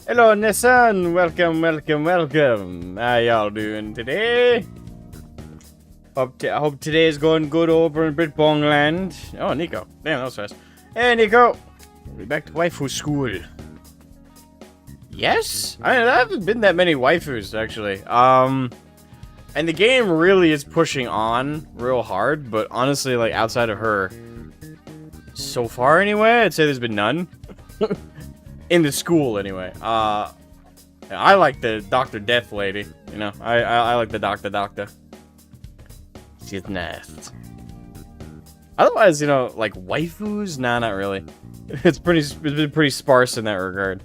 Hello, Nissan. Welcome, welcome, welcome. How y'all doing today? I hope today is going good over in Britbong land. Oh, Nico. Damn, that was fast. Hey, Nico. We're back to waifu school. Yes? I haven't been that many waifus, actually. And the game really is pushing on real hard, but honestly, like, outside of her, so far anyway, I'd say there's been none. In the school, anyway. I like the Dr. Death lady, you know. I like the Doctor. She's nice. Otherwise, you know, like, waifus? Nah, not really. It's been pretty sparse in that regard.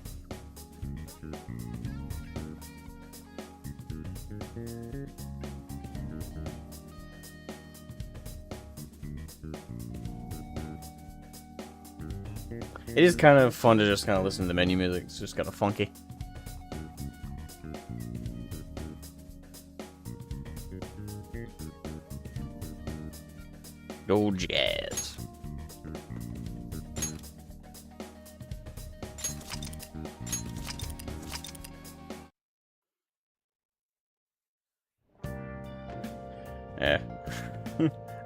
It is kind of fun to just kind of listen to the menu music. It's just kind of funky. Go Jazz. Yeah.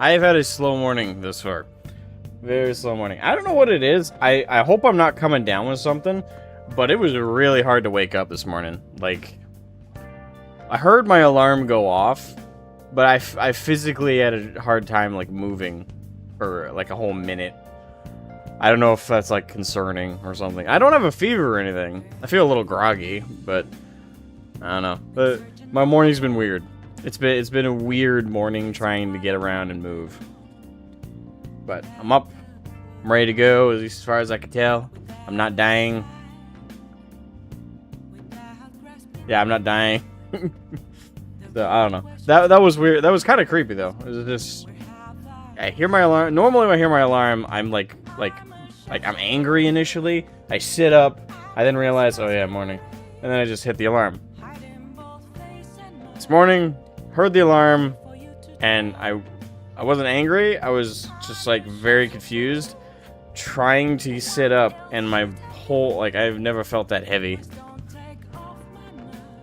I have had a slow morning this far. Very slow morning. I don't know what it is. I hope I'm not coming down with something, but it was really hard to wake up this morning. Like, I heard my alarm go off, but I physically had a hard time, like, moving for, like, a whole minute. I don't know if that's, like, concerning or something. I don't have a fever or anything. I feel a little groggy, but I don't know. But my morning's been weird. It's been a weird morning trying to get around and move. But I'm up. I'm ready to go, at least as far as I can tell. I'm not dying. Yeah, I'm not dying. So, I don't know. That was weird. That was kind of creepy, though. It was just... I hear my alarm. Normally, when I hear my alarm, I'm like I'm angry initially. I sit up. I then realize, oh yeah, morning. And then I just hit the alarm. This morning, heard the alarm, and I wasn't angry. I was just, like, very confused, trying to sit up, and my whole, like, I've never felt that heavy.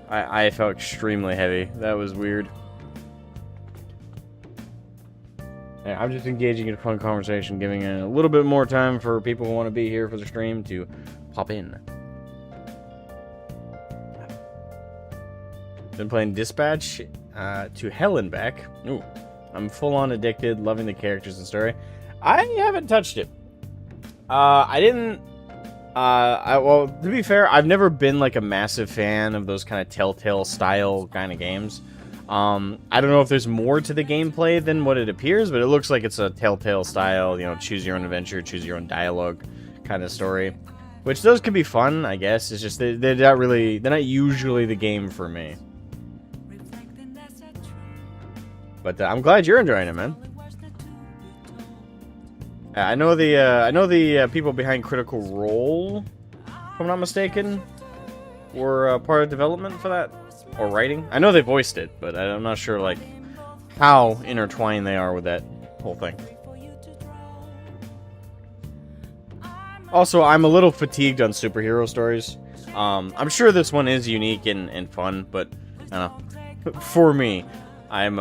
I felt extremely heavy. That was weird. Yeah, I'm just engaging in a fun conversation, giving it a little bit more time for people who want to be here for the stream to pop in. Been playing Dispatch to Hell and Back. Ooh. I'm full-on addicted, loving the characters and story. I haven't touched it. I didn't... well, to be fair, I've never been, like, a massive fan of those kind of Telltale-style kind of games. I don't know if there's more to the gameplay than what it appears, but it looks like it's a Telltale-style, you know, choose-your-own-adventure, choose-your-own-dialogue kind of story. Which, those can be fun, I guess. It's just, they're not usually the game for me. But I'm glad you're enjoying it, man. I know the people behind Critical Role, if I'm not mistaken, were part of development for that, or writing. I know they voiced it, but I'm not sure, like, how intertwined they are with that whole thing. Also, I'm a little fatigued on superhero stories. I'm sure this one is unique and fun, but I don't know. For me, I'm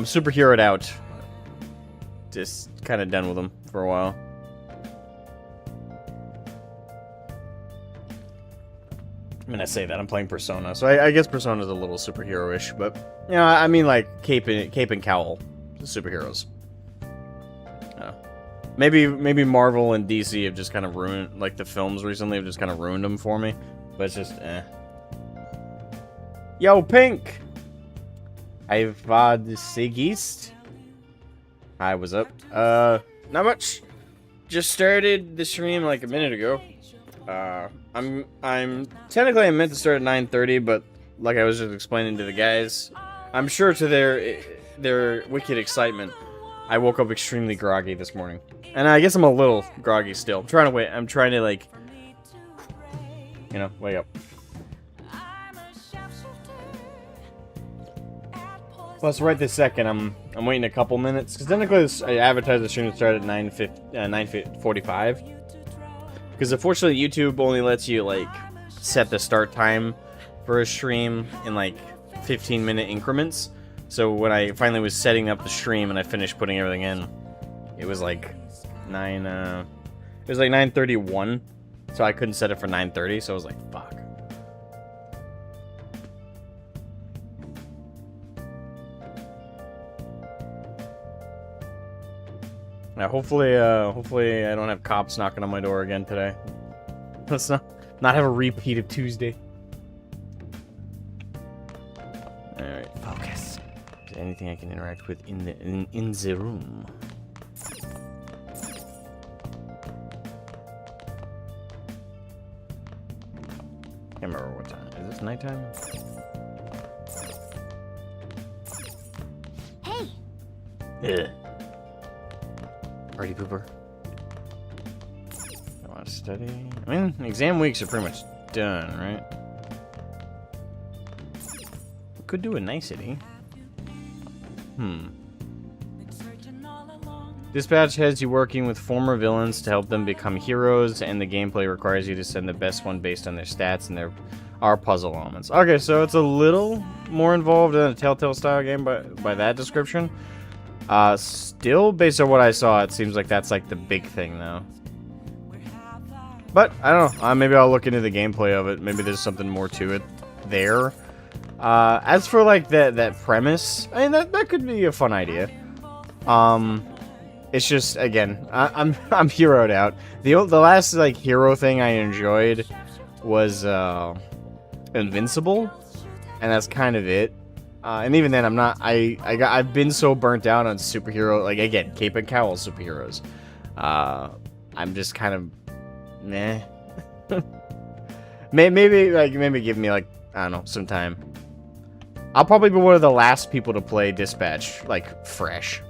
superheroed out. Just kind of done with them for a while. I mean, I say that I'm playing Persona, so I guess Persona's a little superhero-ish, but you know, I mean, like Cape and Cowl superheroes. Maybe Marvel and DC have just kind of ruined, like the films recently have just kind of ruined them for me, but it's just Yo, Pink. I've the Sigist. Hi, what's up? Not much. Just started the stream like a minute ago. I'm technically I meant to start at 9:30, but like I was just explaining to the guys, I'm sure to their wicked excitement, I woke up extremely groggy this morning, and I guess I'm a little groggy still. I'm trying to like, you know, wake up. Plus, right this second, I'm waiting a couple minutes because technically I advertised the stream to start at 9:45. Because unfortunately, YouTube only lets you like set the start time for a stream in like 15-minute increments. So when I finally was setting up the stream and I finished putting everything in, it was like 9:31. So I couldn't set it for 9:30, so I was like, fuck. Now, hopefully I don't have cops knocking on my door again today. Let's not have a repeat of Tuesday. All right, focus. Is there anything I can interact with in the room? Can't remember what time. Is this nighttime? Hey. Ugh. Party pooper. I want to study. I mean, exam weeks are pretty much done, right? We could do a nicety. Dispatch has you working with former villains to help them become heroes, and the gameplay requires you to send the best one based on their stats and our puzzle elements. Okay, so it's a little more involved than a Telltale style game by that description. Still, based on what I saw, it seems like that's like the big thing, though. But, I don't know. Maybe I'll look into the gameplay of it. Maybe there's something more to it there. As for, like, that premise, I mean, that could be a fun idea. It's just, again, I'm heroed out. The last, like, hero thing I enjoyed was, Invincible. And that's kind of it. And even then, I'm not. I've been so burnt out on superhero. Like again, Cape and Cowl superheroes. I'm just kind of, meh. maybe give me like I don't know some time. I'll probably be one of the last people to play Dispatch like fresh,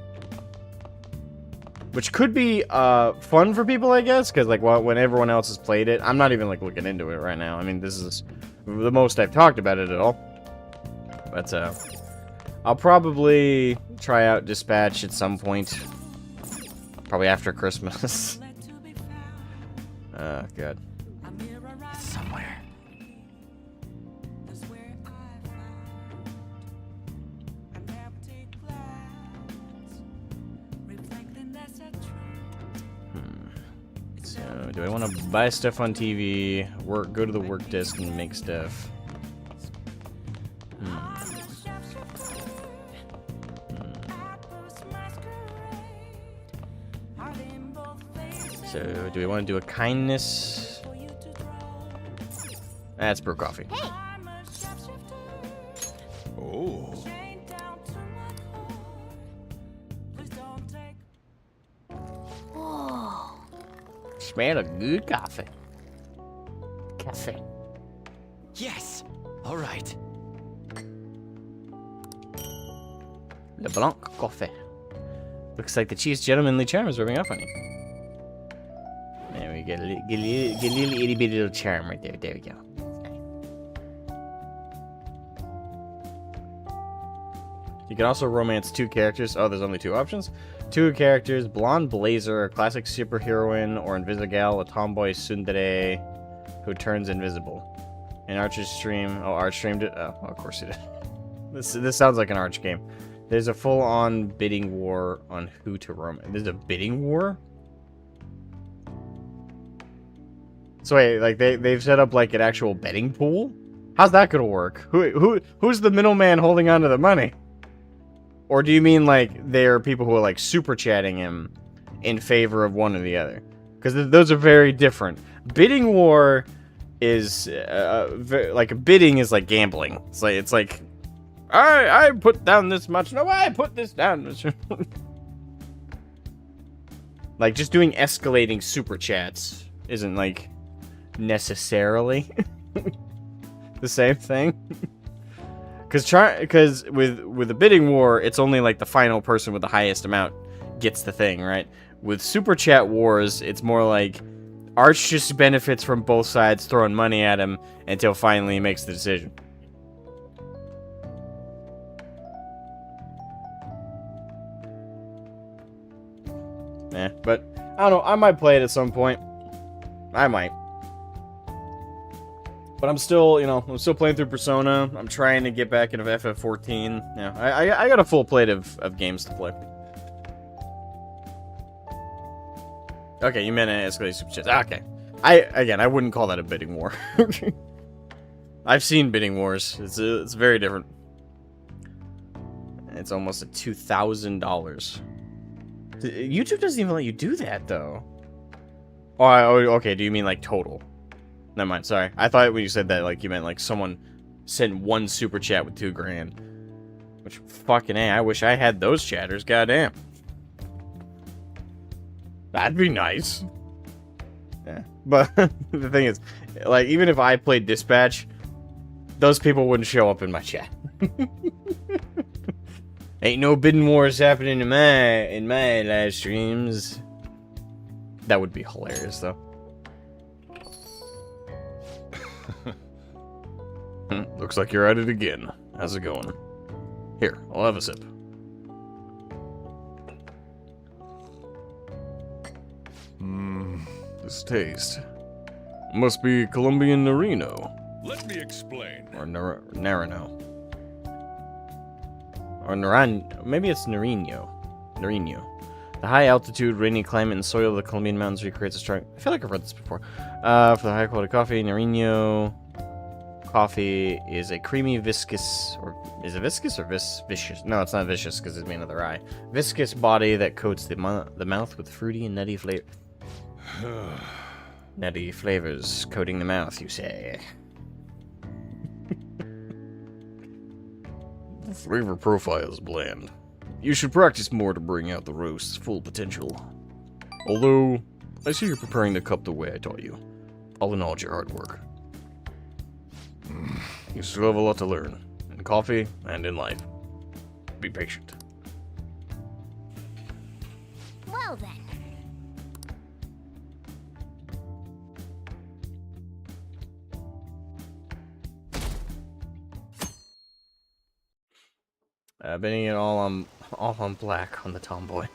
which could be fun for people, I guess, because like when everyone else has played it, I'm not even like looking into it right now. I mean, this is the most I've talked about it at all. But, I'll probably try out Dispatch at some point. Probably after Christmas. Oh, God. It's somewhere. So, do I want to buy stuff on TV, go to the work desk and make stuff? So, do we want to do a kindness? That's brew coffee. Hey. Oh. Whoa. Smell of good coffee. Cafe. Yes. All right. LeBlanc coffee. Looks like the cheese gentlemanly charm is rubbing off on you. There we get a little itty bitty little charm right there. There we go. You can also romance two characters. Oh, there's only two options. Two characters: Blonde Blazer, a classic superheroine, or Invisigal, a tomboy tsundere who turns invisible. An Archer's stream. Oh, Arch streamed it. Oh, of course he did. This sounds like an Arch game. There's a full-on bidding war on who to romance. There's a bidding war? So wait, like they've set up like an actual betting pool? How's that gonna work? Who's the middleman holding on to the money? Or do you mean like there are people who are like super chatting him in favor of one or the other? Because those are very different. Bidding war is like bidding is like gambling. It's like I put down this much. No, I put this down. Like just doing escalating super chats isn't like necessarily the same thing. Because with a bidding war, it's only like the final person with the highest amount gets the thing, right? With super chat wars, it's more like Arch just benefits from both sides throwing money at him until finally he makes the decision. But I don't know. I might play it at some point. I might. But I'm still, you know, I'm still playing through Persona. I'm trying to get back into FF14. Yeah, I got a full plate of games to play. Okay, you meant an escalated super chat. Okay. I wouldn't call that a bidding war. I've seen bidding wars. It's very different. It's almost at $2,000. YouTube doesn't even let you do that, though. Oh, okay. Do you mean like total? Never mind. Sorry. I thought when you said that, like you meant like someone sent one super chat with $2,000. Which fucking A, I wish I had those chatters. Goddamn. That'd be nice. Yeah. But the thing is, like, even if I played Dispatch, those people wouldn't show up in my chat. Ain't no bidding wars happening in my live streams. That would be hilarious, though. Looks like you're at it again. How's it going? Here, I'll have a sip. This taste must be Colombian Narino. Let me explain. Or Narino. Or maybe it's Nariño. The high altitude, rainy climate, and soil of the Colombian mountains recreates a strong... I feel like I've read this before. For the high quality coffee, Nariño coffee is a creamy, viscous... Or is it viscous or vicious? No, it's not vicious because it's made of the rye. Viscous body that coats the mouth with fruity and nutty flavor. Nutty flavors coating the mouth, you say. The flavor profile is bland. You should practice more to bring out the roast's full potential. Although, I see you're preparing the cup the way I taught you. I'll acknowledge your hard work. You still have a lot to learn. In coffee and in life. Be patient. Well then. Betting it all on black on the tomboy.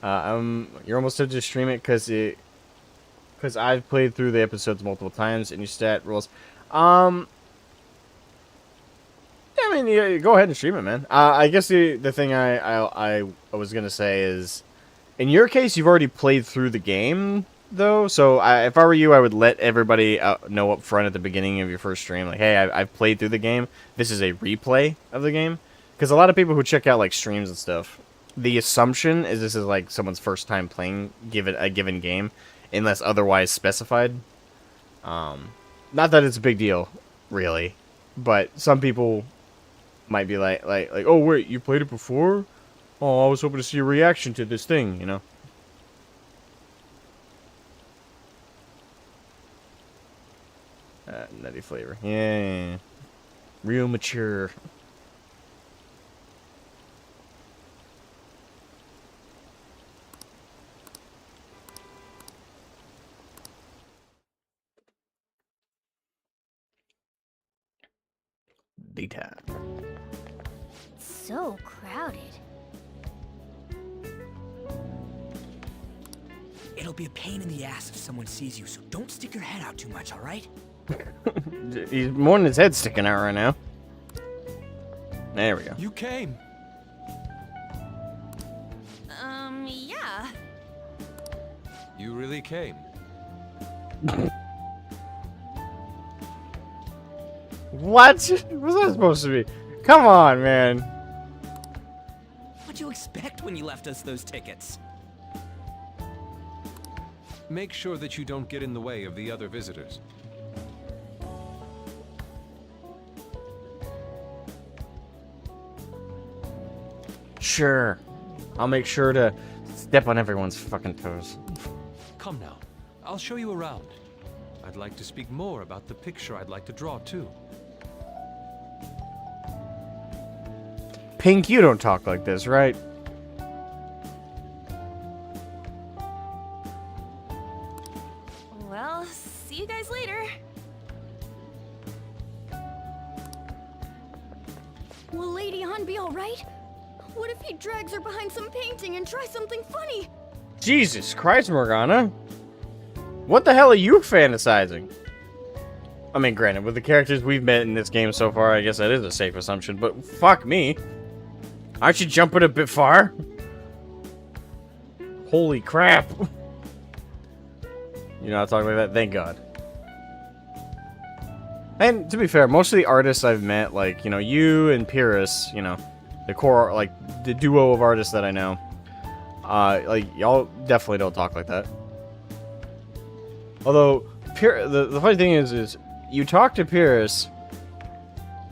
You're almost tempted to stream it because I've played through the episodes multiple times and your stat rules. I mean, yeah, go ahead and stream it, man. I guess the thing I was gonna say is, in your case, you've already played through the game, though. So if I were you, I would let everybody know up front at the beginning of your first stream, like, hey, I've played through the game. This is a replay of the game, because a lot of people who check out like streams and stuff, the assumption is this is like someone's first time playing a given game, unless otherwise specified. Not that it's a big deal, really, but some people might be like, oh wait, you played it before? Oh, I was hoping to see a reaction to this thing, you know. Nutty flavor. Yeah. Real mature. Daytime. So crowded. It'll be a pain in the ass if someone sees you, so don't stick your head out too much, alright? He's more than his head sticking out right now. There we go. You came. Yeah. You really came. What? What's that supposed to be? Come on, man. What'd you expect when you left us those tickets? Make sure that you don't get in the way of the other visitors. Sure. I'll make sure to step on everyone's fucking toes. Come now. I'll show you around. I'd like to speak more about the picture I'd like to draw, too. Pink, you don't talk like this, right? Well, see you guys later. Will Lady Han be alright? What if he drags her behind some painting and tries something funny? Jesus Christ, Morgana. What the hell are you fantasizing? I mean, granted, with the characters we've met in this game so far, I guess that is a safe assumption, but fuck me. Aren't you jumping a bit far? Holy crap. You're not talking like that? Thank God. And to be fair, most of the artists I've met, like, you know, you and Pyrrhus, you know, the core, like, the duo of artists that I know, like, y'all definitely don't talk like that. Although, the funny thing is you talk to Pyrrhus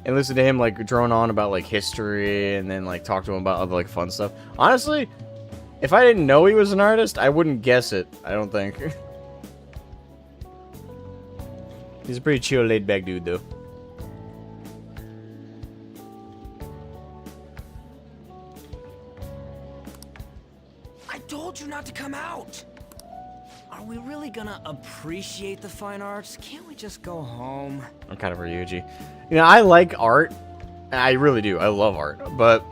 and listen to him, like, drone on about, like, history and then, like, talk to him about other, like, fun stuff. Honestly, if I didn't know he was an artist, I wouldn't guess it, I don't think. He's a pretty chill, laid-back dude, though. I told you not to come out! Are we really gonna appreciate the fine arts? Can't we just go home? I'm kind of a Ryuji. You know, I like art. I really do. I love art. But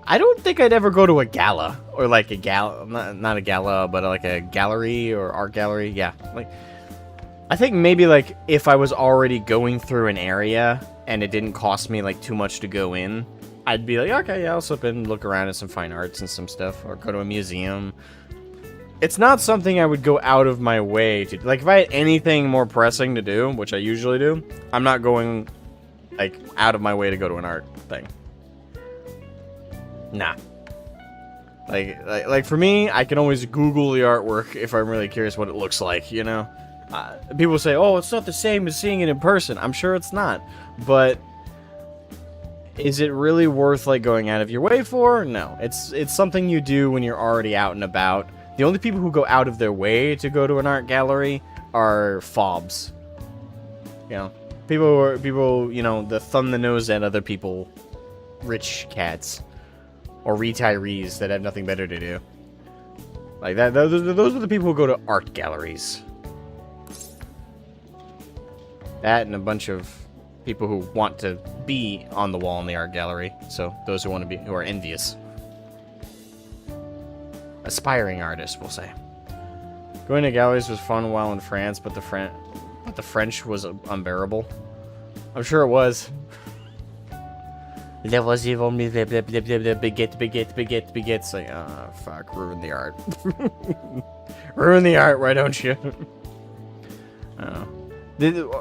I don't think I'd ever go to a gala. Or like a gala. Not a gala, but like a gallery or art gallery. Yeah. Like, I think maybe like if I was already going through an area and it didn't cost me like too much to go in, I'd be like, okay, yeah, I'll slip in and look around at some fine arts and some stuff. Or go to a museum. It's not something I would go out of my way to... Like, if I had anything more pressing to do, which I usually do, I'm not going, like, out of my way to go to an art thing. Nah. Like for me, I can always Google the artwork if I'm really curious what it looks like, you know? People say, oh, it's not the same as seeing it in person. I'm sure it's not. But... is it really worth, like, going out of your way for? No. It's something you do when you're already out and about. The only people who go out of their way to go to an art gallery are fobs. You know, people, you know, the thumb the nose at other people, rich cats, or retirees that have nothing better to do. Like that. Those are the people who go to art galleries. That and a bunch of people who want to be on the wall in the art gallery. So those who want to be, who are envious. Aspiring artist, we'll say. Going to galleries was fun while in France, but the French was unbearable. I'm sure it was. There was even baguette. Like, ah, fuck, ruin the art. Ruin the art, why don't you?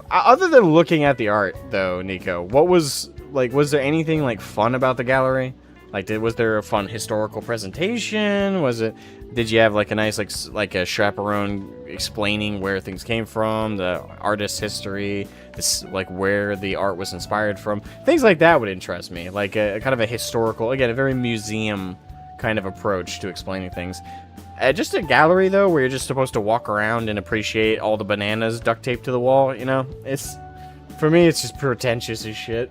Other than looking at the art, though, Nico, what was, like, was there anything, like, fun about the gallery? Like, was there a fun historical presentation? Did you have, like, a nice, like a chaperone explaining where things came from, the artist's history, like, where the art was inspired from? Things like that would interest me. Like, a kind of a historical, again, a very museum kind of approach to explaining things. Just a gallery, though, where you're just supposed to walk around and appreciate all the bananas duct taped to the wall, you know? For me, it's just pretentious as shit.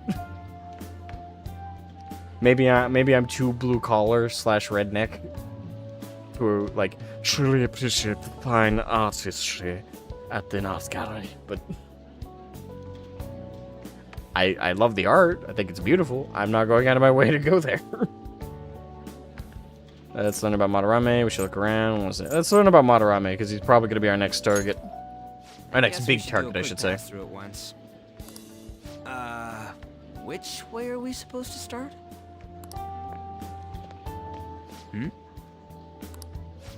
Maybe I'm too blue-collar / redneck. Who, like, truly appreciate the fine artistry at the art gallery. But I love the art. I think it's beautiful. I'm not going out of my way to go there. Let's learn about Madarame. We should look around. Let's learn about Madarame, because he's probably going to be our next target. Our next big target, I should say. Through it once. Which way are we supposed to start?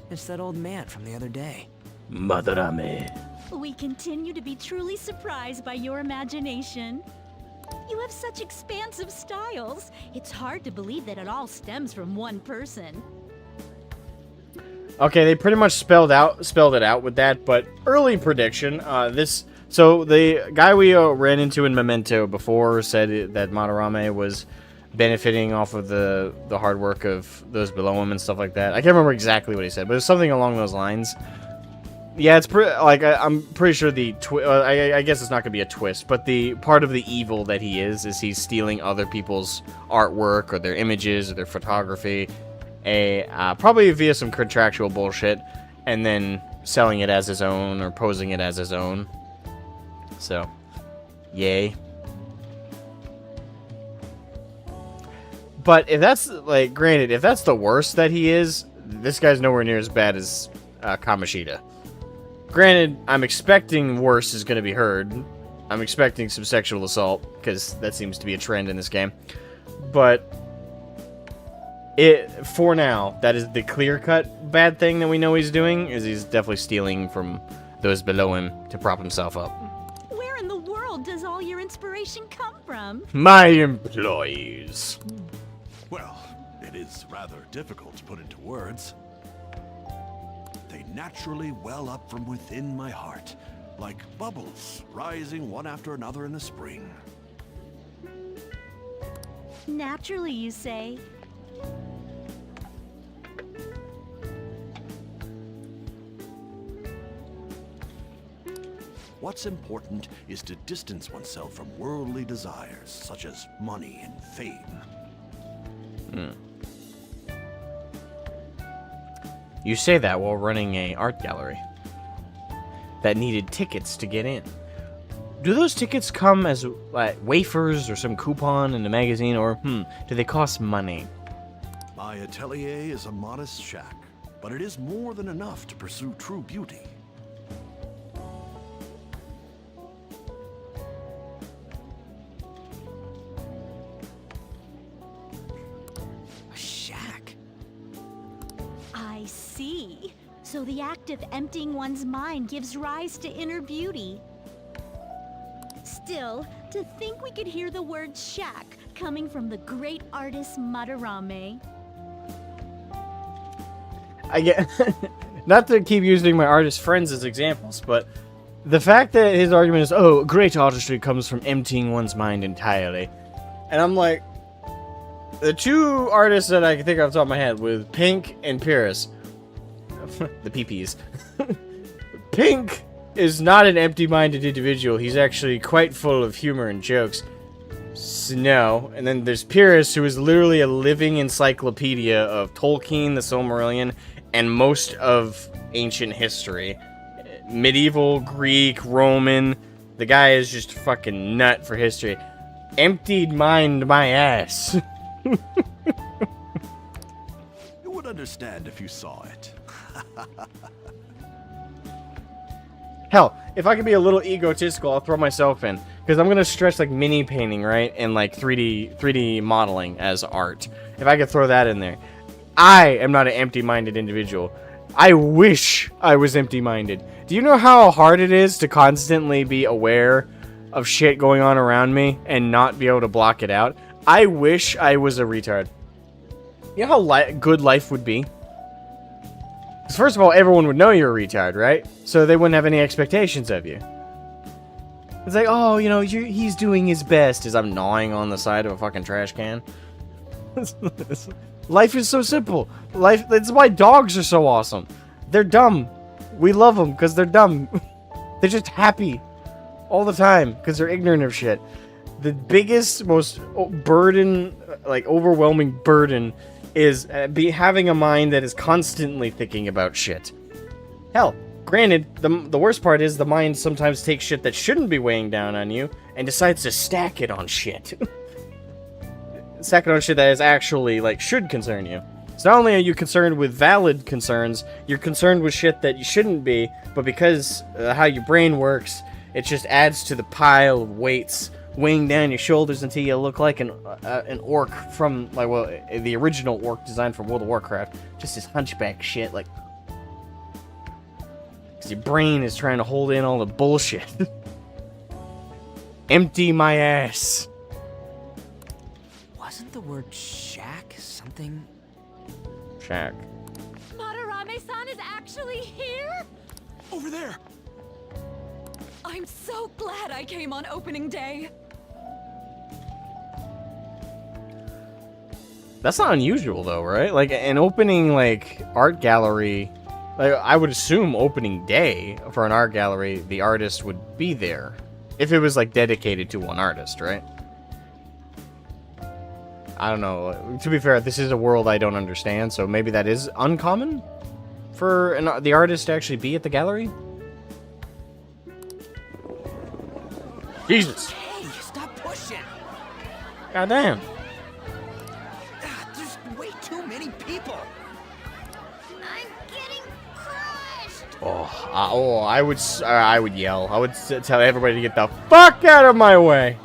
It's that old man from the other day. Madarame. We continue to be truly surprised by your imagination. You have such expansive styles. It's hard to believe that it all stems from one person. Okay, they pretty much spelled it out with that, but early prediction, so the guy we ran into in Memento before said that Madarame was benefiting off of the hard work of those below him and stuff like that. I can't remember exactly what he said, but it was something along those lines. Yeah, it's I'm pretty sure I guess it's not gonna be a twist, but the part of the evil that he is he's stealing other people's artwork or their images or their photography, probably via some contractual bullshit, and then selling it as his own or posing it as his own. So, yay. But if that's, like, granted, if that's the worst that he is, this guy's nowhere near as bad as,, Kamoshida. Granted, I'm expecting worse is gonna be heard, I'm expecting some sexual assault, because that seems to be a trend in this game. But for now, that is the clear-cut bad thing that we know he's doing, is he's definitely stealing from those below him to prop himself up. Where in the world does all your inspiration come from? My employees. Well, it is rather difficult to put into words. They naturally well up from within my heart, like bubbles rising one after another in the spring. Naturally, you say. What's important is to distance oneself from worldly desires, such as money and fame. You say that while running a art gallery that needed tickets to get in. Do those tickets come as like wafers or some coupon in the magazine, or do they cost money? My atelier is a modest shack, but it is more than enough to pursue true beauty. A shack? I see. So the act of emptying one's mind gives rise to inner beauty. Still, to think we could hear the word shack coming from the great artist Madarame. I get not to keep using my artist friends as examples, but the fact that his argument is, oh, great artistry comes from emptying one's mind entirely. And I'm like, the two artists that I can think off the top of my head with Pink and Pyrrhus, the PPs. Pink is not an empty-minded individual. He's actually quite full of humor and jokes. No. And then there's Pyrrhus, who is literally a living encyclopedia of Tolkien, the Silmarillion, and most of ancient history. Medieval, Greek, Roman. The guy is just fucking nut for history. Emptied mind my ass. You would understand if you saw it. Hell, if I could be a little egotistical, I'll throw myself in. Because I'm going to stretch like mini painting, right? And like 3D modeling as art. If I could throw that in there. I am not an empty-minded individual. I wish I was empty-minded. Do you know how hard it is to constantly be aware of shit going on around me and not be able to block it out? I wish I was a retard. You know how good life would be? 'Cause first of all, everyone would know you're a retard, right? So they wouldn't have any expectations of you. It's like, oh, you know, he's doing his best as I'm gnawing on the side of a fucking trash can. Life is so simple. That's why dogs are so awesome. They're dumb. We love them because they're dumb. They're just happy all the time because they're ignorant of shit. The biggest, most overwhelming burden is having a mind that is constantly thinking about shit. Hell, granted, the worst part is the mind sometimes takes shit that shouldn't be weighing down on you and decides to stack it on shit. Stack it on shit that is actually, like, should concern you. So not only are you concerned with valid concerns, you're concerned with shit that you shouldn't be, but because how your brain works, it just adds to the pile of weights weighing down your shoulders until you look like an orc from, like, well, the original orc designed for World of Warcraft. Just this hunchback shit, like, because your brain is trying to hold in all the bullshit. Empty my ass. Wasn't the word shack something? Shack. Madarame-san is actually here? Over there! I'm so glad I came on opening day. That's not unusual, though, right? Like, an opening, like, art gallery... Like, I would assume opening day for an art gallery, the artist would be there. If it was, like, dedicated to one artist, right? I don't know. To be fair, this is a world I don't understand, so maybe that is uncommon for the artist to actually be at the gallery? Jesus. Hey, stop pushing! Goddamn. There's way too many people! I'm getting crushed! I would yell. I would tell everybody to get the fuck out of my way.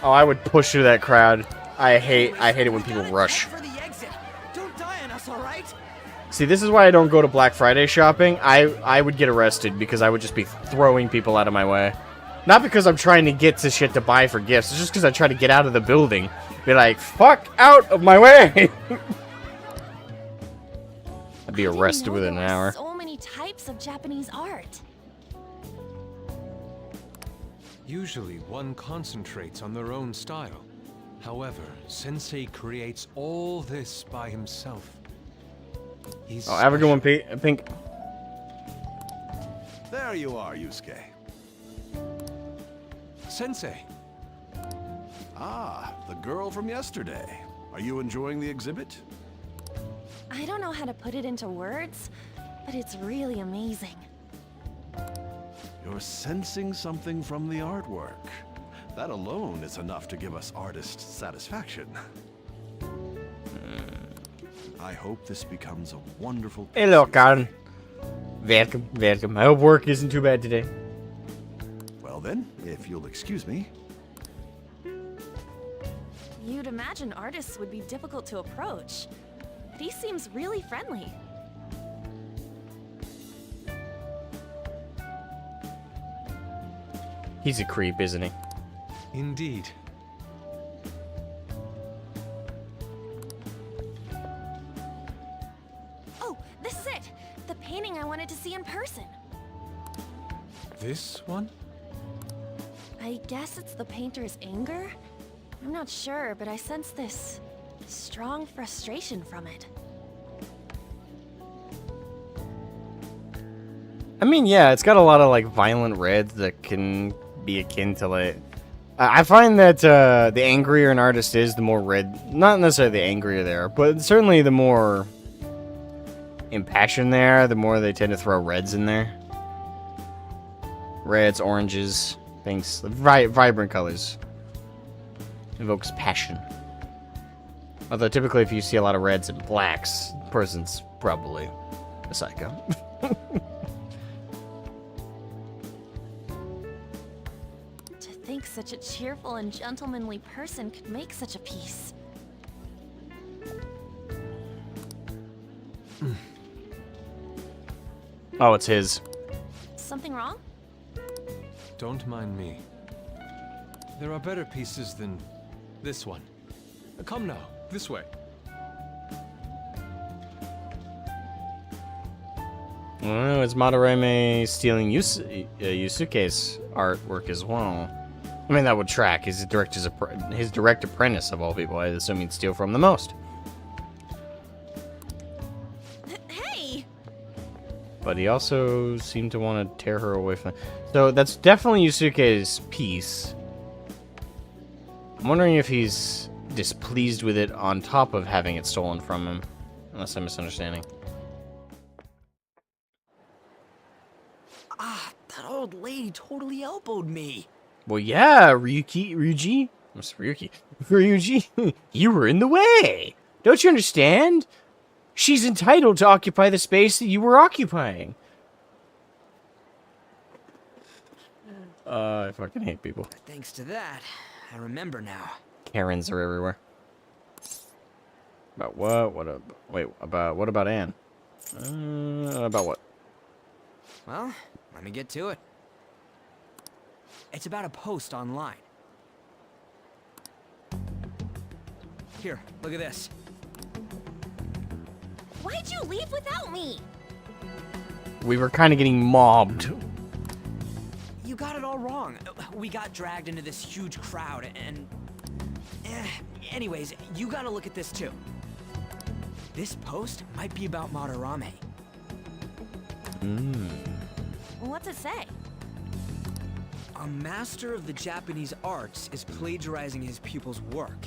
Oh, I would push through that crowd. I hate it when people rush. For the exit. Don't die on us, all right? See, this is why I don't go to Black Friday shopping. I would get arrested because I would just be throwing people out of my way. Not because I'm trying to get to shit to buy for gifts. It's just because I try to get out of the building. Be like, fuck out of my way! I'd be arrested within an hour. So many types of Japanese art. Usually, one concentrates on their own style. However, Sensei creates all this by himself. He's Oh, have a good one, Pink. There you are, Yusuke. Sensei, Ah, the girl from yesterday. Are you enjoying the exhibit? I don't know how to put it into words, but it's really amazing. You're sensing something from the artwork. That alone is enough to give us artist satisfaction. I hope this becomes a wonderful... Hello, Karen. Welcome, welcome. I hope work isn't too bad today. Well then, if you'll excuse me. You'd imagine artists would be difficult to approach, but he seems really friendly. He's a creep, isn't he? indeed. Oh, this is it! The painting I wanted to see in person. This one? I guess it's the painter's anger? I'm not sure, but I sense this strong frustration from it. I mean, yeah, it's got a lot of, like, violent reds that can be akin to, like... I find that the angrier an artist is, the more red... Not necessarily the angrier they are, but certainly the more impassioned they are, the more they tend to throw reds in there. Reds, oranges, things... vibrant colors. Evokes passion. Although, typically, if you see a lot of reds and blacks, the person's probably a psycho. To think such a cheerful and gentlemanly person could make such a piece. Oh, it's his. Something wrong? Don't mind me. There are better pieces than this one. Come now, this way. Oh, it's Madarame stealing Yusuke's artwork as well. I mean, that would track. He's his direct apprentice of all people. I assume he'd steal from the most. Hey! But he also seemed to want to tear her away from... So that's definitely Yusuke's piece. I'm wondering if he's displeased with it on top of having it stolen from him. Unless I'm misunderstanding. Ah, that old lady totally elbowed me. Well, yeah, Ryuji, you were in the way. Don't you understand? She's entitled to occupy the space that you were occupying. I fucking hate people. Thanks to that, I remember now. Karens are everywhere. About what? What about Anne? About what? Well, let me get to it. It's about a post online. Here, look at this. Why'd you leave without me? We were kind of getting mobbed. You got it all wrong. We got dragged into this huge crowd and... Anyways, you gotta look at this too. This post might be about Madarame. What's it say? A master of the Japanese arts is plagiarizing his pupil's work.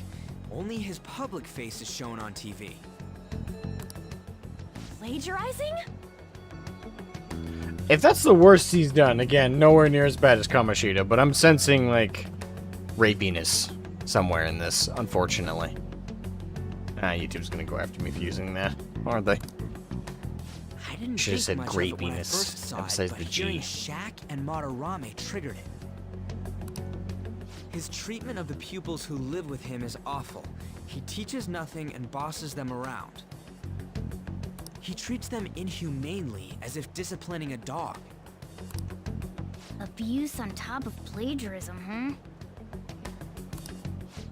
Only his public face is shown on TV. Plagiarizing? If that's the worst he's done, again, nowhere near as bad as Kamoshida, but I'm sensing, like, rapiness somewhere in this, unfortunately. YouTube's gonna go after me for using that, aren't they? I didn't Should've think said much great of it when I Venus. first saw Emphasize it, but the G. hearing Shaq and Madarame triggered it. His treatment of the pupils who live with him is awful. He teaches nothing and bosses them around. He treats them inhumanely, as if disciplining a dog. Abuse on top of plagiarism, huh?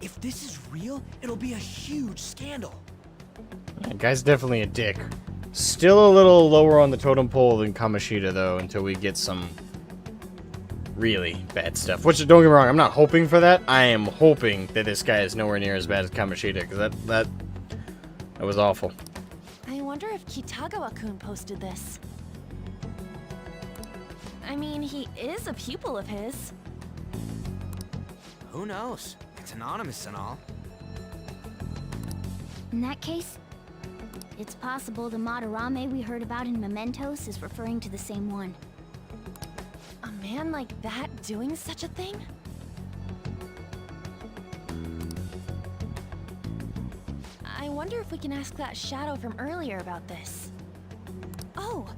If this is real, it'll be a huge scandal. That guy's definitely a dick. Still a little lower on the totem pole than Kamoshida, though, until we get some really bad stuff. Which, don't get me wrong, I'm not hoping for that. I am hoping that this guy is nowhere near as bad as Kamoshida, because that was awful. I wonder if Kitagawa-kun posted this. I mean, he is a pupil of his. Who knows? It's anonymous and all. In that case, it's possible the Madarame we heard about in Mementos is referring to the same one. A man like that doing such a thing? I wonder if we can ask that shadow from earlier about this. Oh,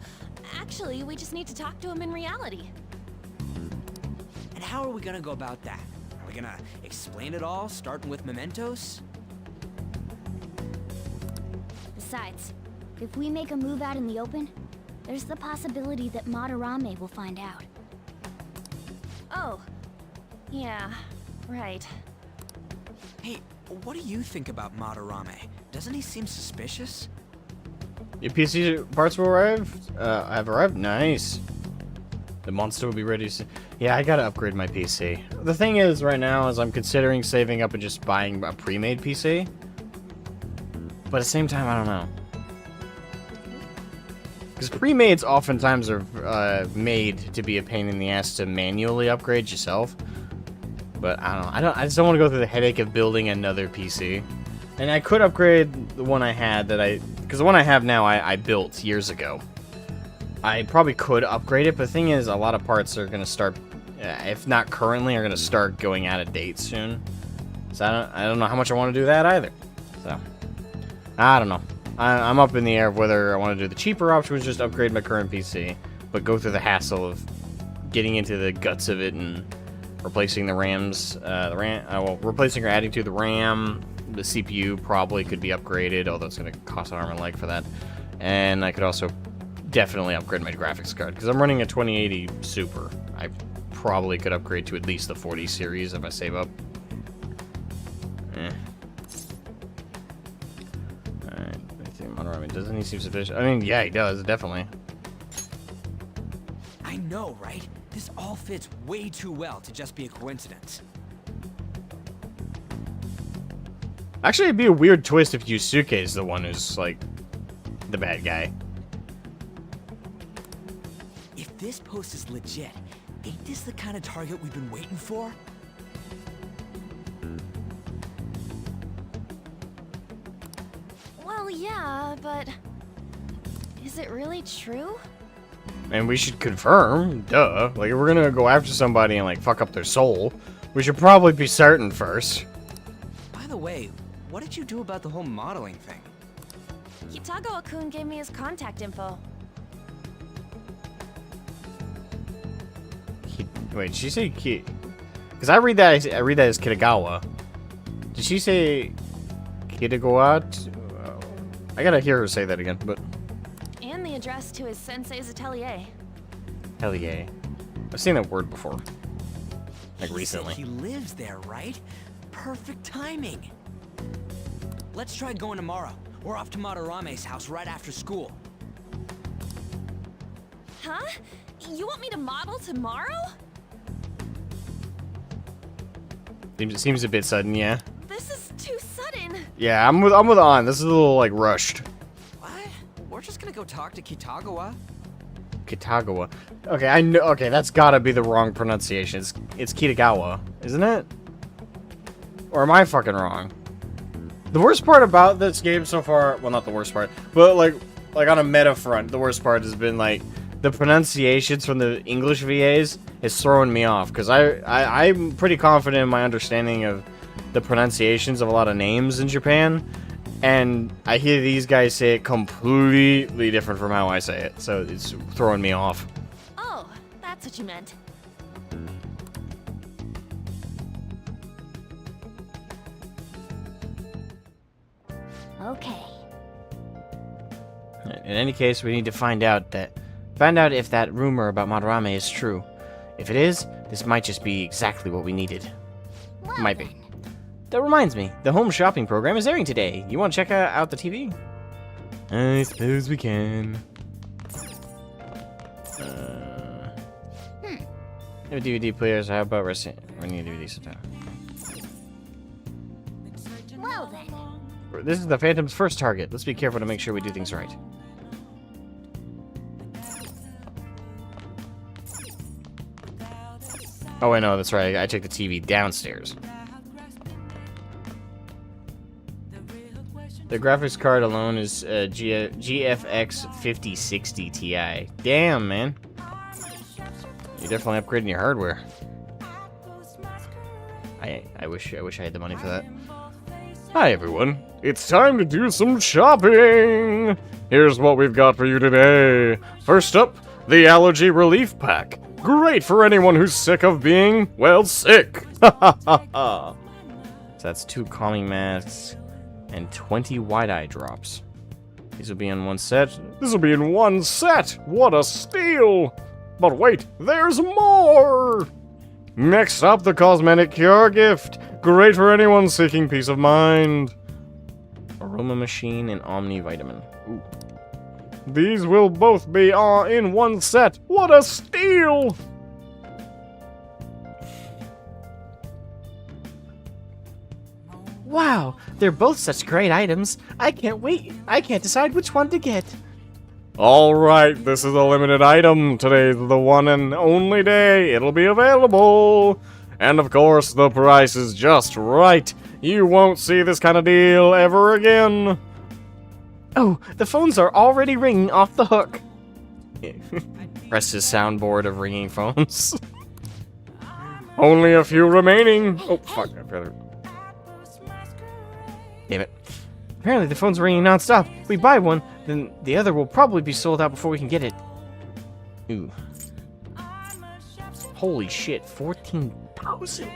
actually, we just need to talk to him in reality. And how are we gonna go about that? Are we gonna explain it all, starting with Mementos? Besides, if we make a move out in the open, there's the possibility that Madarame will find out. Oh, yeah, right. Hey, what do you think about Madarame? Doesn't he seem suspicious? Your PC parts will arrive? Have arrived? Nice. The monster will be ready soon. Yeah, I gotta upgrade my PC. The thing is, right now, is I'm considering saving up and just buying a pre-made PC. But at the same time, I don't know. Because pre-mades oftentimes are made to be a pain in the ass to manually upgrade yourself. But I don't know. I just don't want to go through the headache of building another PC. And I could upgrade the one I had because the one I have now I built years ago. I probably could upgrade it, but the thing is, a lot of parts are going to start, if not currently, are going to start going out of date soon. So I don't know how much I want to do that either. So, I don't know. I'm up in the air of whether I want to do the cheaper option, which is just upgrade my current PC, but go through the hassle of getting into the guts of it and replacing the RAMs, replacing or adding to the RAM. The CPU probably could be upgraded, although it's going to cost an arm and leg for that. And I could also definitely upgrade my graphics card, because I'm running a 2080 Super. I probably could upgrade to at least the 40 series if I save up. Alright, I think Madarame, doesn't he seem sufficient? I mean, yeah, he does, definitely. I know, right? This all fits way too well to just be a coincidence. Actually, it'd be a weird twist if Yusuke is the one who's, like, the bad guy. If this post is legit, ain't this the kind of target we've been waiting for? Well, yeah, but is it really true? And we should confirm, duh. Like, if we're gonna go after somebody and, like, fuck up their soul, we should probably be certain first. By the way, what did you do about the whole modeling thing? Kitagawa-kun gave me his contact info. Wait, did she say Ki? Because I read that as Kitagawa. Did she say Kitagawa? I gotta hear her say that again, but... And the address to his sensei's atelier. Hell yeah. I've seen that word before. Like, He recently. said he lives there, right? Perfect timing. Let's try going tomorrow. We're off to Madarame's house right after school. Huh? You want me to model tomorrow? Seems a bit sudden, yeah. This is too sudden. Yeah, I'm with On. This is a little, like, rushed. What? We're just gonna go talk to Kitagawa. Kitagawa. Okay, I know. Okay, that's gotta be the wrong pronunciation. It's Kitagawa, isn't it? Or am I fucking wrong? The worst part about this game so far, well, not the worst part, but like on a meta front, the worst part has been like the pronunciations from the English VAs is throwing me off, because I'm pretty confident in my understanding of the pronunciations of a lot of names in Japan, And I hear these guys say it completely different from how I say it, so it's throwing me off. Oh, that's what you meant. Okay. In any case, we need to find out if that rumor about Madarame is true. If it is, this might just be exactly what we needed. Well Might be. then. That reminds me, the home shopping program is airing today. You want to check out the TV? I suppose we can. We have a DVD player, so how about renting a DVD sometime? Well then. This is the Phantom's first target. Let's be careful to make sure we do things right. Oh, I know, that's right. I took the TV downstairs. The graphics card alone is GFX 5060 Ti. Damn, man. You're definitely upgrading your hardware. I wish I had the money for that. Hi, everyone. It's time to do some shopping! Here's what we've got for you today. First up, the Allergy Relief Pack. Great for anyone who's sick of being, well, sick. So that's 2 calming masks and 20 wide-eye drops. These will be in one set. This will be in one set! What a steal! But wait, there's more! Next up, the Cosmetic Cure Gift. Great for anyone seeking peace of mind. Aroma Machine and Omni Vitamin. Ooh. These will both be in one set. What a steal! Wow, they're both such great items. I can't wait. I can't decide which one to get. Alright, this is a limited item. Today's the one and only day it'll be available. And of course, the price is just right. You won't see this kind of deal ever again. Oh, the phones are already ringing off the hook. Press his soundboard of ringing phones. Only a few remaining. Oh, fuck. Damn it. Apparently the phone's ringing nonstop. If we buy one, then the other will probably be sold out before we can get it. Ooh. Holy shit, 14,000.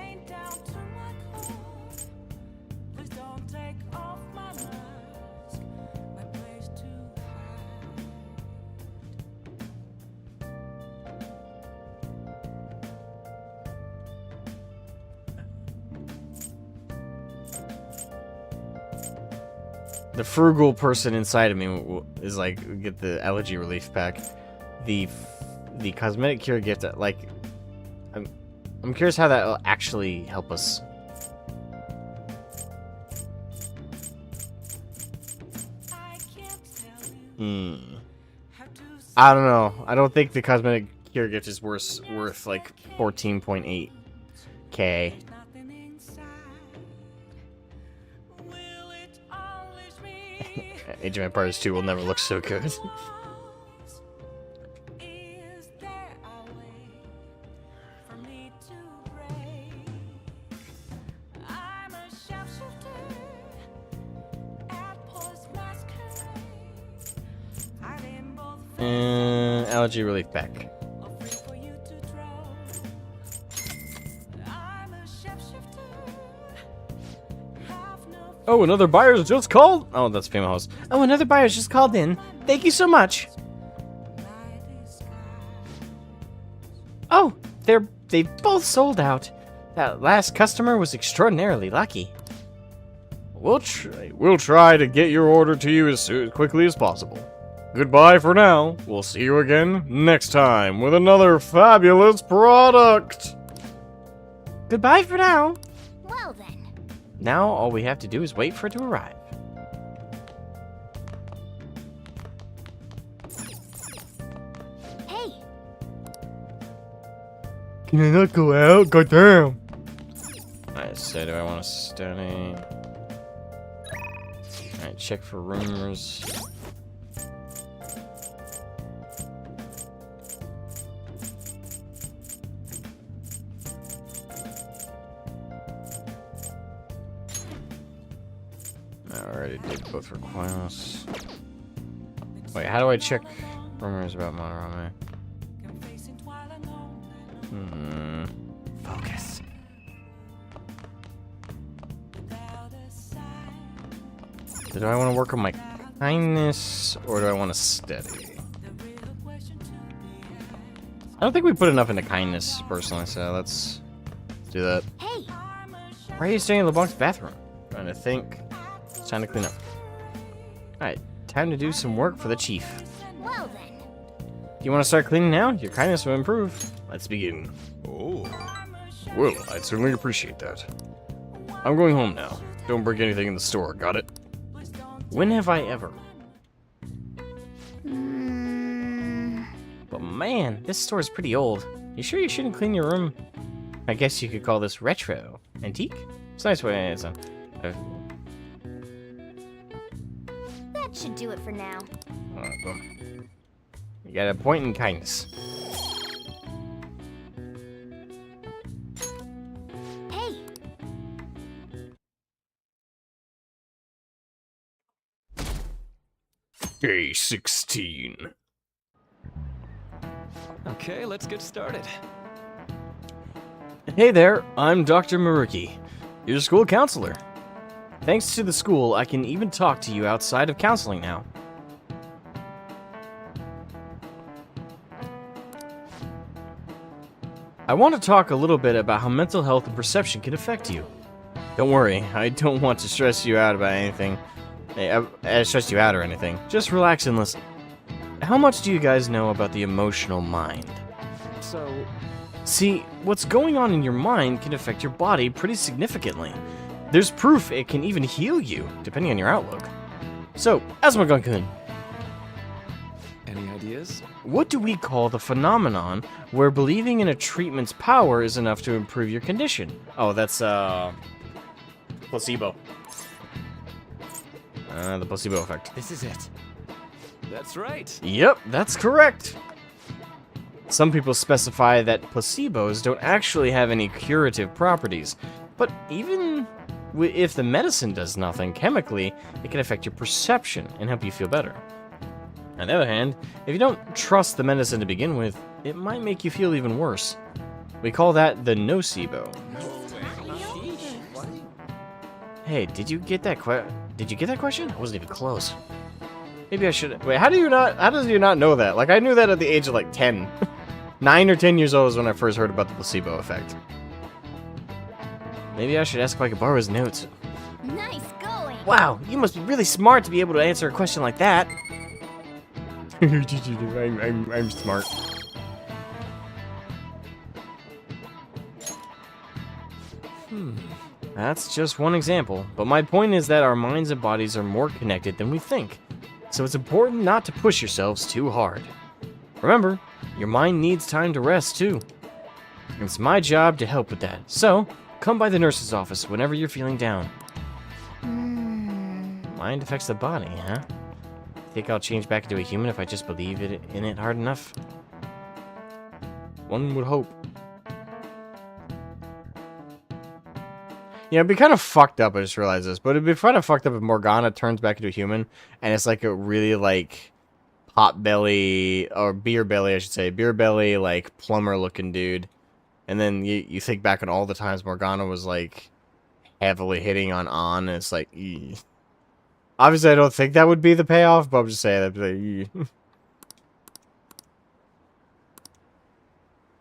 The frugal person inside of me is like, get the allergy relief pack. The cosmetic cure gift, like, I'm curious how that will actually help us. I don't know. I don't think the cosmetic cure gift is worth like 14.8K. Age of Empires 2 will never look so good. Allergy relief pack. Oh, another buyer's just called. Oh, that's female host. Oh, another buyer's just called in. Thank you so much. Oh, they've both sold out. That last customer was extraordinarily lucky. We'll try to get your order to you as quickly as possible. Goodbye for now. We'll see you again next time with another fabulous product. Goodbye for now. Well then. Now all we have to do is wait for it to arrive. Hey, Can I not go out? Goddamn. Alright, so do I want to study? Alright, check for rumors. I already did both requests. Wait, how do I check rumors about Madarame? Focus. Do I want to work on my kindness, or do I want to steady? I don't think we put enough into kindness, personally, so let's do that. Hey, Why are you staying in LeBlanc's bathroom? Trying to think. It's time to clean up. Alright, time to do some work for the chief. well then. Do you want to start cleaning now? Your kindness will improve. Let's begin. Oh. Well, I'd certainly appreciate that. I'm going home now. Don't break anything in the store, got it? When have I ever? But man, this store is pretty old. You sure you shouldn't clean your room? I guess you could call this retro. Antique? It's a nice way. It's a, That should do it for now. boom. You got a point in kindness. Hey, Day 16. Okay, let's get started. Hey there, I'm Dr. Maruki, your school counselor. Thanks to the school, I can even talk to you outside of counseling now. I want to talk a little bit about how mental health and perception can affect you. Don't worry, I don't want to stress you out about anything. Stress you out or anything. Just relax and listen. How much do you guys know about the emotional mind? So, See, what's going on in your mind can affect your body pretty significantly. There's proof it can even heal you, depending on your outlook. So, Asmagun-kun, any ideas? what do we call the phenomenon where believing in a treatment's power is enough to improve your condition? Oh, that's, placebo. The placebo effect. This is it. That's right. Yep, that's correct. Some people specify that placebos don't actually have any curative properties, but even if the medicine does nothing chemically, it can affect your perception and help you feel better. On the other hand, if you don't trust the medicine to begin with, it might make you feel even worse. We call that the nocebo. Hey, did you get that question? I wasn't even close. Maybe I should. Wait, how does you not know that? Like, I knew that at the age of like 10. 9 or 10 years old is when I first heard about the placebo effect. Maybe I should ask if I could borrow his notes. nice going. Wow, you must be really smart to be able to answer a question like that. I'm smart. That's just one example, but my point is that our minds and bodies are more connected than we think. So it's important not to push yourselves too hard. Remember, your mind needs time to rest too. It's my job to help with that. So, come by the nurse's office whenever you're feeling down. Mind affects the body, huh? Think I'll change back into a human if I just believe in it hard enough? One would hope. You know, it'd be kind of fucked up, I just realized this, but it'd be kind of fucked up if Morgana turns back into a human, and it's like a really, like, pot belly, or beer belly, I should say, beer belly, like, plumber-looking dude. And then you think back on all the times Morgana was, like, heavily hitting on An, and it's like, eeh. Obviously, I don't think that would be the payoff, but I'm just saying, that'd be like,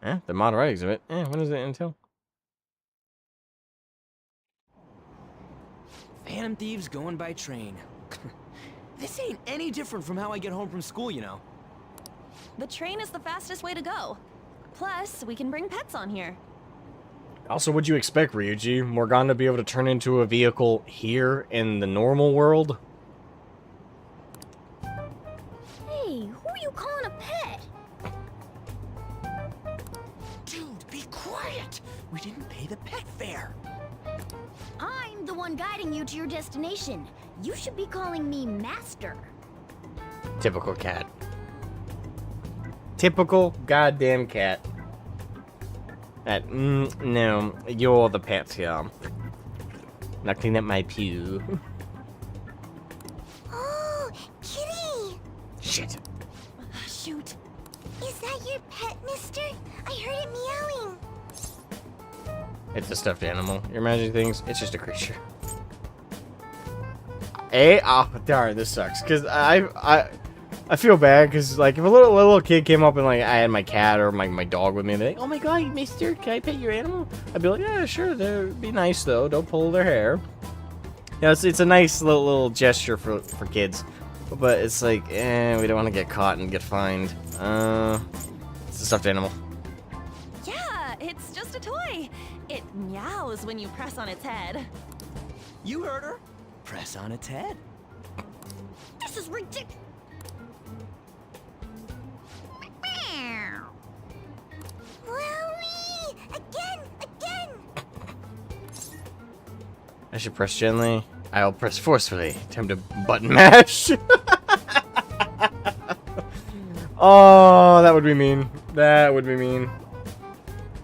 eh, the mod right exhibit. Eh, when is it until? Phantom thieves going by train. This ain't any different from how I get home from school, you know. The train is the fastest way to go. Plus, we can bring pets on here. Also, what'd you expect, Ryuji? Morgana to be able to turn into a vehicle here in the normal world? Hey, who are you calling a pet? Dude, be quiet! We didn't pay the pet fare. I'm the one guiding you to your destination. You should be calling me Master. Typical cat. Typical goddamn cat. No, you're the pet here. Now clean up my pew. Shit. Shoot. Is that your pet, mister? I heard it meowing. It's a stuffed animal. You're imagining things. It's just a creature. Oh, darn, this sucks. Cause I feel bad because like if a little kid came up and like I had my cat or my dog with me, and they're like, oh my god, mister, can I pet your animal? I'd be like, yeah, sure. That'd be nice though. Don't pull their hair. Yeah, it's a nice little gesture for kids, but it's like, we don't want to get caught and get fined. It's a stuffed animal. Yeah, it's just a toy. It meows when you press on its head. You heard her. Press on its head. This is ridiculous. Wowie! Again! I should press gently. I'll press forcefully. Time to button mash. Oh, that would be mean. That would be mean.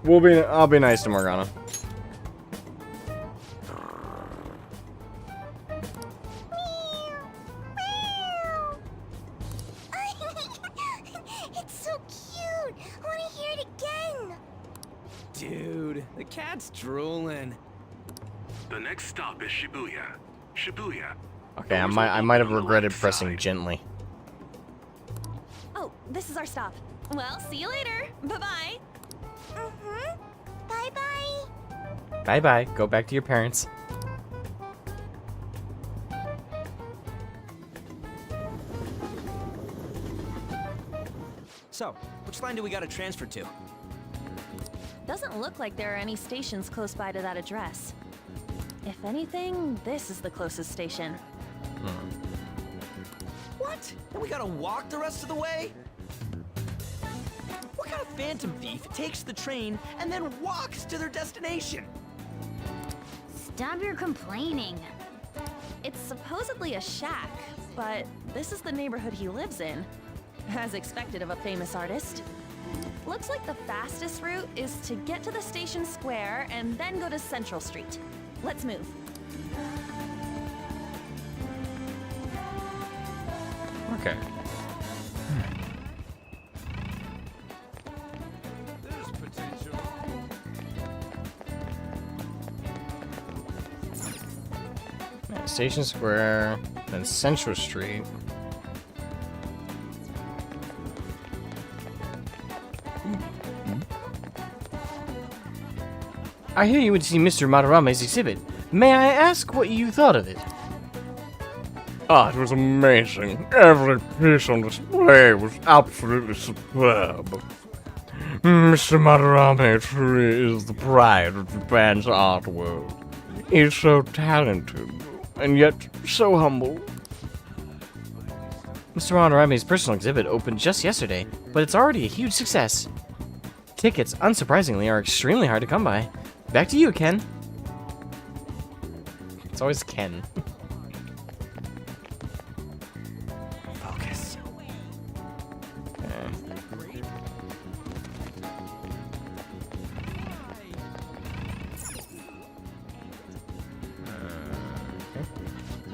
I'll be nice to Morgana. It's so cute. I want to hear it again. Dude, the cat's drooling. The next stop is Shibuya. Shibuya. Okay, I might have regretted pressing gently. Oh, this is our stop. Well, see you later. Bye-bye. Bye-bye. Bye bye. Go back to your parents. So, which line do we gotta transfer to? Doesn't look like there are any stations close by to that address. If anything, this is the closest station. What? And we gotta walk the rest of the way? What kind of phantom thief takes the train and then walks to their destination? Stop your complaining. It's supposedly a shack, but this is the neighborhood he lives in. As expected of a famous artist. Looks like the fastest route is to get to the station square and then go to Central Street. Let's move. Okay. There's potential. Station Square, then Central Street. I hear you would see Mr. Madarame's exhibit. May I ask what you thought of it? Oh, it was amazing. Every piece on display was absolutely superb. Mr. Madarame truly is the pride of Japan's art world. He's so talented, and yet so humble. Mr. Madarame's personal exhibit opened just yesterday, but it's already a huge success. Tickets, unsurprisingly, are extremely hard to come by. Back to you, Ken. It's always Ken. Focus.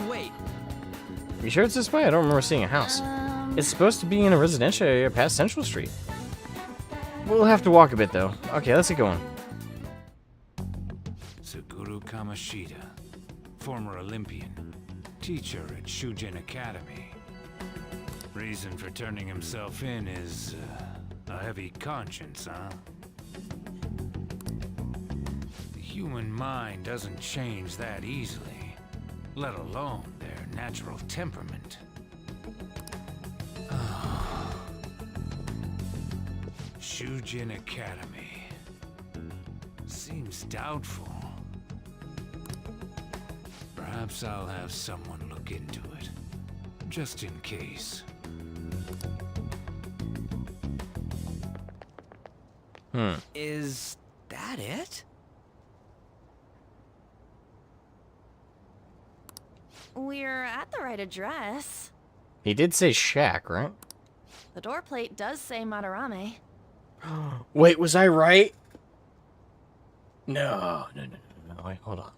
Wait, You sure it's this way? I don't remember seeing a house. It's supposed to be in a residential area past Central Street. We'll have to walk a bit, though. Okay, let's get going. Suguru Kamashita, former Olympian, teacher at Shujin Academy. Reason for turning himself in is a heavy conscience, huh? The human mind doesn't change that easily, let alone their natural temperament. Shujin Academy. Seems doubtful. Perhaps I'll have someone look into it. Just in case. is that it? We're at the right address. He did say shack, right? The door plate does say Madarame. Wait, was I right? No. Wait, hold on.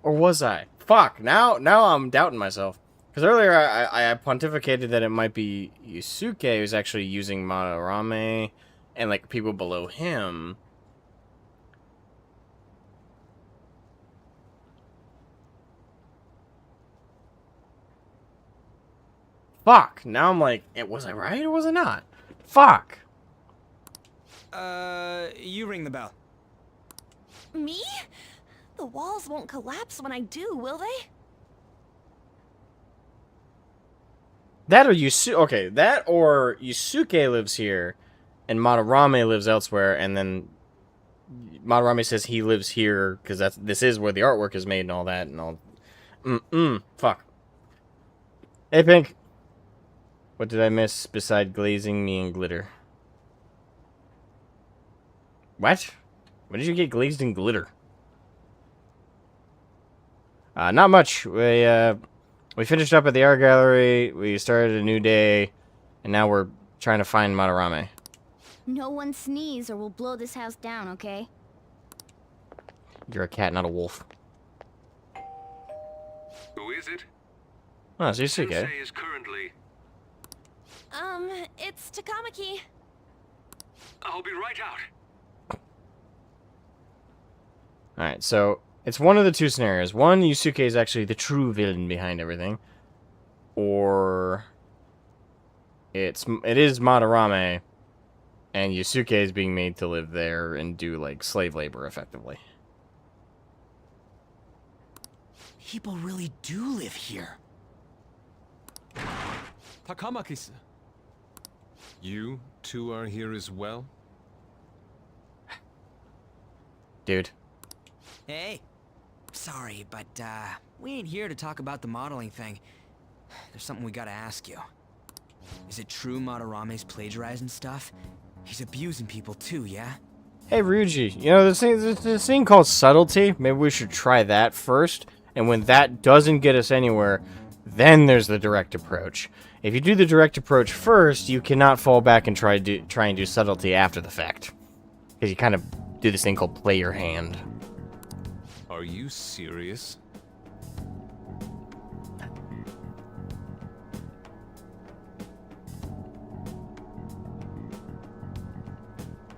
Or was I? Fuck, now I'm doubting myself. Because earlier I pontificated that it might be Yusuke who's actually using Madarame and like people below him. Fuck. Now I'm like, was I right or was I not? Fuck. You ring the bell. Me? The walls won't collapse when I do, will they? That or that or Yusuke lives here, and Madarame lives elsewhere, and then Madarame says he lives here because this is where the artwork is made and all that and all. Fuck. Hey, Pink. What did I miss beside glazing me in glitter? What? When did you get glazed in glitter? Not much. We finished up at the art gallery, we started a new day, and now we're trying to find Madarame. No one sneeze or we'll blow this house down, okay? You're a cat, not a wolf. Who is it? Oh, it's Yusuke. Sensei is currently... It's Takamaki. I'll be right out. Alright, so it's one of the two scenarios. One, Yusuke is actually the true villain behind everything. Or it is Madarame, and Yusuke is being made to live there and do, like, slave labor, effectively. People really do live here. Takamaki-san. You two are here as well? Dude. Hey. Sorry, but, we ain't here to talk about the modeling thing. There's something we gotta ask you. Is it true Madarame's plagiarizing stuff? He's abusing people too, yeah? Hey, Ryuji, you know, there's this thing called subtlety. Maybe we should try that first. And when that doesn't get us anywhere, then there's the direct approach. If you do the direct approach first, you cannot fall back and try and do subtlety after the fact. Because you kind of do this thing called play your hand. Are you serious?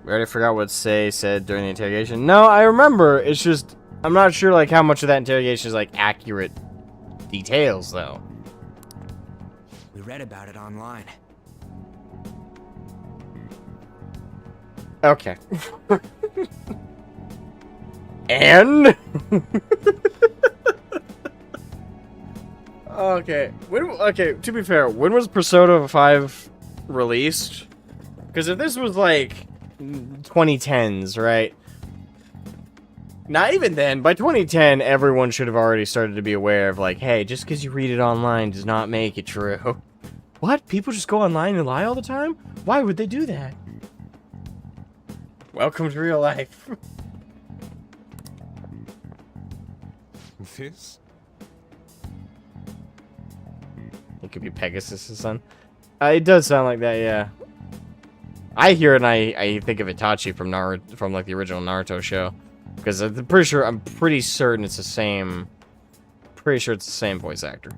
We already forgot what Sei said during the interrogation. No, I remember. It's just, I'm not sure like how much of that interrogation is like accurate details, though. We read about it online. Okay. And? Okay. Okay, to be fair, when was Persona 5 released? Because if this was like 2010s, right? Not even then. By 2010, everyone should have already started to be aware of like, hey, just because you read it online does not make it true. What? People just go online and lie all the time? Why would they do that? Welcome to real life. This? It could be Pegasus' son. It does sound like that, yeah. I hear it and I think of Itachi from Naruto, from like the original Naruto show, because I'm pretty certain it's the same. Pretty sure it's the same voice actor.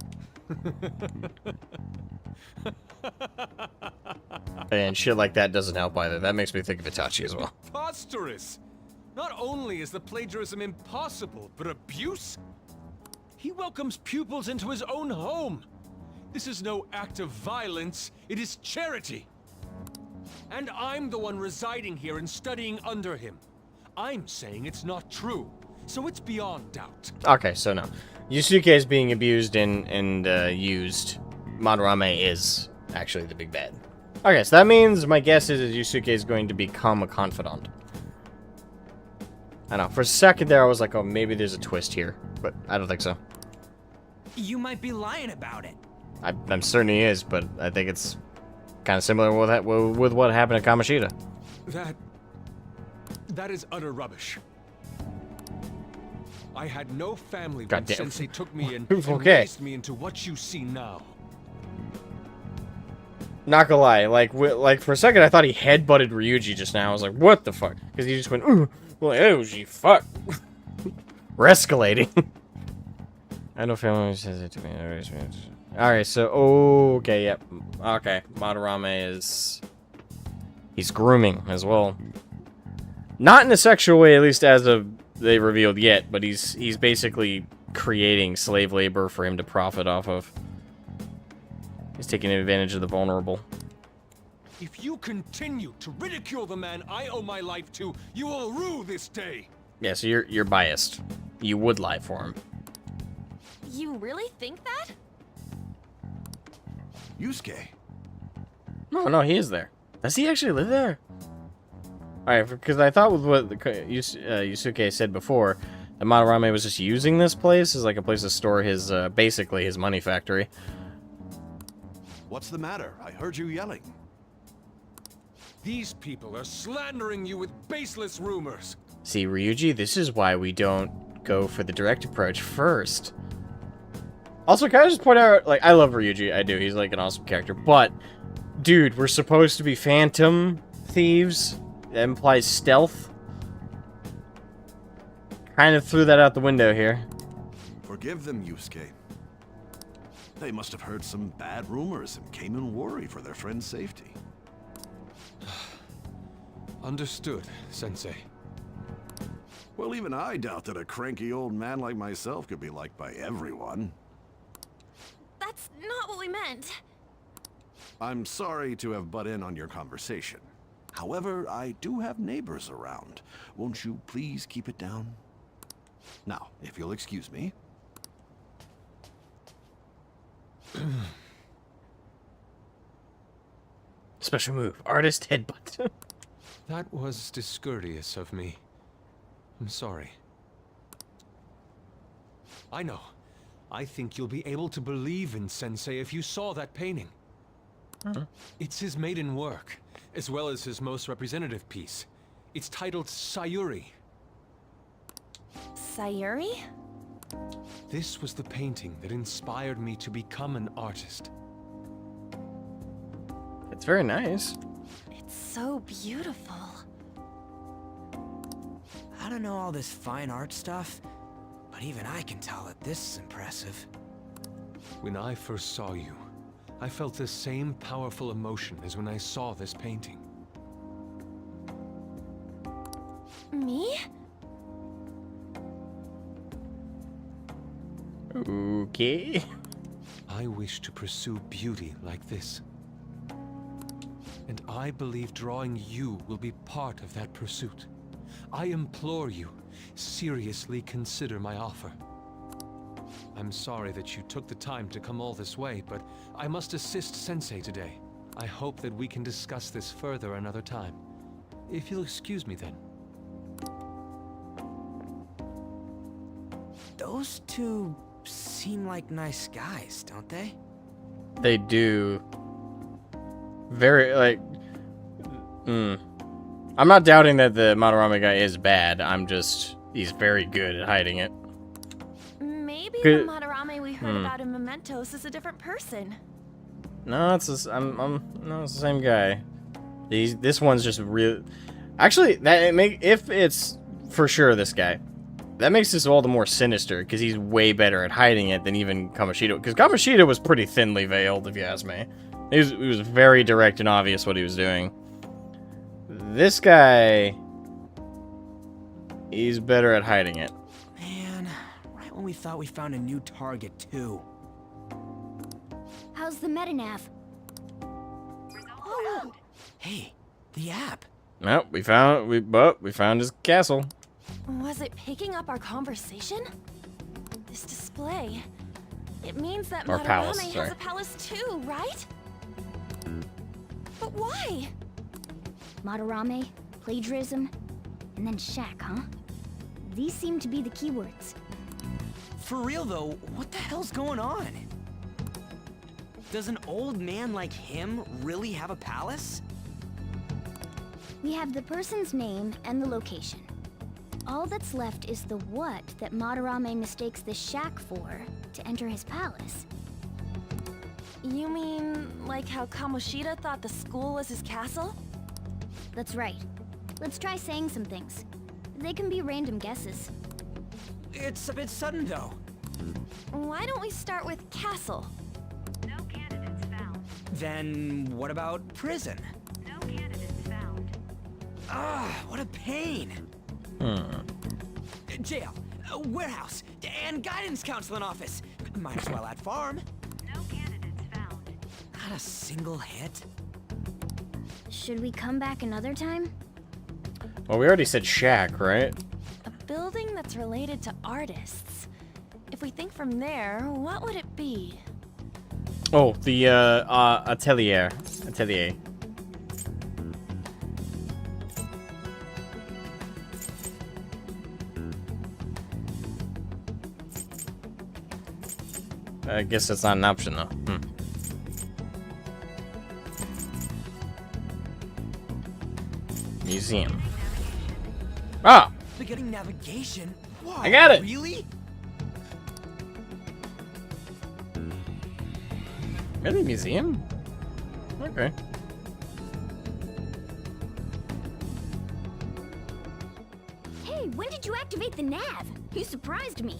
And shit like that doesn't help either. That makes me think of Itachi as well. Preposterous! Not only is the plagiarism impossible, but abuse? He welcomes pupils into his own home. This is no act of violence, it is charity. And I'm the one residing here and studying under him. I'm saying it's not true, so it's beyond doubt. Okay, so no. Yusuke is being abused and used. Madarame is actually the big bad. Okay, so that means my guess is Yusuke is going to become a confidant. I know, for a second there I was like, oh, maybe there's a twist here, but I don't think so. You might be lying about it. I'm certain he is, but I think it's kind of similar with what happened to Kamoshida. That is utter rubbish. I had no family when Goddamn. Sensei took me in Okay. and raised me into what you see now. Not gonna lie, like for a second I thought he headbutted Ryuji just now. I was like, what the fuck? Because he just went, ooh, well, oh, gee, fuck. We're escalating. I know family says it to me. Alright, so, okay, yep. Okay, Madarame is... He's grooming as well. Not in a sexual way, at least as of they revealed yet, but he's basically creating slave labor for him to profit off of. He's taking advantage of the vulnerable. If you continue to ridicule the man I owe my life to, you will rue this day. Yeah, so you're biased. You would lie for him. You really think that? Yusuke. No, he is there. Does he actually live there? Alright, because I thought with what Yusuke said before, that Madarame was just using this place as like a place to store his, basically his money factory. What's the matter? I heard you yelling. These people are slandering you with baseless rumors. See, Ryuji, this is why we don't go for the direct approach first. Also, can I just point out, like, I love Ryuji, I do, he's like an awesome character, but, dude, we're supposed to be phantom thieves? That implies stealth? Kind of threw that out the window here. Forgive them, Yusuke. They must have heard some bad rumors and came in worry for their friend's safety. Understood, Sensei. Well, even I doubt that a cranky old man like myself could be liked by everyone. That's not what we meant. I'm sorry to have butt in on your conversation. However, I do have neighbors around. Won't you please keep it down? Now, if you'll excuse me. Special move, artist headbutt. That was discourteous of me. I'm sorry. I know. I think you'll be able to believe in Sensei if you saw that painting. It's his maiden work, as well as his most representative piece. It's titled Sayuri. Sayuri? This was the painting that inspired me to become an artist. It's very nice. It's so beautiful. I don't know all this fine art stuff, but even I can tell that this is impressive. When I first saw you, I felt the same powerful emotion as when I saw this painting. Me? Okay. I wish to pursue beauty like this. And I believe drawing you will be part of that pursuit. I implore you, seriously consider my offer. I'm sorry that you took the time to come all this way, but I must assist Sensei today. I hope that we can discuss this further another time. If you'll excuse me then. Those two seem like nice guys, don't they? They do. Very, like... I'm not doubting that the Madarame guy is bad. I'm just... He's very good at hiding it. Maybe Good. the Madarame we heard about in Mementos is a different person. No, it's the, no, it's the same guy. This one's just real. Actually, if it's for sure this guy, that makes this all the more sinister because he's way better at hiding it than even Kamoshida. Because Kamoshida was pretty thinly veiled, if you ask me. He was very direct and obvious what he was doing. This guy, he's better at hiding it. Man, right when we thought we found a new target, too. How's the metanav? Oh, Hey, the app. No, we found his castle. was it picking up our conversation? This display. It means that Or Madarame palace, has sorry. a palace too, right? But why? Madarame, plagiarism, and then shack, huh? These seem to be the keywords. For real, though, what the hell's going on? Does an old man like him really have a palace? We have the person's name and the location. All that's left is the what that Madarame mistakes the shack for to enter his palace. You mean like how Kamoshida thought the school was his castle? That's right. Let's try saying some things. They can be random guesses. It's a bit sudden, though. Why don't we start with castle? No candidates found. Then what about prison? No candidates found. Ah, what a pain. Jail, warehouse, and guidance counseling office. Might as well add farm. No candidates found. Not a single hit. Should we come back another time? Well, we already said shack, right? A building that's related to artists. If we think from there, what would it be? Oh, the atelier. Atelier. I guess that's not an option though. Museum. Ah! Beginning navigation? Wow, I got it! Really? Really? Museum? Okay. Hey, when did you activate the nav? You surprised me.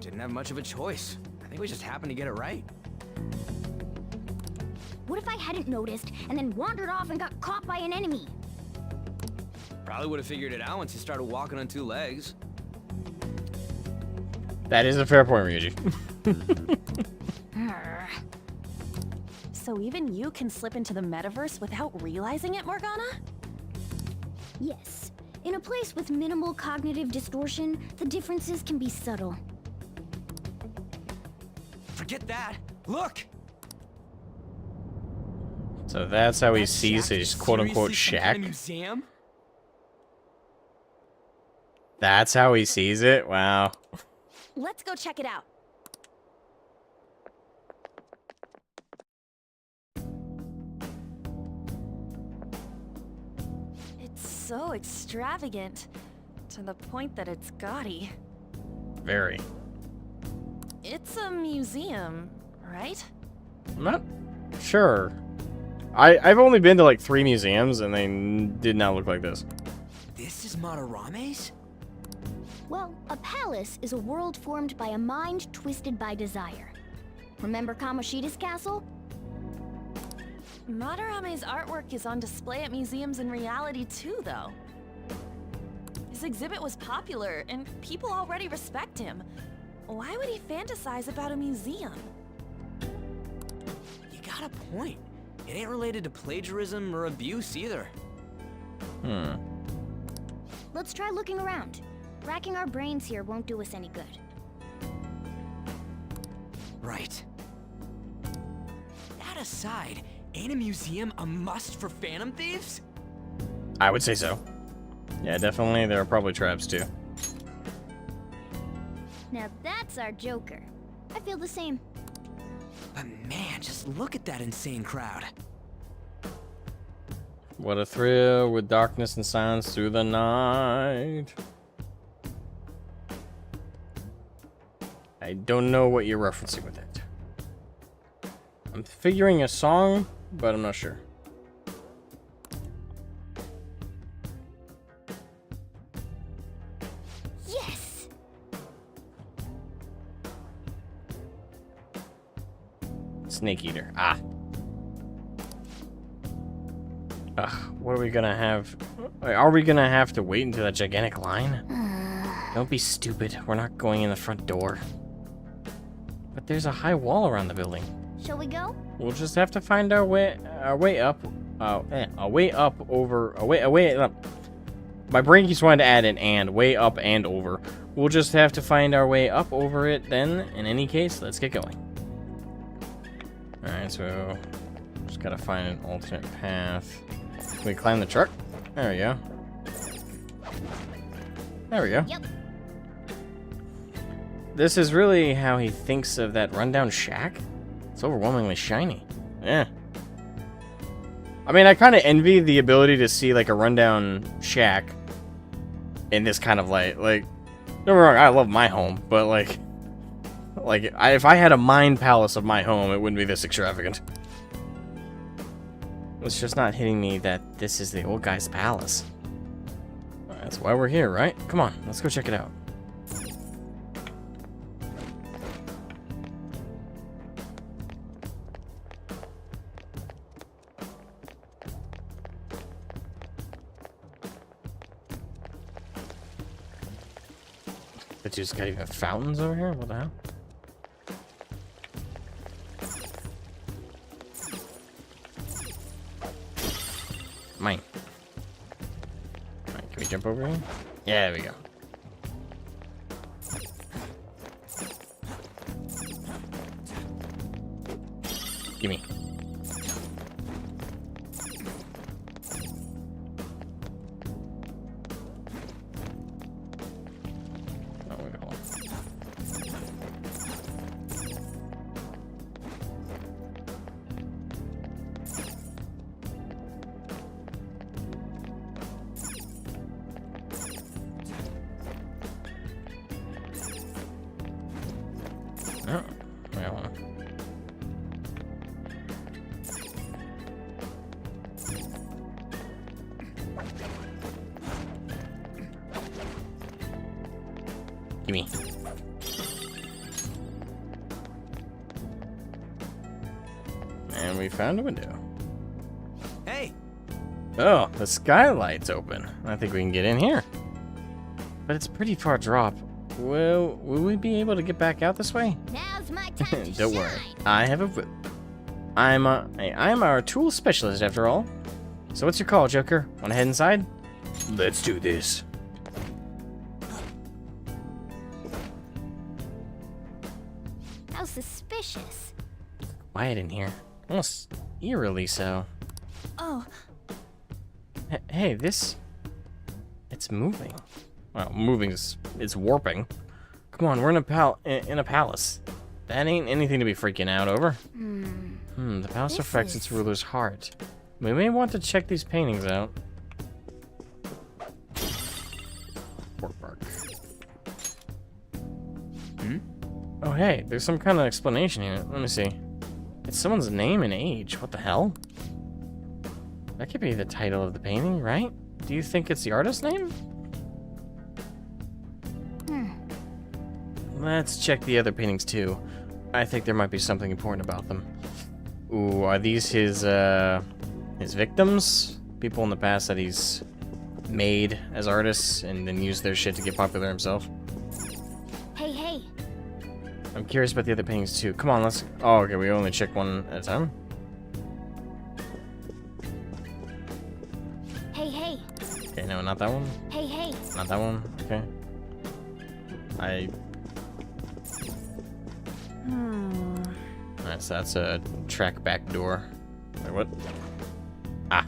Didn't have much of a choice. I think we just happened to get it right. What if I hadn't noticed and then wandered off and got caught by an enemy? Probably would have figured it out once you started walking on two legs. That is a fair point, Ryuji. So even you can slip into the metaverse without realizing it, Morgana? Yes. In a place with minimal cognitive distortion, the differences can be subtle. Forget that. Look! So that's how he That sees shack his is quote-unquote seriously some kind shack. of museum? That's how he sees it? Wow. Let's go check it out. It's so extravagant, to the point that it's gaudy. Very. It's a museum, right? I'm not sure. I've only been to like 3 museums and they did not look like this. This is Madarame's? Well, a palace is a world formed by a mind twisted by desire. Remember Kamoshida's castle? Madarame's artwork is on display at museums in reality too, though. His exhibit was popular, and people already respect him. Why would he fantasize about a museum? You got a point. It ain't related to plagiarism or abuse either. Let's try looking around. Racking our brains here won't do us any good. Right. That aside, ain't a museum a must for Phantom Thieves? I would say so. Yeah, definitely. There are probably traps too. Now that's our Joker. I feel the same. But man, just look at that insane crowd. What a thrill with darkness and silence through the night. I don't know what you're referencing with it. I'm figuring a song, but I'm not sure. Yes! Snake Eater. Ah. Ugh, what are we gonna have? Are we gonna have to wait until that gigantic line? Don't be stupid. We're not going in the front door. But there's a high wall around the building. Shall we go? We'll just have to find our way up. A way up over. A way up. My brain keeps wanting to add an and. Way up and over. We'll just have to find our way up over it then. In any case, let's get going. Alright, so just gotta find an alternate path. Can we climb the truck? There we go. There we go. Yep. This is really how he thinks of that rundown shack? It's overwhelmingly shiny. Yeah. I mean, I kind of envy the ability to see, like, a rundown shack in this kind of light. Like, don't get me wrong, I love my home, but, like if I had a mind palace of my home, it wouldn't be this extravagant. It's just not hitting me that this is the old guy's palace. That's why we're here, right? Come on, let's go check it out. dude's got even fountains over here? What the hell? Mine. Alright, can we jump over here? Yeah, there we go. Gimme. Oh, wait, hold on. Oh, well. Gimme. And we found a window. Hey, Oh, the skylight's open. I think we can get in here. But it's a pretty far drop. Well, will we be able to get back out this way? Now's my time to Don't worry. shine. I have a whip. I'm our tool specialist after all. So what's your call, Joker? Wanna head inside? Let's do this. How suspicious. Quiet in here. Almost eerily so. Oh, Hey, this... It's moving. Well, it's warping. Come on, we're in a palace. That ain't anything to be freaking out over. The palace This reflects its is- ruler's heart. We may want to check these paintings out. Pork bark. Oh, hey, there's some kind of explanation here. Let me see. It's someone's name and age. What the hell? That could be the title of the painting, right? Do you think it's the artist's name? Let's check the other paintings too. I think there might be something important about them. Ooh, are these his victims? People in the past that he's made as artists and then used their shit to get popular himself? Hey, hey. I'm curious about the other paintings too. Come on, let's... Oh, okay, we only check one at a time? Hey, hey. Okay, no, not that one. Hey, hey. Not that one. Okay. Alright, so that's a track back door. Wait, what? Ah.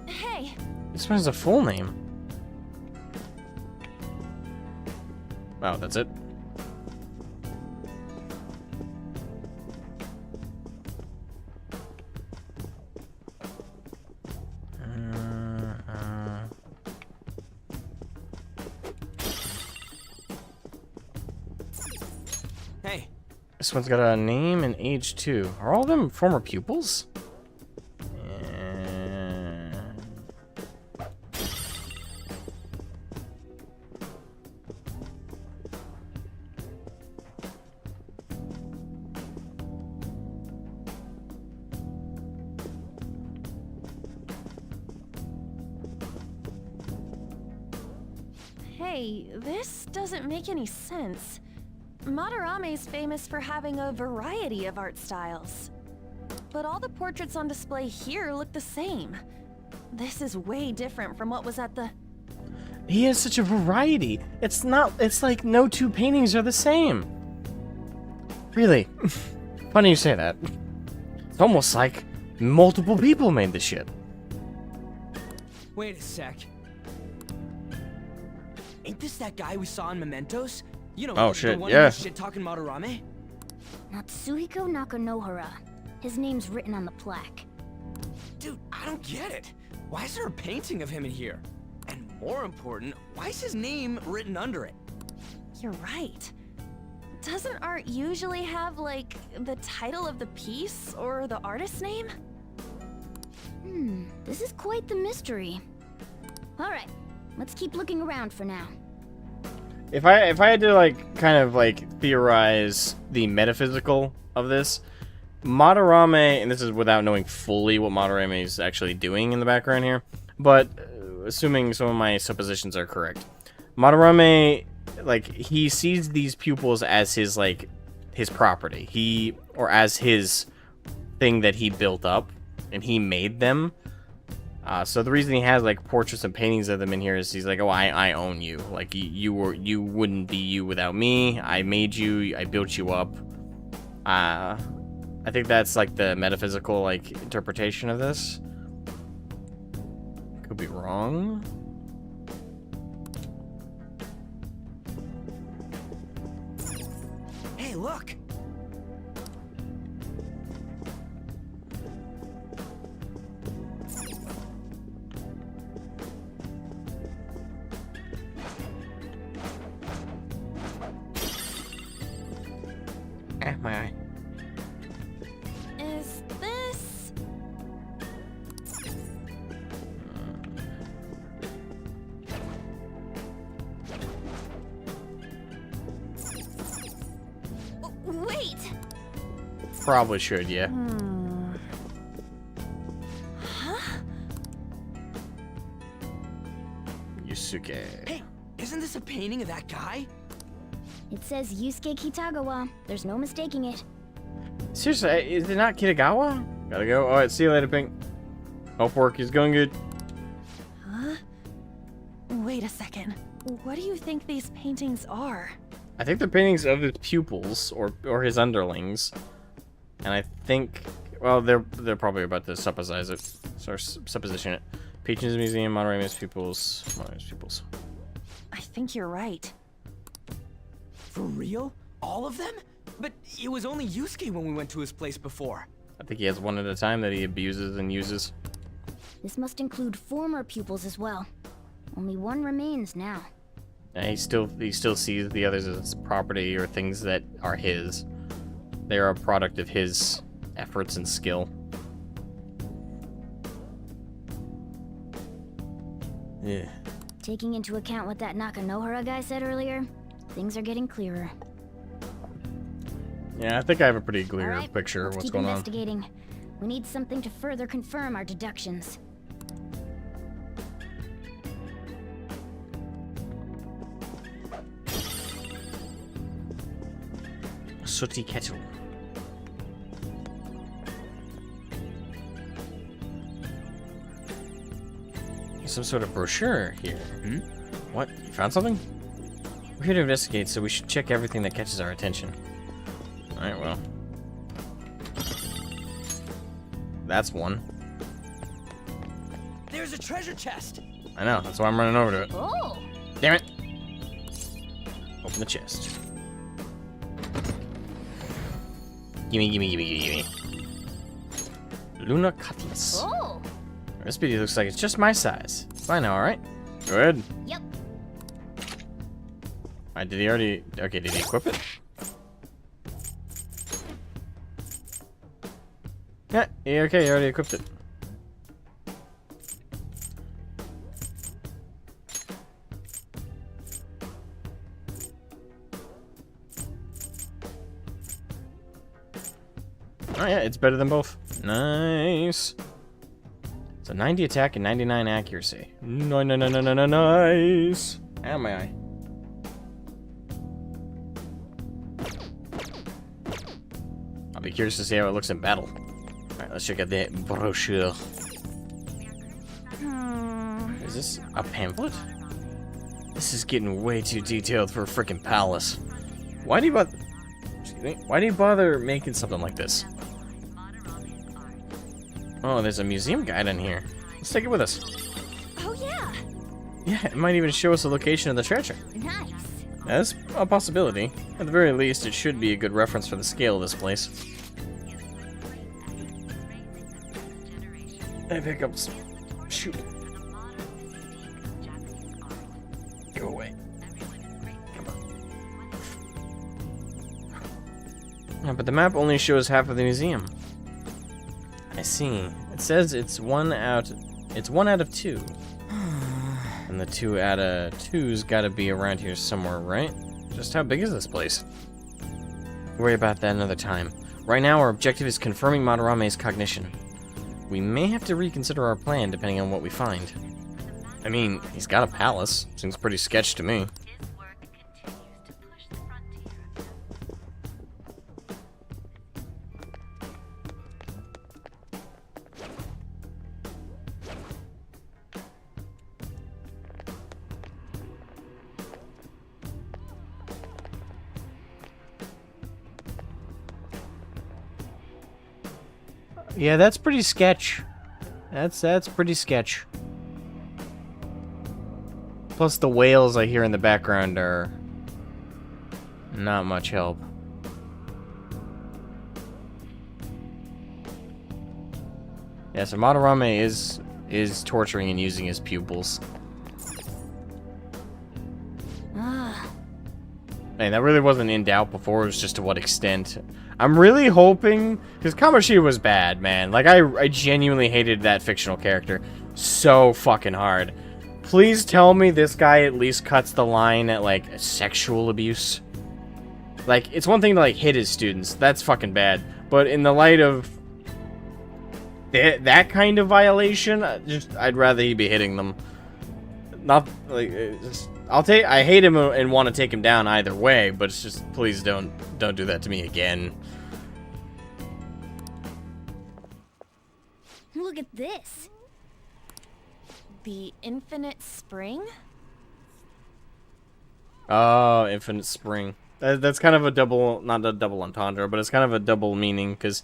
hey. This one has a full name. Wow, that's it. hey. This one's got a name and age too. Are all of them former pupils? Hey, this doesn't make any sense. Madarame's famous for having a variety of art styles. But all the portraits on display here look the same. This is way different from what was at the... He has such a variety. It's like no two paintings are the same. Really? Funny you say that. It's almost like multiple people made this shit. Wait a sec. Ain't this that guy we saw in Mementos? You know, Oh, the shit, one yeah. who was shit-talking Madarame? Natsuhiko Nakanohara. His name's written on the plaque. Dude, I don't get it. Why is there a painting of him in here? And more important, why is his name written under it? You're right. Doesn't art usually have, like, the title of the piece or the artist's name? This is quite the mystery. Alright, let's keep looking around for now. If I had to like kind of like theorize the metaphysical of this, Madarame, and this is without knowing fully what Madarame is actually doing in the background here, but assuming some of my suppositions are correct, Madarame, like, he sees these pupils as his, like, his property. Or as his thing that he built up, and he made them. So the reason he has, like, portraits and paintings of them in here is he's like, oh, I own you. Like, you wouldn't be you without me. I made you. I built you up. I think that's, like, the metaphysical, like, interpretation of this. Could be wrong. Hey, look! My eye. Is this... Wait! Probably should, yeah. Yusuke. Hey, isn't this a painting of that guy? It says Yusuke Kitagawa. There's no mistaking it. Seriously, is it not Kitagawa? Gotta go. Alright, see you later, Pink. Hope work is going good. Huh? Wait a second. What do you think these paintings are? I think they're paintings of his pupils, or his underlings. And I think... Well, they're probably about to supposize it. Or supposition it. Patrons Museum, Madarame's pupils. Madarame's pupils. I think you're right. For real? All of them? But it was only Yusuke when we went to his place before. I think he has one at a time that he abuses and uses. This must include former pupils as well. Only one remains now. And he still sees the others as property or things that are his. They are a product of his efforts and skill. Yeah. Taking into account what that Nakanohara guy said earlier, things are getting clearer. Yeah, I think I have a pretty clear All right, picture of let's what's keep going on. investigating. We need something to further confirm our deductions. Sooty kettle. Some sort of brochure here. Hmm? What? You found something? We're here to investigate, so we should check everything that catches our attention. Alright, well. That's one. There's a treasure chest! I know, that's why I'm running over to it. Oh! Damn it! Open the chest. Gimme, gimme, gimme, gimme, gimme. Luna Cutlass. Oh! This beauty looks like it's just my size. Fine now, alright? Go ahead. Yep. Did he already... Okay, did he equip it? Yeah, okay, he already equipped it. Oh yeah, it's better than both. Nice. It's a 90 attack and 99 accuracy. No, no, no, no, no, no, nice. Ow, my eye. I'll be curious to see how it looks in battle. Alright, let's check out the brochure. Is this a pamphlet? This is getting way too detailed for a freaking palace. Why do you bother... Excuse me? Why do you bother making something like this? Oh, there's a museum guide in here. Let's take it with us. Oh yeah! Yeah, it might even show us the location of the treasure. Nice. That's a possibility. At the very least, it should be a good reference for the scale of this place. Hey, pickups. Shoot. Go away. Come on. Yeah, but the map only shows half of the museum. I see. It says it's one out of 2. And the 2 out of 2's gotta be around here somewhere, right? Just how big is this place? Worry about that another time. Right now, our objective is confirming Madarame's cognition. We may have to reconsider our plan depending on what we find. I mean, he's got a palace. Seems pretty sketch to me. His work continues to push the frontier. Yeah, that's pretty sketch. That's pretty sketch. Plus the wails I hear in the background are not much help. Yeah, so Madarame is torturing and using his pupils. Man, that really wasn't in doubt before. It was just to what extent. I'm really hoping, because Kamoshida was bad, man. Like, I genuinely hated that fictional character so fucking hard. Please tell me this guy at least cuts the line at, like, sexual abuse. Like, it's one thing to, like, hit his students. That's fucking bad. But in the light of that kind of violation, I'd rather he be hitting them. Not, like, I hate him and want to take him down either way, but it's just, please don't do that to me again. Look at this. The Infinite Spring? Oh, Infinite Spring. That's kind of a double, not a double entendre, but it's kind of a double meaning, because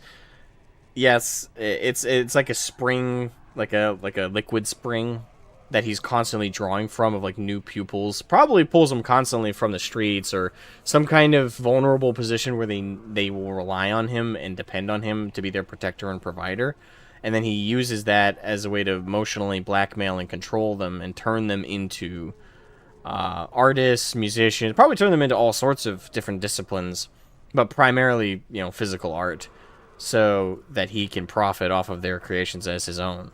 yes, it's like a spring, like a liquid spring that he's constantly drawing from of like new pupils. Probably pulls them constantly from the streets or some kind of vulnerable position where they will rely on him and depend on him to be their protector and provider. And then he uses that as a way to emotionally blackmail and control them and turn them into artists, musicians, probably turn them into all sorts of different disciplines, but primarily, you know, physical art, so that he can profit off of their creations as his own.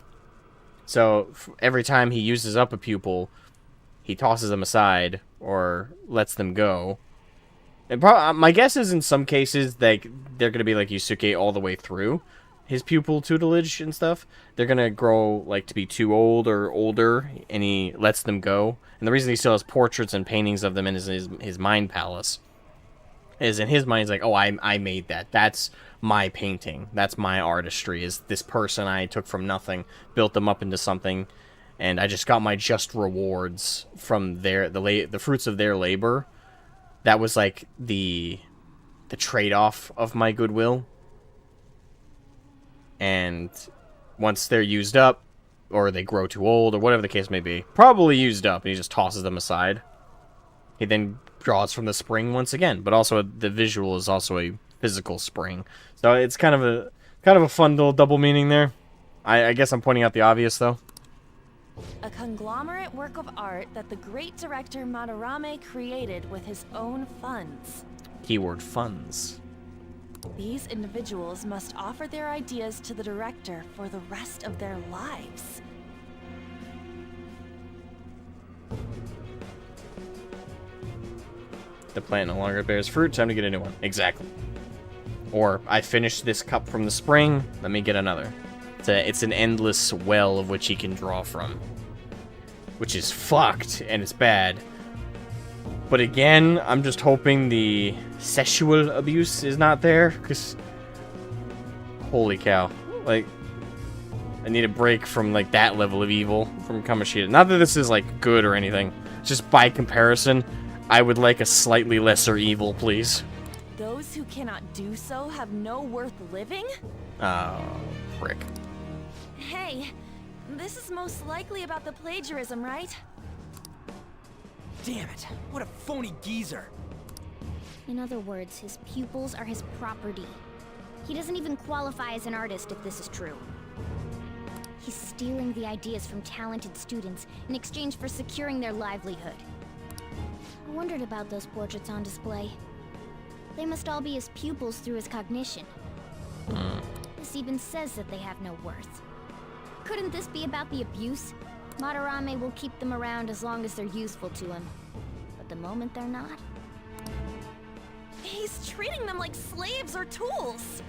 So every time he uses up a pupil, he tosses them aside or lets them go. And my guess is in some cases they're going to be like Yusuke all the way through his pupil tutelage and stuff. They're going to grow like to be too old or older, and he lets them go. And the reason he still has portraits and paintings of them in his mind palace is in his mind he's like, oh, I made that. That's my painting. That's my artistry. Is this person I took from nothing, built them up into something, and I just got my just rewards from the fruits of their labor. That was like the trade-off of my goodwill. And once they're used up, or they grow too old, or whatever the case may be, probably used up, and he just tosses them aside. He then draws from the spring once again, but also the visual is also a physical spring. So it's kind of a fun little double meaning there. I guess I'm pointing out the obvious, though. A conglomerate work of art that the great director Madarame created with his own funds. Keyword funds. These individuals must offer their ideas to the director for the rest of their lives. The plant no longer bears fruit, time to get a new one. Exactly. Or, I finished this cup from the spring, let me get another. It's an endless well of which he can draw from. Which is fucked, and it's bad. But again, I'm just hoping the sexual abuse is not there, because holy cow. Like, I need a break from, like, that level of evil from Kamoshida. Not that this is, like, good or anything. Just by comparison, I would like a slightly lesser evil, please. Those who cannot do so have no worth living? Oh, prick. Hey, this is most likely about the plagiarism, right? Damn it, what a phony geezer. In other words, his pupils are his property. He doesn't even qualify as an artist if this is true. He's stealing the ideas from talented students in exchange for securing their livelihood. I wondered about those portraits on display. They must all be his pupils through his cognition. This even says that they have no worth. Couldn't this be about the abuse? Madarame will keep them around as long as they're useful to him. But the moment they're not... He's treating them like slaves or tools.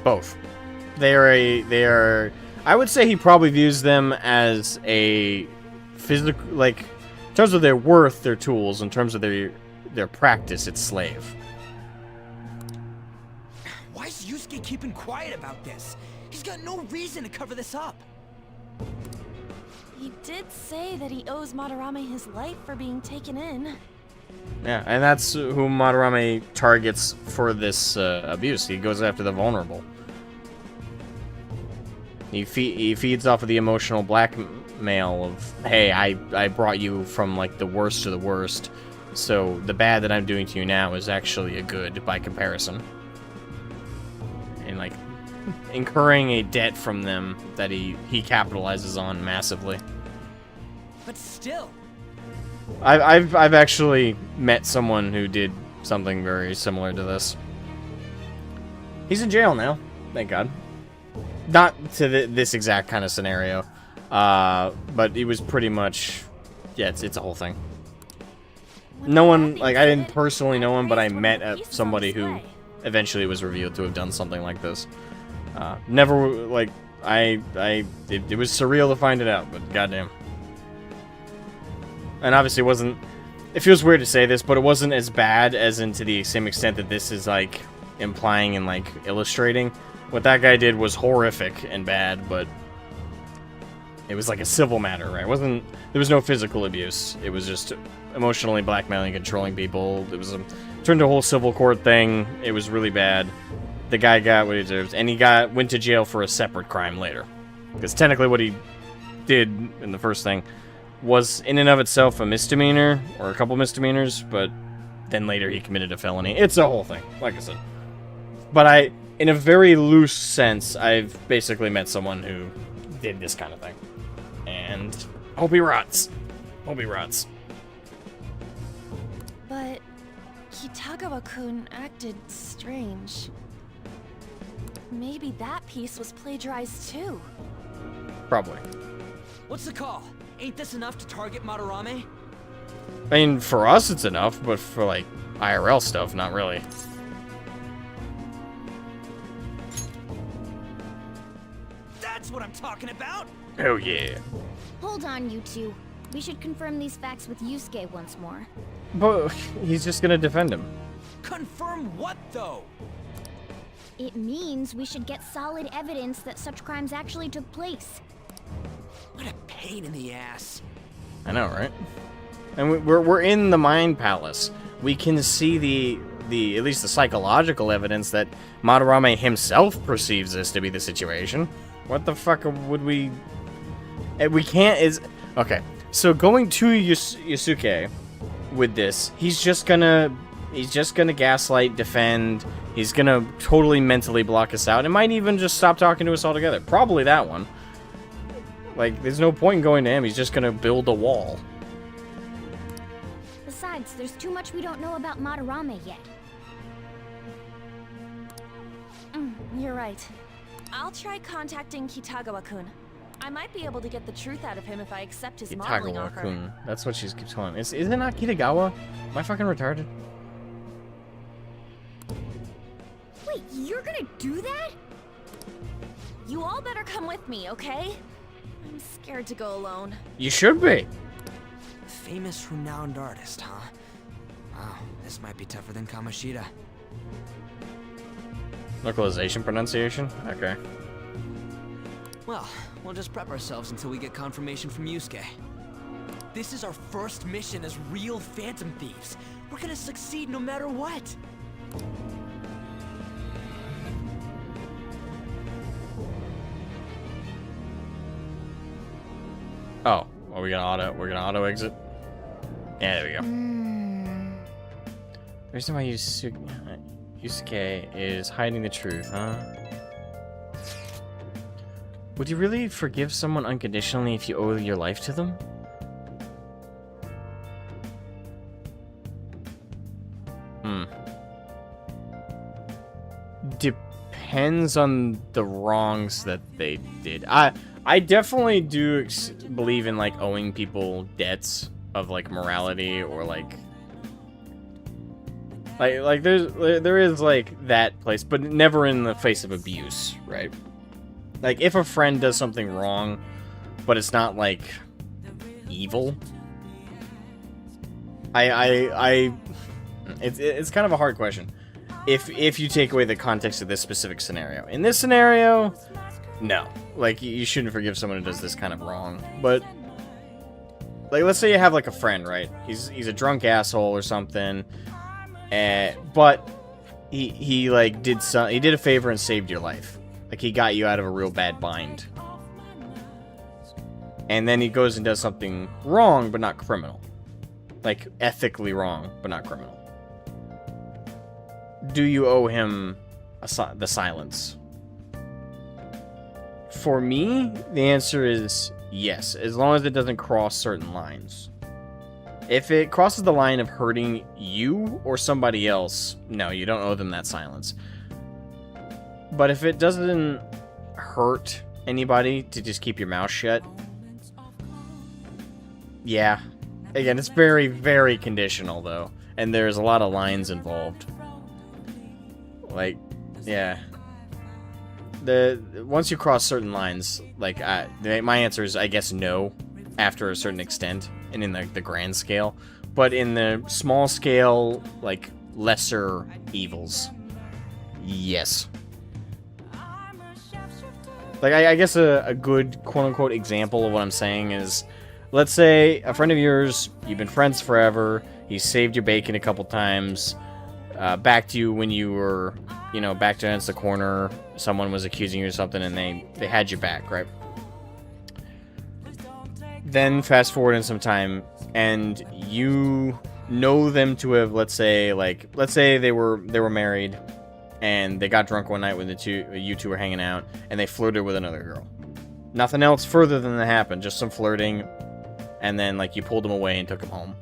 Both. They are. I would say he probably views them as a physical, like, in terms of their worth, their tools. In terms of their practice, it's slave. Why is Yusuke keeping quiet about this? He's got no reason to cover this up. He did say that he owes Madarame his life for being taken in. Yeah, and that's who Madarame targets for this abuse. He goes after the vulnerable. He feeds off of the emotional blackmail of, hey, I brought you from, like, the worst to the worst, so the bad that I'm doing to you now is actually a good by comparison. And, like, incurring a debt from them that he capitalizes on massively. But still. I've actually met someone who did something very similar to this. He's in jail now, thank God. Not to this exact kind of scenario, but it was pretty much, yeah, it's a whole thing. No one, like, I didn't personally know him, but I met somebody who eventually was revealed to have done something like this. Never, like, it was surreal to find it out, but goddamn. And obviously it feels weird to say this, but it wasn't as bad as in to the same extent that this is, like, implying and, like, illustrating. What that guy did was horrific and bad, but it was like a civil matter, right? There was no physical abuse. It was just emotionally blackmailing, controlling people. It was turned to a whole civil court thing. It was really bad. The guy got what he deserves, and he went to jail for a separate crime later. Because technically what he did in the first thing was in and of itself a misdemeanor, or a couple misdemeanors, but then later he committed a felony. It's a whole thing, like I said. But in a very loose sense, I've basically met someone who did this kind of thing. And hope he rots. Hope he rots. But Kitagawa-kun acted strange. Maybe that piece was plagiarized too. Probably. What's the call? Ain't this enough to target Madarame? I mean, for us it's enough, but for, like, IRL stuff, not really. That's what I'm talking about! Oh yeah. Hold on, you two. We should confirm these facts with Yusuke once more. But he's just gonna defend him. Confirm what, though? It means we should get solid evidence that such crimes actually took place. What a pain in the ass. I know, right? And we're in the Mind Palace. We can see the at least the psychological evidence that Madarame himself perceives this to be the situation. What the fuck would we... We can't... Okay, so going to Yusuke with this, he's just gonna gaslight, defend, he's gonna totally mentally block us out, and might even just stop talking to us altogether. Probably that one. Like, there's no point in going to him, he's just gonna build a wall. Besides, there's too much we don't know about Madarame yet. You're right. I'll try contacting Kitagawa-kun. I might be able to get the truth out of him if I accept his modeling offer. Kitagawa-kun. That's what she keeps calling him. Is it not Kitagawa? Am I fucking retarded? Wait, you're gonna do that? You all better come with me, okay? I'm scared to go alone. You should be. Famous, renowned artist, huh? Wow, this might be tougher than Kamoshida. Localization pronunciation? Okay. Well, we'll just prep ourselves until we get confirmation from Yusuke. This is our first mission as real Phantom Thieves. We're gonna succeed no matter what. Oh, are we gonna auto exit? Yeah, there we go. The reason why Yusuke is hiding the truth, huh? Would you really forgive someone unconditionally if you owe your life to them? Depends on the wrongs that they did. I definitely do believe in, like, owing people debts of, like, morality or, like, Like there is like that place, but never in the face of abuse, right? Like if a friend does something wrong, but it's not like evil. It's kind of a hard question. If you take away the context of this specific scenario. In this scenario, no. Like, you shouldn't forgive someone who does this kind of wrong. But, like, let's say you have, like, a friend, right? He's a drunk asshole or something. But he did a favor and saved your life. Like, he got you out of a real bad bind. And then he goes and does something wrong, but not criminal. Like, ethically wrong, but not criminal. Do you owe him the silence? For me, the answer is yes, as long as it doesn't cross certain lines. If it crosses the line of hurting you or somebody else, no, you don't owe them that silence. But if it doesn't hurt anybody to just keep your mouth shut, yeah. Again, it's very, very conditional, though. And there's a lot of lines involved. Like, yeah. Once you cross certain lines, like, my answer is, I guess, no, after a certain extent, and in the grand scale. But in the small scale, like, lesser evils, yes. Like, I guess a good quote-unquote example of what I'm saying is, let's say a friend of yours, you've been friends forever, he saved your bacon a couple times, backed you when you were, backed against the corner, someone was accusing you of something, and they had your back, right? Then fast forward in some time, and you know them to have, let's say they were married, and they got drunk one night when you two were hanging out, and they flirted with another girl. Nothing else further than that happened, just some flirting, and then, like, you pulled him away and took him home.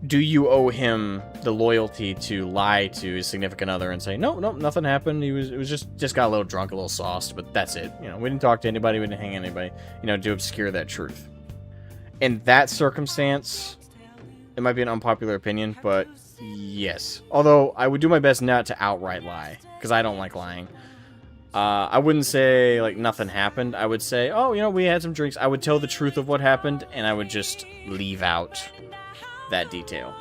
Do you owe him the loyalty to lie to his significant other and say, no, nothing happened, it was just got a little drunk, a little sauced, but that's it. We didn't talk to anybody, we didn't hang anybody, to obscure that truth. In that circumstance, it might be an unpopular opinion, but yes. Although, I would do my best not to outright lie, because I don't like lying. I wouldn't say, like, nothing happened. I would say, oh, we had some drinks. I would tell the truth of what happened, and I would just leave out that detail.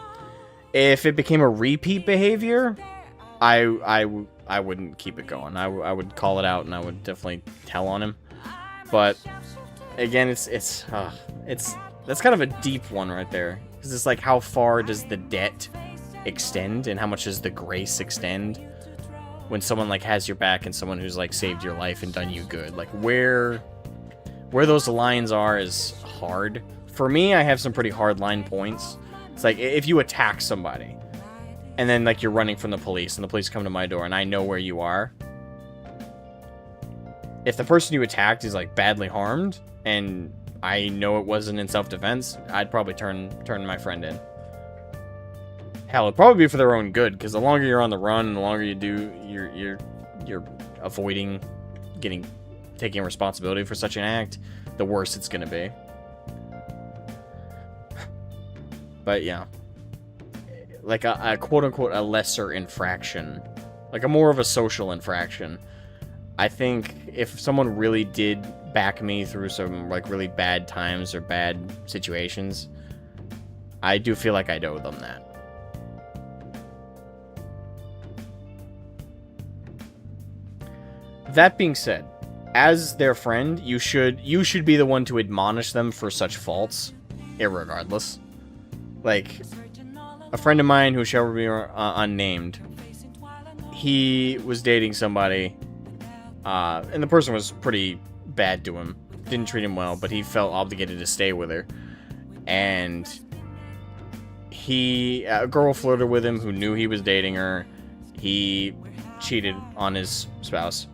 If it became a repeat behavior, I wouldn't keep it going. I would call it out, and I would definitely tell on him. But, again, it's that's kind of a deep one right there. Because it's like, how far does the debt extend, and how much does the grace extend? When someone, like, has your back and someone who's, like, saved your life and done you good. Like, where those lines are is hard. For me, I have some pretty hard line points. It's like, if you attack somebody, and then, like, you're running from the police, and the police come to my door, and I know where you are. If the person you attacked is, like, badly harmed, and I know it wasn't in self-defense, I'd probably turn my friend in. Hell, it'd probably be for their own good, because the longer you're on the run, and the longer you do, you're avoiding taking responsibility for such an act, the worse it's gonna be. But yeah, like a quote-unquote a lesser infraction, like a more of a social infraction. I think if someone really did back me through some, like, really bad times or bad situations, I do feel like I'd owe them that. That being said, as their friend, you should be the one to admonish them for such faults, irregardless. Like, a friend of mine who shall be unnamed, he was dating somebody, and the person was pretty bad to him. Didn't treat him well, but he felt obligated to stay with her. And a girl flirted with him who knew he was dating her. He cheated on his spouse.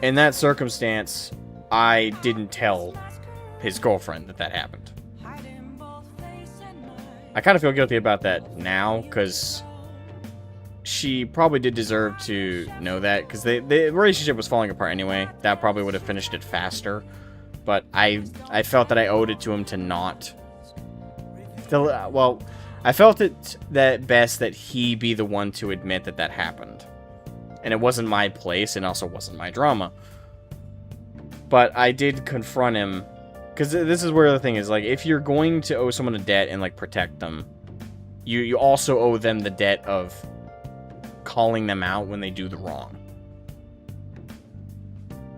In that circumstance, I didn't tell his girlfriend that happened. I kind of feel guilty about that now, because she probably did deserve to know that, because the relationship was falling apart anyway. That probably would have finished it faster. But I felt that I owed it to him to not... Well, I felt it that best that he be the one to admit that that happened. And it wasn't my place, and also wasn't my drama. But I did confront him, because this is where the thing is, like, if you're going to owe someone a debt and, like, protect them, you also owe them the debt of calling them out when they do the wrong.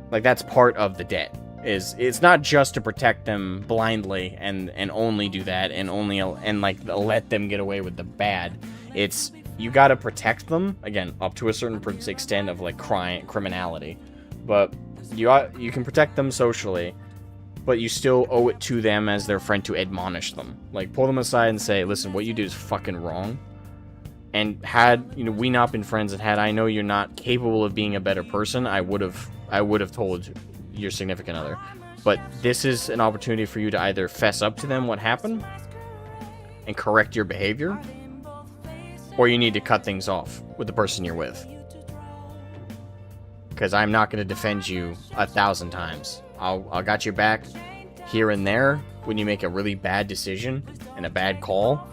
Like, that's part of the debt. It's not just to protect them blindly and only do that and like let them get away with the bad. It's you got to protect them again up to a certain extent of like criminality, but you can protect them socially, but you still owe it to them as their friend to admonish them. Like pull them aside and say, listen, what you do is fucking wrong. And had we not been friends, and had I know you're not capable of being a better person, I would have told your significant other. But this is an opportunity for you to either fess up to them what happened and correct your behavior, or you need to cut things off with the person you're with. Because I'm not going to defend you 1,000 times. I'll got your back here and there when you make a really bad decision and a bad call,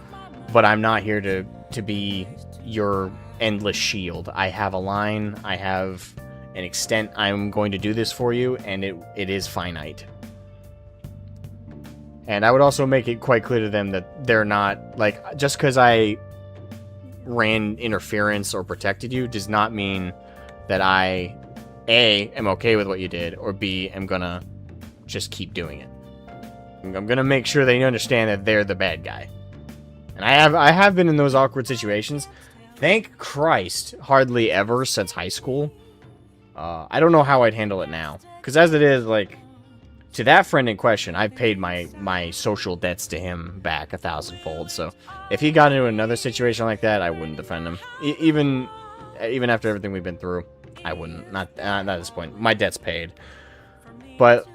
but I'm not here to be your endless shield. I have a line, I have an extent I'm going to do this for you, and it is finite. And I would also make it quite clear to them that they're not, like, just because I ran interference or protected you does not mean that I, A, am okay with what you did, or B, am gonna just keep doing it. I'm gonna make sure they understand that they're the bad guy. And I have been in those awkward situations. Thank Christ, hardly ever since high school. I don't know how I'd handle it now. Because as it is, like, to that friend in question, I've paid my social debts to him back 1,000-fold. So if he got into another situation like that, I wouldn't defend him. Even after everything we've been through, I wouldn't. Not at this point. My debt's paid. But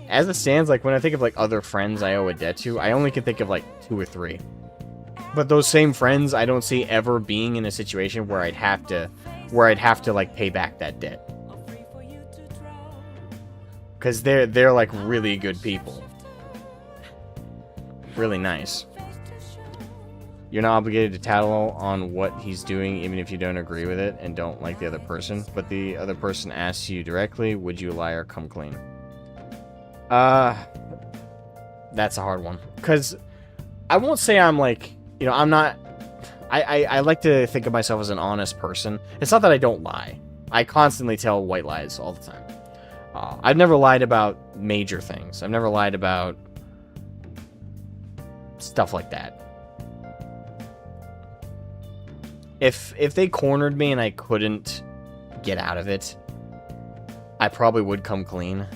as it stands, like, when I think of, like, other friends I owe a debt to, I only can think of, like, 2 or 3. But those same friends, I don't see ever being in a situation where I'd have to like pay back that debt. Because they're like really good people. Really nice. You're not obligated to tattle on what he's doing even if you don't agree with it and don't like the other person, but the other person asks you directly, would you lie or come clean? That's a hard one. Because I won't say I'm like, I'm not... I like to think of myself as an honest person. It's not that I don't lie. I constantly tell white lies all the time. I've never lied about major things. I've never lied about stuff like that. If they cornered me and I couldn't get out of it, I probably would come clean.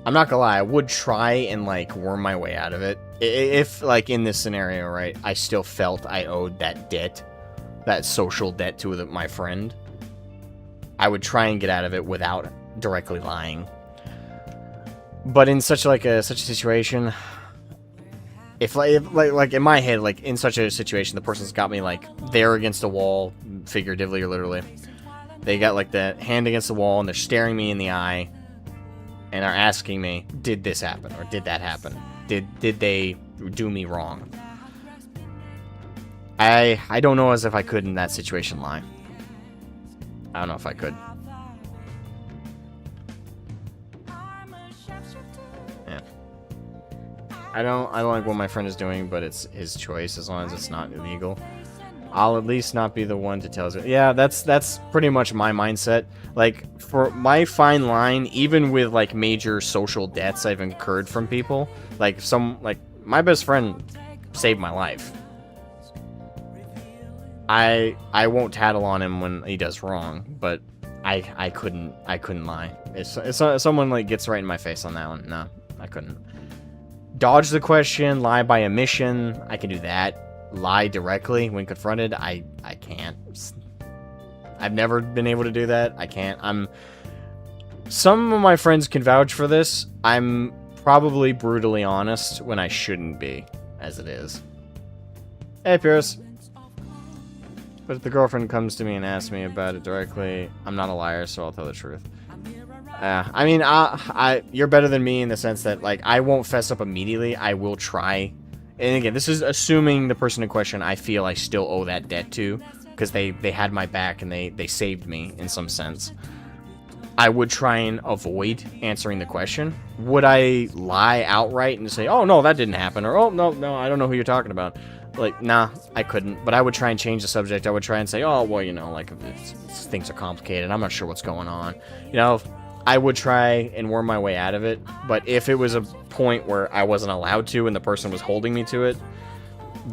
I'm not gonna lie, I would try and, like, worm my way out of it. If, like, in this scenario, right, I still felt I owed that debt, that social debt to my friend, I would try and get out of it without directly lying. But in such a situation, if like in my head, like, in such a situation, the person's got me, like, there against a wall, figuratively or literally. They got, like, the hand against the wall, and they're staring me in the eye, and are asking me, did this happen, or did that happen? Did they do me wrong? I don't know as if I could in that situation lie. I don't know if I could. Yeah. I don't like what my friend is doing, but it's his choice as long as it's not illegal. I'll at least not be the one to tell you. Yeah, that's pretty much my mindset. Like, for my fine line, even with, like, major social debts I've incurred from people, like, my best friend saved my life. I won't tattle on him when he does wrong, but I couldn't lie. If someone, like, gets right in my face on that one, no, I couldn't. Dodge the question, lie by omission, I can do that. Lie directly when confronted, I can't. I've never been able to do that. I can't. Some of my friends can vouch for this. I'm probably brutally honest when I shouldn't be, as it is. Hey, Pierce. But if the girlfriend comes to me and asks me about it directly, I'm not a liar, so I'll tell the truth. I mean, you're better than me in the sense that, like, I won't fess up immediately. I will try and again, this is assuming the person in question I feel I still owe that debt to, because they had my back and they saved me in some sense. I would try and avoid answering the question. Would I lie outright and say, oh, no, that didn't happen, or oh, no, I don't know who you're talking about? Like, nah, I couldn't, but I would try and change the subject. I would try and say, oh, well, you know, like, things are complicated, I'm not sure what's going on. You know, I would try and worm my way out of it, but if it was a point where I wasn't allowed to and the person was holding me to it,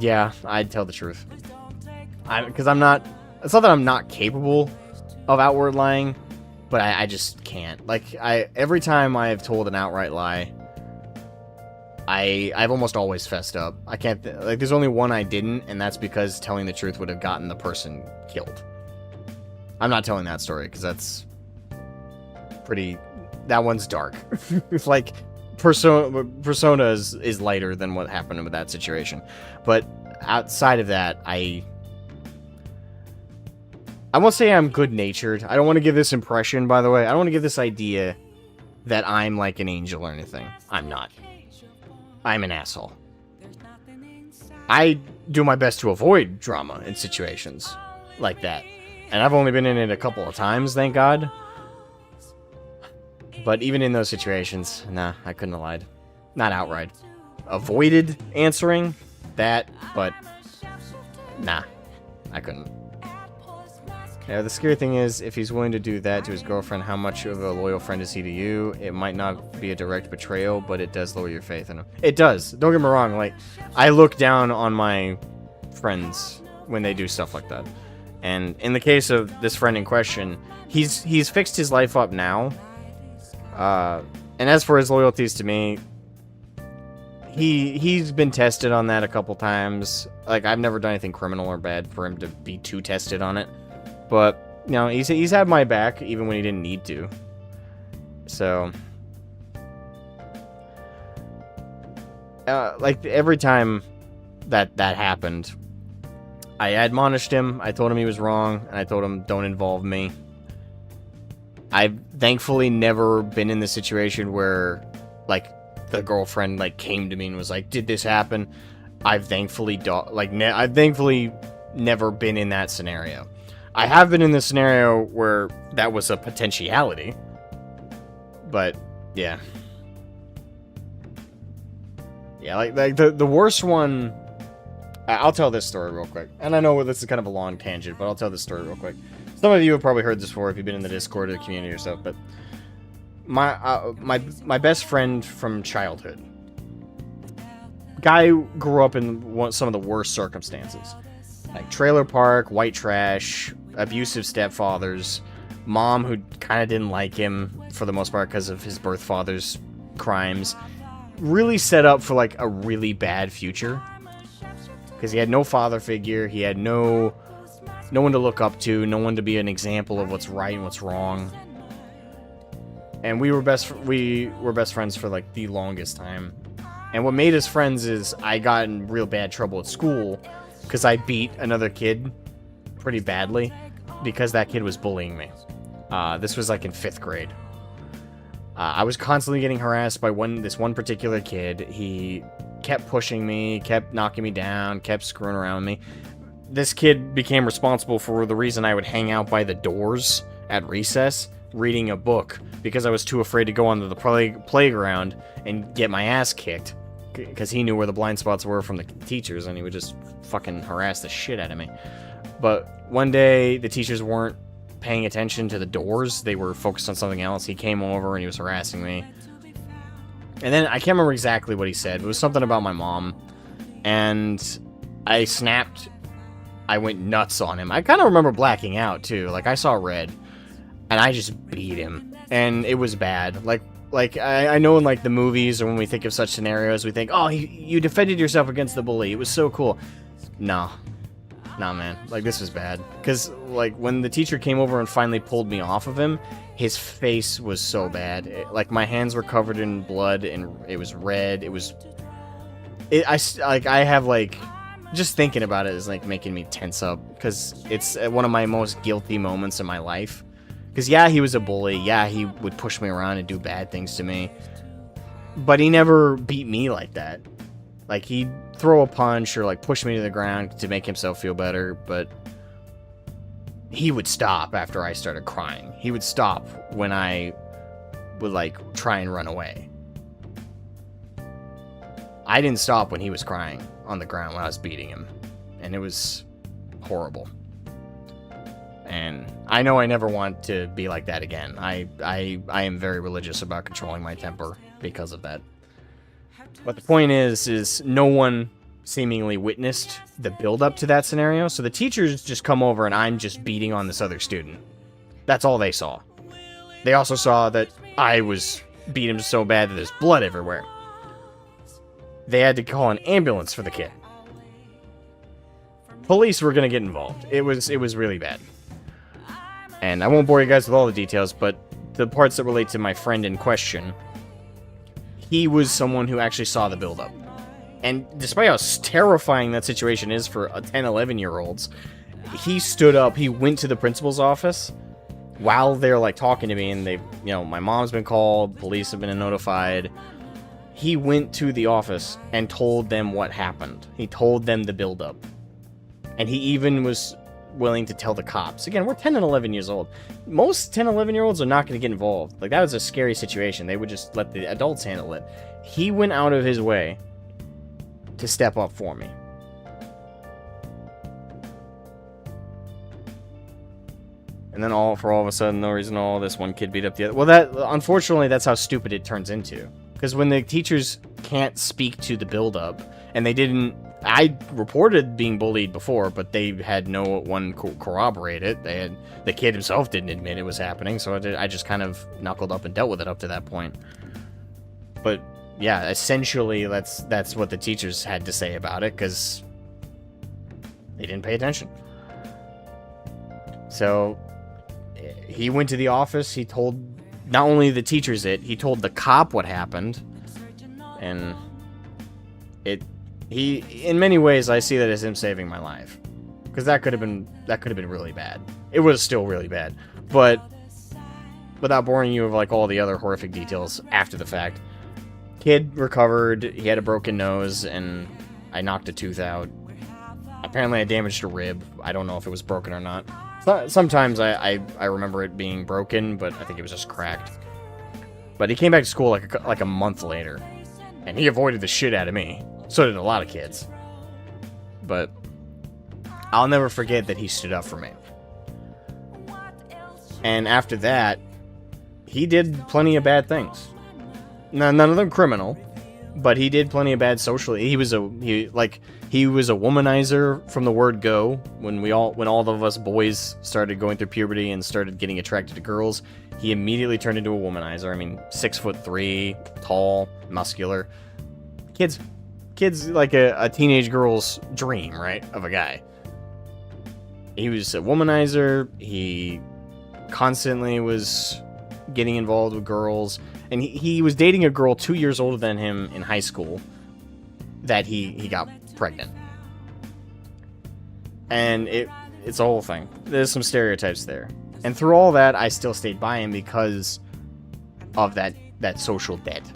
yeah, I'd tell the truth. Because I'm not, it's not that I'm not capable of outward lying, but I just can't. Like, every time I've told an outright lie, I've almost always fessed up. I can't, like, there's only one I didn't, and that's because telling the truth would have gotten the person killed. I'm not telling that story, because that's pretty, that one's dark. It's like, Persona is lighter than what happened with that situation. But outside of that, I won't say I'm good-natured. I don't want to give this impression, by the way. I don't want to give this idea that I'm like an angel or anything. I'm not. I'm an asshole. I do my best to avoid drama in situations like that. And I've only been in it a couple of times, thank God. But even in those situations, nah, I couldn't have lied. Not outright. Avoided answering that, but nah, I couldn't. Yeah, the scary thing is, if he's willing to do that to his girlfriend, how much of a loyal friend is he to you? It might not be a direct betrayal, but it does lower your faith in him. It does. Don't get me wrong. Like, I look down on my friends when they do stuff like that. And in the case of this friend in question, he's fixed his life up now. And as for his loyalties to me, he's been tested on that a couple times. Like, I've never done anything criminal or bad for him to be too tested on it. But, you know, he's had my back even when he didn't need to. So, like, every time that happened, I admonished him, I told him he was wrong, and I told him, don't involve me. I've thankfully never been in the situation where, like, the girlfriend, like, came to me and was like, did this happen? I've thankfully, I've thankfully never been in that scenario. I have been in the scenario where that was a potentiality. But, yeah. Yeah, like the worst one... I'll tell this story real quick. And I know this is kind of a long tangent, but I'll tell this story real quick. Some of you have probably heard this before if you've been in the Discord or the community or stuff, but... My best friend from childhood. Guy grew up in some of the worst circumstances. Like, trailer park, white trash, abusive stepfathers, mom who kind of didn't like him for the most part because of his birth father's crimes. Really set up for, like, a really bad future. Because he had no father figure, he had no one to look up to, no one to be an example of what's right and what's wrong. And we were best friends for, like, the longest time. And what made us friends is I got in real bad trouble at school because I beat another kid pretty badly because that kid was bullying me. This was, like, in 5th grade. I was constantly getting harassed by this one particular kid. He kept pushing me, kept knocking me down, kept screwing around with me. This kid became responsible for the reason I would hang out by the doors at recess reading a book because I was too afraid to go onto the playground and get my ass kicked because he knew where the blind spots were from the teachers and he would just fucking harass the shit out of me. But one day the teachers weren't paying attention to the doors. They were focused on something else. He came over and he was harassing me. And then I can't remember exactly what he said. It was something about my mom. And I snapped. I went nuts on him. I kind of remember blacking out too. Like, I saw red. And I just beat him. And it was bad. Like I know in, like, the movies or when we think of such scenarios, we think, oh, you defended yourself against the bully. It was so cool. No. Nah, man. Like, this was bad. Because, like, when the teacher came over and finally pulled me off of him, his face was so bad. Like, my hands were covered in blood, and it was red. I have, like... Just thinking about it is, like, making me tense up. Because it's one of my most guilty moments in my life. Because, yeah, he was a bully. Yeah, he would push me around and do bad things to me. But he never beat me like that. Like, he'd throw a punch or, like, push me to the ground to make himself feel better, but he would stop after I started crying. He would stop when I would, like, try and run away. I didn't stop when he was crying on the ground when I was beating him, and it was horrible. And I know I never want to be like that again. I am very religious about controlling my temper because of that. But the point is no one seemingly witnessed the build-up to that scenario. So the teachers just come over and I'm just beating on this other student. That's all they saw. They also saw that I was beating him so bad that there's blood everywhere. They had to call an ambulance for the kid. Police were going to get involved. It was really bad. And I won't bore you guys with all the details, but the parts that relate to my friend in question, he was someone who actually saw the buildup. And despite how terrifying that situation is for 10, 11-year-olds, he stood up, he went to the principal's office while they're, like, talking to me, and they, my mom's been called, police have been notified. He went to the office and told them what happened. He told them the buildup. And he even was willing to tell the cops. Again, we're 10 and 11 years old. Most 10, 11-year-olds are not going to get involved. Like, that was a scary situation. They would just let the adults handle it. He went out of his way to step up for me. And then for all of a sudden, no reason, all this one kid beat up the other. Well, unfortunately, that's how stupid it turns into. Because when the teachers can't speak to the buildup, and they didn't... I reported being bullied before, but they had no one corroborate it. The kid himself didn't admit it was happening, so I just kind of knuckled up and dealt with it up to that point. But yeah, essentially that's what the teachers had to say about it, because they didn't pay attention. So he went to the office. He told not only the teachers he told the cop what happened, and he, in many ways, I see that as him saving my life, because that could have been really bad. It was still really bad, but without boring you with like all the other horrific details after the fact, kid recovered. He had a broken nose, and I knocked a tooth out. Apparently, I damaged a rib. I don't know if it was broken or not. Sometimes I remember it being broken, but I think it was just cracked. But he came back to school like a month later, and he avoided the shit out of me. So did a lot of kids. But I'll never forget that he stood up for me. And after that, he did plenty of bad things. None of them criminal, but he did plenty of bad socially. He was a womanizer from the word go. When all of us boys started going through puberty and started getting attracted to girls, he immediately turned into a womanizer. I mean, 6'3", tall, muscular. Kids like a teenage girl's dream, right, of a guy. He was a womanizer. He constantly was getting involved with girls, and he was dating a girl 2 years older than him in high school that he got pregnant. And it's a whole thing. There's some stereotypes there. And through all that, I still stayed by him because of that social debt.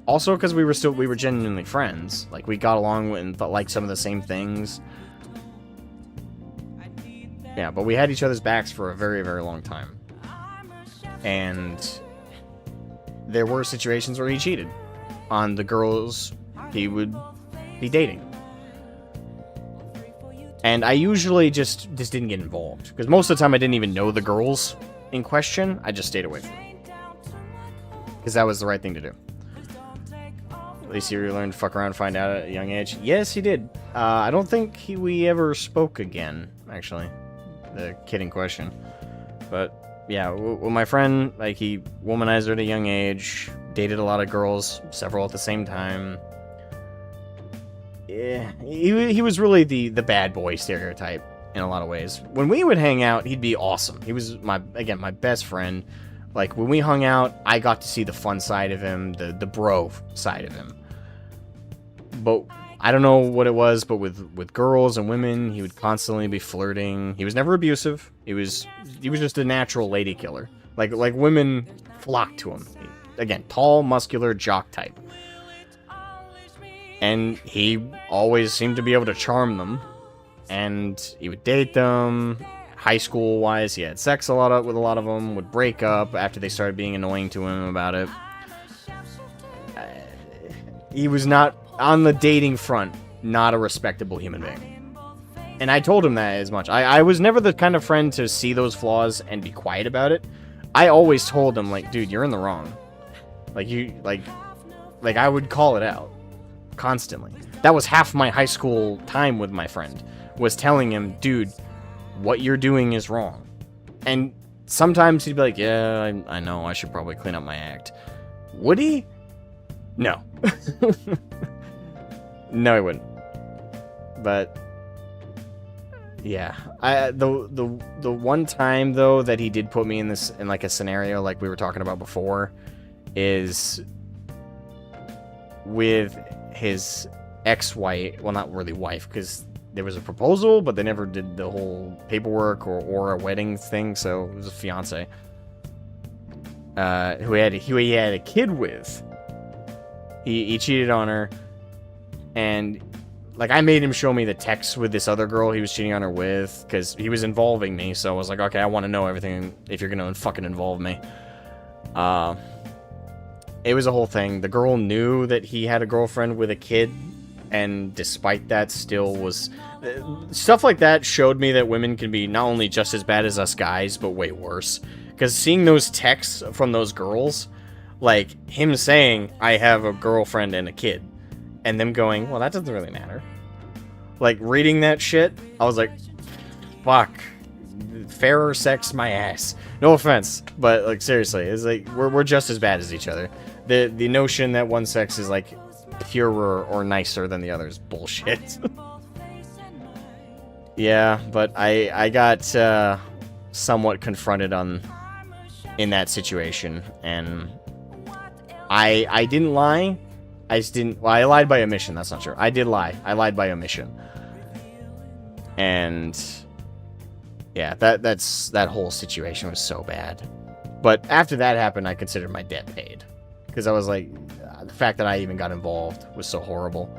Also, because we were genuinely friends. Like, we got along and liked some of the same things. Yeah, but we had each other's backs for a very, very long time. And there were situations where he cheated on the girls he would be dating. And I usually just didn't get involved. Because most of the time I didn't even know the girls in question. I just stayed away from them. Because that was the right thing to do. At least he learned to fuck around and find out at a young age. Yes, he did. I don't think we ever spoke again, actually. The kid in question. But, yeah, with my friend, like, he womanized her at a young age, dated a lot of girls, several at the same time. Yeah, he was really the bad boy stereotype in a lot of ways. When we would hang out, he'd be awesome. He was, my best friend. Like, when we hung out, I got to see the fun side of him, the bro side of him. But I don't know what it was, but with girls and women, he would constantly be flirting. He was never abusive. He was just a natural lady killer. Like women flocked to him. Again, tall, muscular, jock type. and he always seemed to be able to charm them, and he would date them. High school wise, he had sex with a lot of them, would break up after they started being annoying to him about it. He was not, on the dating front, not a respectable human being. And I told him that as much. I was never the kind of friend to see those flaws and be quiet about it. I always told him, like, dude, you're in the wrong. Like, I would call it out. Constantly. That was half my high school time with my friend. Was telling him, dude, what you're doing is wrong. And sometimes he'd be like, yeah, I know, I should probably clean up my act. Would he? No. No, he wouldn't. But yeah, the one time though that he did put me in like a scenario like we were talking about before is with his ex-wife. Well, not really wife, because there was a proposal, but they never did the whole paperwork or a wedding thing, so it was a fiance. Who he had a kid with. He cheated on her, and like I made him show me the texts with this other girl he was cheating on her with, because he was involving me, so I was like, okay, I want to know everything if you're gonna fucking involve me. It was a whole thing. The girl knew that he had a girlfriend with a kid, and despite that still was... Stuff like that showed me that women can be not only just as bad as us guys, but way worse. Because seeing those texts from those girls, like him saying, I have a girlfriend and a kid, and them going, well, that doesn't really matter. Like, reading that shit, I was like, fuck. Fairer sex my ass. No offense, but like seriously, it's like we're just as bad as each other. The notion that one sex is like purer or nicer than the other is bullshit. Yeah, but I got somewhat confronted in that situation, and I didn't lie. I just didn't. Well, I lied by omission. That's not true. I did lie. I lied by omission. And yeah, that whole situation was so bad. But after that happened, I considered my debt paid, because I was like, the fact that I even got involved was so horrible.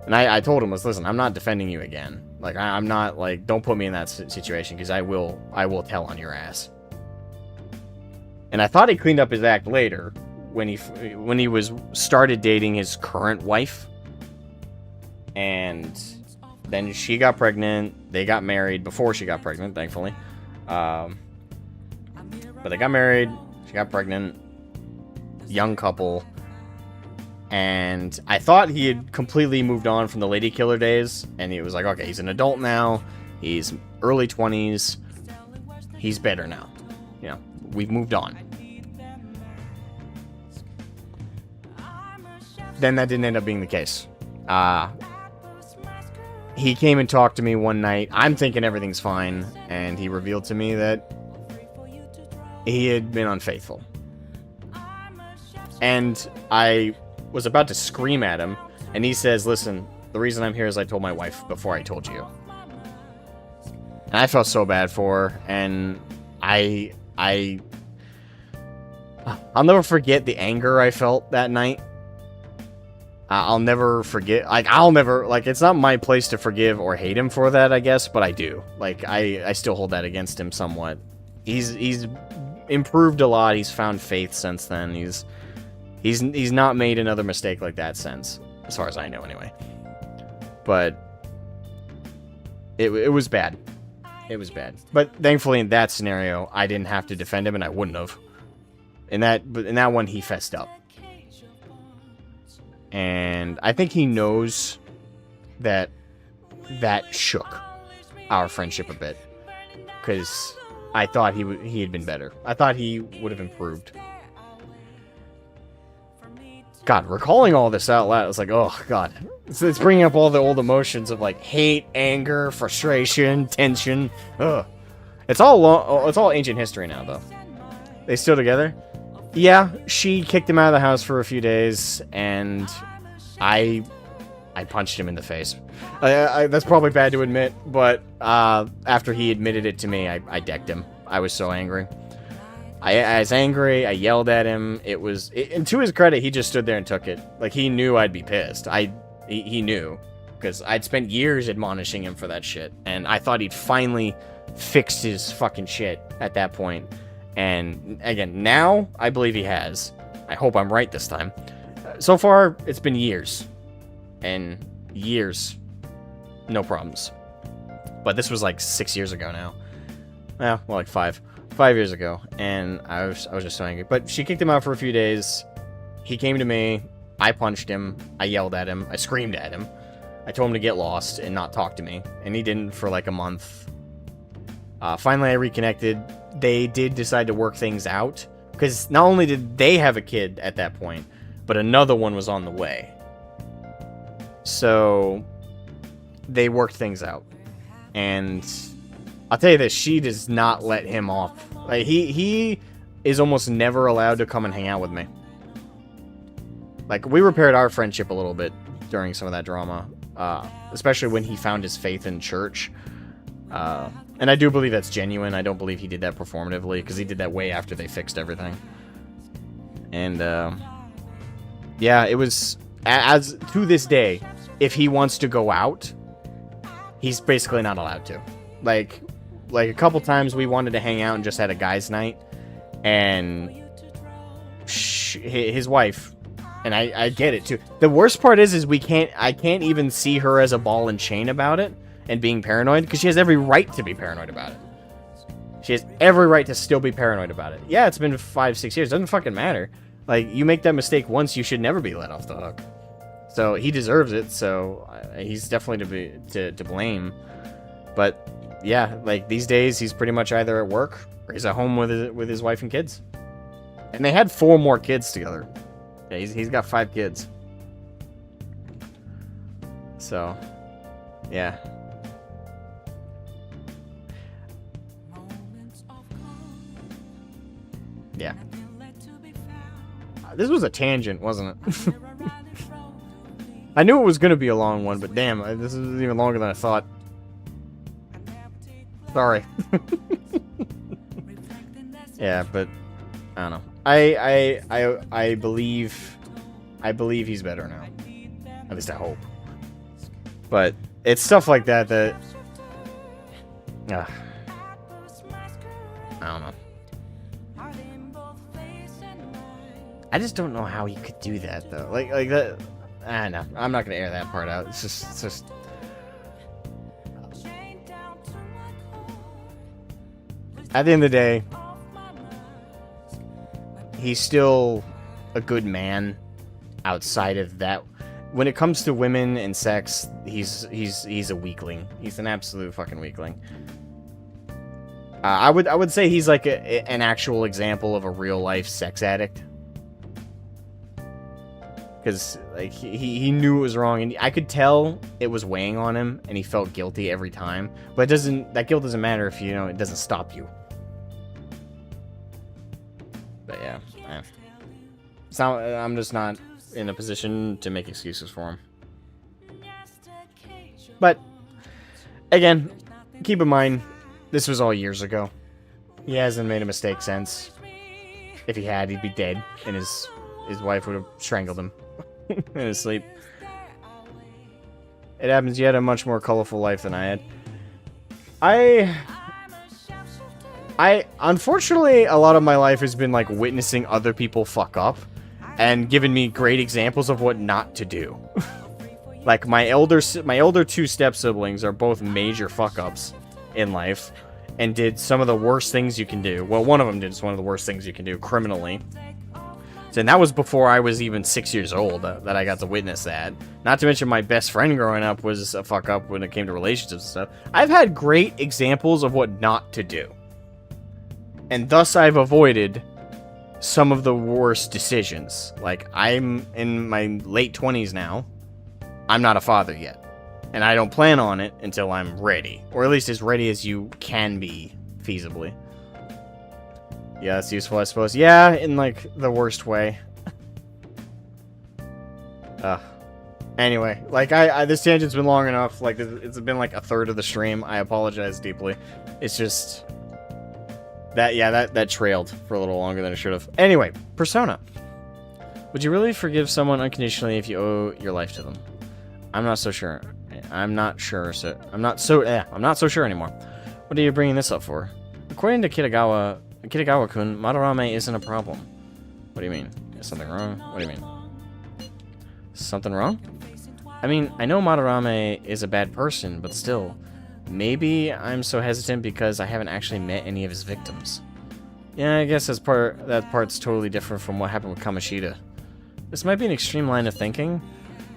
And I told him, listen, I'm not defending you again. Like, I'm not, like, don't put me in that situation, because I will tell on your ass. And I thought he cleaned up his act later, when he was started dating his current wife. And then she got pregnant. They got married before she got pregnant, thankfully. But they got married. She got pregnant. Young couple. And I thought he had completely moved on from the lady killer days. And he was like, okay, he's an adult now. He's early 20s. He's better now. You know, we've moved on. Then that didn't end up being the case. He came and talked to me one night. I'm thinking everything's fine. And he revealed to me that he had been unfaithful. And I was about to scream at him, and he says, listen, the reason I'm here is I told my wife before I told you. And I felt so bad for her, and I'll never forget the anger I felt that night. I'll never forget, it's not my place to forgive or hate him for that, I guess, but I do. Like, I still hold that against him somewhat. He's improved a lot. He's found faith since then. He's not made another mistake like that since, as far as I know, anyway. But it was bad. It was bad. But thankfully, in that scenario, I didn't have to defend him, and I wouldn't have. In that one, he fessed up, and I think he knows that shook our friendship a bit, because I thought he had been better. I thought he would have improved. God, recalling all this out loud, it's like, oh, God. It's bringing up all the old emotions of, like, hate, anger, frustration, tension. Ugh. It's all ancient history now, though. They still together? Yeah, she kicked him out of the house for a few days, and I punched him in the face. That's probably bad to admit, but after he admitted it to me, I decked him. I was so angry. I was angry. I yelled at him. And to his credit, he just stood there and took it. Like, he knew I'd be pissed. He knew. Because I'd spent years admonishing him for that shit. And I thought he'd finally fixed his fucking shit at that point. And, again, now, I believe he has. I hope I'm right this time. So far, it's been years. And years. No problems. But this was like 6 years ago now. Well, more like 5 years ago. And I was just so angry. But she kicked him out for a few days. He came to me. I punched him. I yelled at him. I screamed at him. I told him to get lost and not talk to me. And he didn't for like a month. Finally, I reconnected. They did decide to work things out. Because not only did they have a kid at that point, but another one was on the way. So they worked things out. And I'll tell you this, she does not let him off. Like, he is almost never allowed to come and hang out with me. Like, we repaired our friendship a little bit during some of that drama. Especially when he found his faith in church. And I do believe that's genuine. I don't believe he did that performatively, because he did that way after they fixed everything. And, yeah, it was, as to this day, if he wants to go out, he's basically not allowed to. Like a couple times we wanted to hang out and just had a guys' night, and his wife, and I get it too. The worst part is I can't even see her as a ball and chain about it and being paranoid, because she has every right to be paranoid about it. She has every right to still be paranoid about it. Yeah, it's been 5-6 years. Doesn't fucking matter. Like, you make that mistake once, you should never be let off the hook. So he deserves it. So he's definitely to blame. But yeah, like these days he's pretty much either at work or he's at home with his wife and kids. And they had 4 more kids together. Yeah, he's got 5 kids. So yeah. Yeah. This was a tangent, wasn't it? I knew it was going to be a long one, but damn, this is even longer than I thought. Sorry. Yeah, but I don't know. I believe he's better now. At least I hope. But it's stuff like that I don't know. I just don't know how he could do that though. Like that. I don't know. I'm not gonna air that part out. It's just. At the end of the day, he's still a good man. Outside of that, when it comes to women and sex, he's a weakling. He's an absolute fucking weakling. I would say he's like an actual example of a real life sex addict. Because like he knew it was wrong, and I could tell it was weighing on him, and he felt guilty every time. But that guilt doesn't matter if it doesn't stop you. But yeah, I'm just not in a position to make excuses for him. But again, keep in mind, this was all years ago. He hasn't made a mistake since. If he had, he'd be dead, and his wife would have strangled him in his sleep. It happens. You had a much more colorful life than I had. I unfortunately, a lot of my life has been like witnessing other people fuck up and giving me great examples of what not to do. Like my elder 2 step siblings are both major fuck ups in life and did some of the worst things you can do. Well, one of them did one of the worst things you can do criminally. And that was before I was even 6 years old that I got to witness that. Not to mention my best friend growing up was a fuck up when it came to relationships and stuff. I've had great examples of what not to do. And thus I've avoided some of the worst decisions. Like, I'm in my late 20s now. I'm not a father yet. And I don't plan on it until I'm ready. Or at least as ready as you can be, feasibly. Yeah, it's useful, I suppose. Yeah, in, like, the worst way. Anyway, like, this tangent's been long enough. Like, it's been, like, a third of the stream. I apologize deeply. It's just... That trailed for a little longer than it should have. Anyway, Persona. Would you really forgive someone unconditionally if you owe your life to them? I'm not so sure. I'm not sure sure anymore. What are you bringing this up for? According to Kitagawa-kun, Madarame isn't a problem. What do you mean? Is something wrong? What do you mean? Something wrong? I mean, I know Madarame is a bad person, but still, maybe I'm so hesitant because I haven't actually met any of his victims. Yeah, I guess that part's totally different from what happened with Kamoshida. This might be an extreme line of thinking,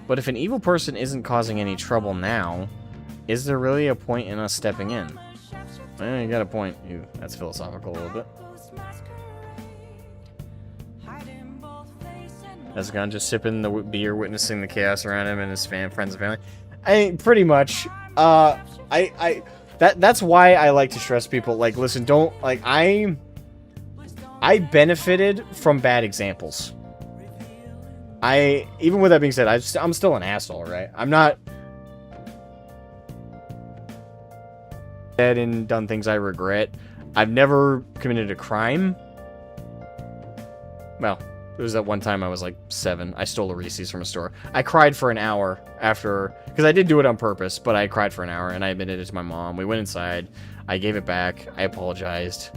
but if an evil person isn't causing any trouble now, is there really a point in us stepping in? Well, you got a point. That's philosophical a little bit. As gone just sipping the beer, witnessing the chaos around him and his friends and family. Pretty much. That's why I like to stress people. Like, listen, don't like I benefited from bad examples. Even with that being said, I'm still an asshole, right? I'm not dead and done things I regret. I've never committed a crime. Well, there was that one time I was like 7. I stole a Reese's from a store. I cried for an hour after, because I did do it on purpose, but I cried for an hour and I admitted it to my mom. We went inside. I gave it back. I apologized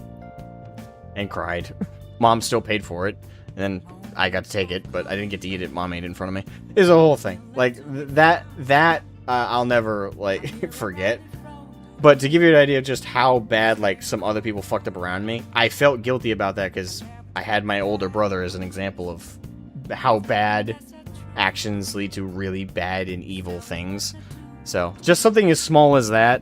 and cried. Mom still paid for it. And then I got to take it, but I didn't get to eat it. Mom ate it in front of me. It's a whole thing. Like, that I'll never, like, forget. But to give you an idea of just how bad, like, some other people fucked up around me, I felt guilty about that because I had my older brother as an example of how bad actions lead to really bad and evil things. So, just something as small as that,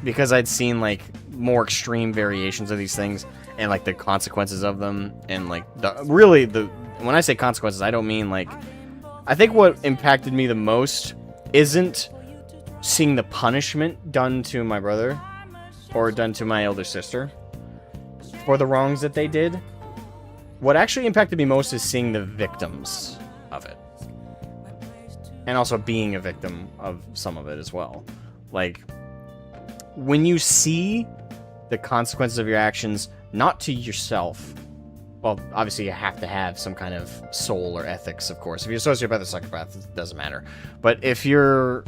because I'd seen, like, more extreme variations of these things, and, like, the consequences of them, and, like, when I say consequences, I don't mean, like, I think what impacted me the most isn't seeing the punishment done to my brother, or done to my elder sister, for the wrongs that they did. What actually impacted me most is seeing the victims of it. And also being a victim of some of it as well. Like, when you see the consequences of your actions, not to yourself, well, obviously you have to have some kind of soul or ethics, of course. If you're a sociopath or psychopath, it doesn't matter. But if you're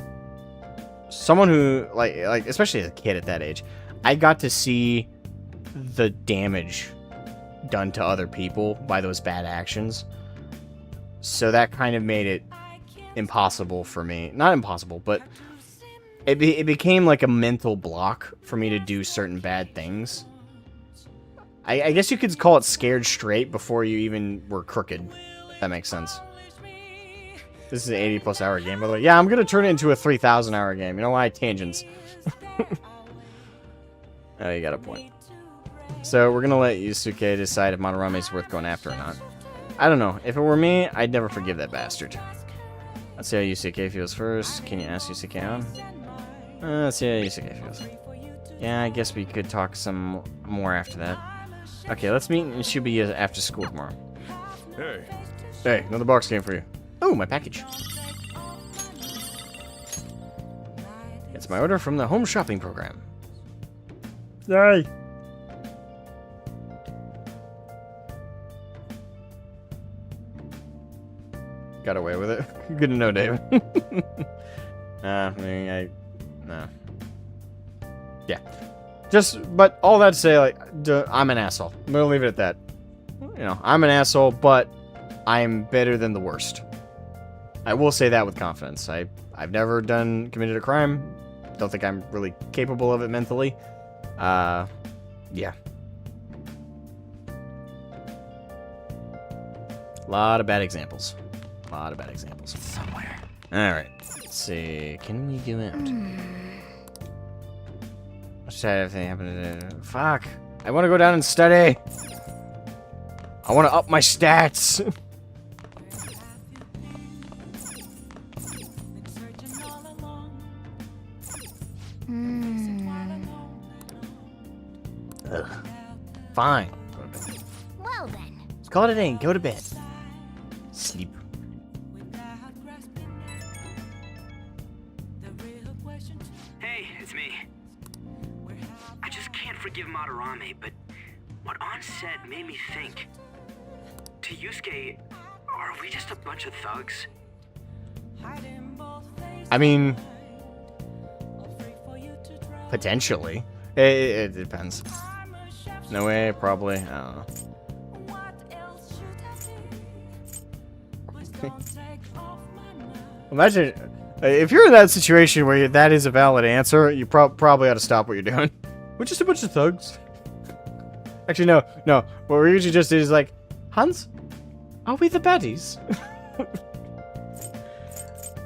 someone who, like especially as a kid at that age, I got to see the damage done to other people by those bad actions. So that kind of made it impossible for me. Not impossible, but it became like a mental block for me to do certain bad things. I guess you could call it scared straight before you even were crooked. If that makes sense. This is an 80+ hour game, by the way. Yeah, I'm going to turn it into a 3,000 hour game. You know why? Tangents. Oh, you got a point. So, we're going to let Yusuke decide if Madarame is worth going after or not. I don't know. If it were me, I'd never forgive that bastard. Let's see how Yusuke feels first. Can you ask Yusuke on? Let's see how Yusuke feels. Yeah, I guess we could talk some more after that. Okay, let's meet in Shibuya after school tomorrow. Hey, another box game for you. Oh, my package. It's my order from the home shopping program. Yay! Got away with it. Good to know, David. No. Yeah. But all that to say, like, I'm an asshole. I'm gonna leave it at that. You know, I'm an asshole, but I'm better than the worst. I will say that with confidence. I've never committed a crime. Don't think I'm really capable of it mentally. Yeah. A lot of bad examples. Somewhere. Alright. Let's see. Can we go out? Let's try everything happened. Fuck. I want to go down and study. I want to up my stats. Ugh. Fine. Go to bed. Well then. Let's call it a day and go to bed. Sleep. Hey, it's me. I just can't forget forgive Madarame, but what An said made me think. To Yusuke, are we just a bunch of thugs? I mean, potentially. It depends. No way, probably. I don't know. Imagine if you're in that situation where that is a valid answer, you probably ought to stop what you're doing. We're just a bunch of thugs. Actually, no. What we usually just do is like, Hans, are we the baddies?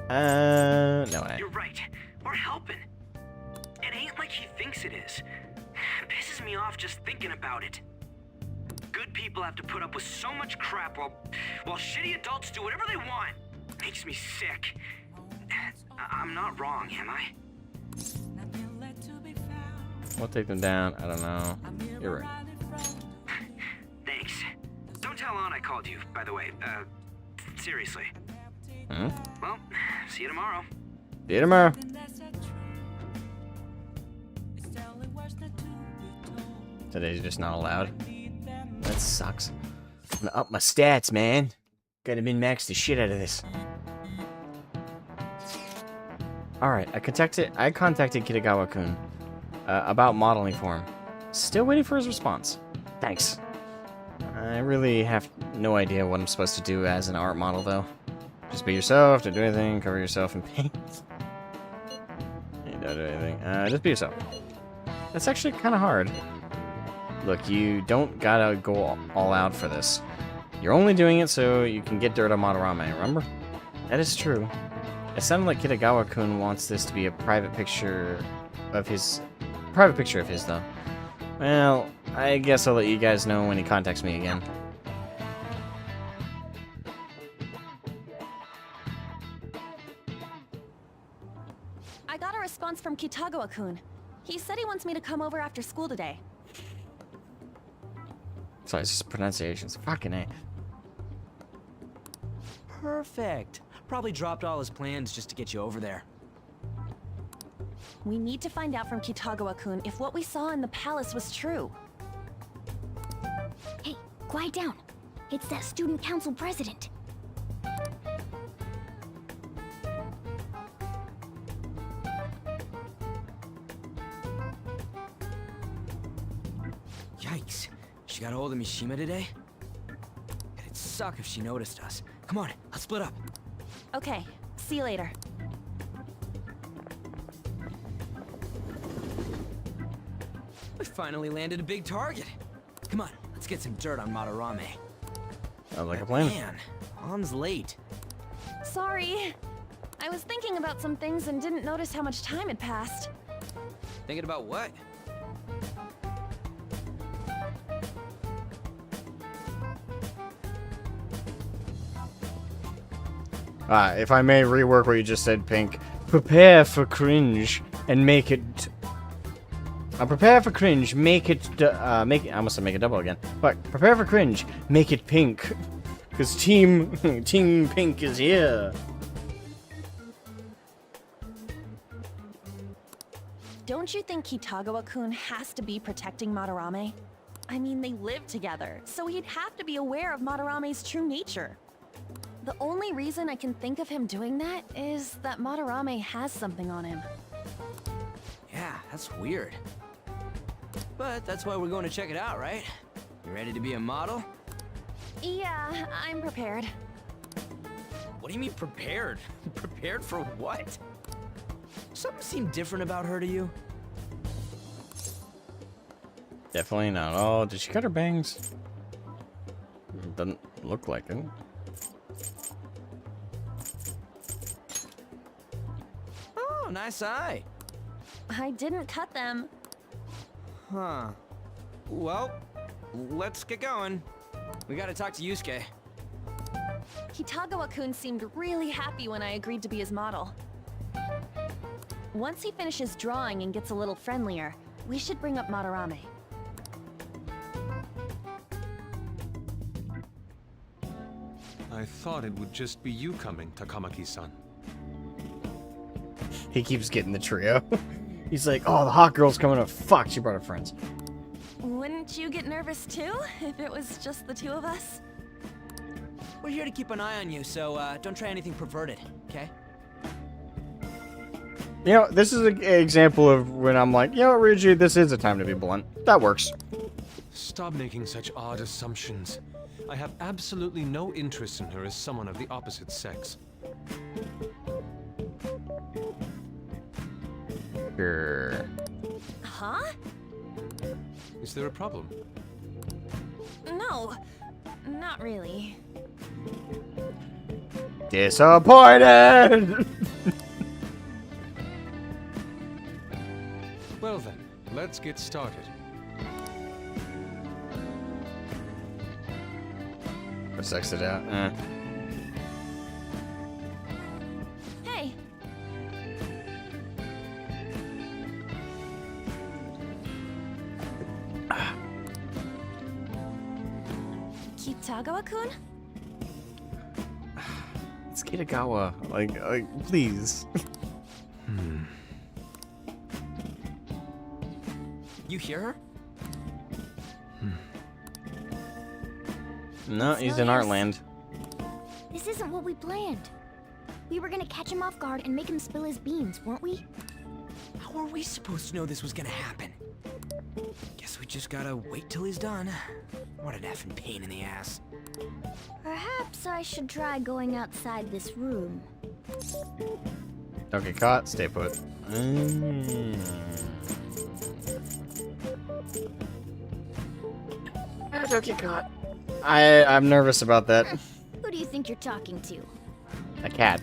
No way. You're right. We're helping. It ain't like he thinks it is. Pisses me off just thinking about it. Good people have to put up with so much crap while shitty adults do whatever they want. Makes me sick. I'm not wrong, am I? We'll take them down. I don't know. You're right. Thanks. Don't tell An I called you, by the way. Seriously. Hmm? Well, see you tomorrow. See you tomorrow. Today's just not allowed. That sucks. I'm gonna up my stats, man. Gotta min-max the shit out of this. Alright, I contacted Kitagawa-kun about modeling for him. Still waiting for his response. Thanks. I really have no idea what I'm supposed to do as an art model, though. Just be yourself, don't do anything, cover yourself in paint. Don't do anything. Just be yourself. That's actually kind of hard. Look, you don't gotta go all out for this. You're only doing it so you can get dirt on Madarame, remember? That is true. It sounded like Kitagawa-kun wants this to be a private picture of his... though. Well, I guess I'll let you guys know when he contacts me again. I got a response from Kitagawa-kun. He said he wants me to come over after school today. Sorry, it's just pronunciations. Fucking A. Perfect. Probably dropped all his plans just to get you over there. We need to find out from Kitagawa-kun if what we saw in the palace was true. Hey, quiet down. It's that student council president. Yikes. She got a hold of Mishima today? It'd suck if she noticed us. Come on, let's split up. Okay, see you later. We finally landed a big target. Come on, let's get some dirt on Madarame. Sounds like a plan. Man, An's late. Sorry. I was thinking about some things and didn't notice how much time had passed. Thinking about what? If I may rework what you just said, Pink. Prepare for cringe and make it... prepare for cringe, make it... I must have make it double again. But prepare for cringe, make it pink. Because Team Pink is here. Don't you think Kitagawa-kun has to be protecting Madarame? I mean, they live together, so he'd have to be aware of Madarame's true nature. The only reason I can think of him doing that is that Madarame has something on him. Yeah, that's weird. But that's why we're going to check it out, right? You ready to be a model? Yeah, I'm prepared. What do you mean prepared? Prepared for what? Something seemed different about her to you? Definitely not. Oh, did she cut her bangs? Doesn't look like it. Oh, nice eye. I didn't cut them. Huh. Well, let's get going. We gotta talk to Yusuke. Kitagawa-kun seemed really happy when I agreed to be his model. Once he finishes drawing and gets a little friendlier, we should bring up Madarame. I thought it would just be you coming, Takamaki-san. He keeps getting the trio. He's like, oh, the hot girl's coming up. Fuck, she brought her friends. Wouldn't you get nervous too, if it was just the two of us? We're here to keep an eye on you, so don't try anything perverted, okay? You know, this is an example of when I'm like, you know, Ryuji, this is a time to be blunt. That works. Stop making such odd assumptions. I have absolutely no interest in her as someone of the opposite sex. Sure. Huh? Is there a problem? No, not really. Disappointed! Well then, let's get started. Let's exit out. Hey, Kitagawa-kun? It's Kitagawa. Like, please. You hear her? No, he's in Artland. This isn't what we planned. We were gonna catch him off guard and make him spill his beans, weren't we? How are we supposed to know this was gonna happen? Guess we just gotta wait till he's done. What an effing pain in the ass. Perhaps I should try going outside this room. Don't get caught, stay put. Don't get caught. I'm nervous about that. Who do you think you're talking to? A cat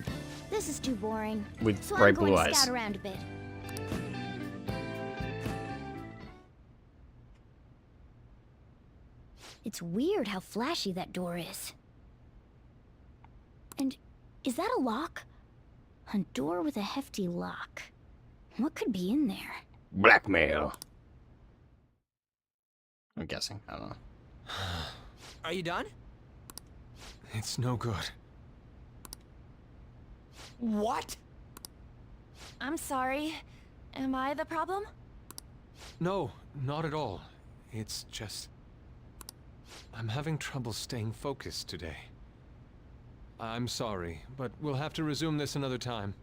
This is too boring. with So bright I'm going blue to eyes. scout around a bit. It's weird how flashy that door is. And is that a lock? A door with a hefty lock. What could be in there? Blackmail. I'm guessing. I don't know. Are you done? It's no good. What? I'm sorry. Am I the problem? No, not at all. It's just... I'm having trouble staying focused today. I'm sorry, but we'll have to resume this another time.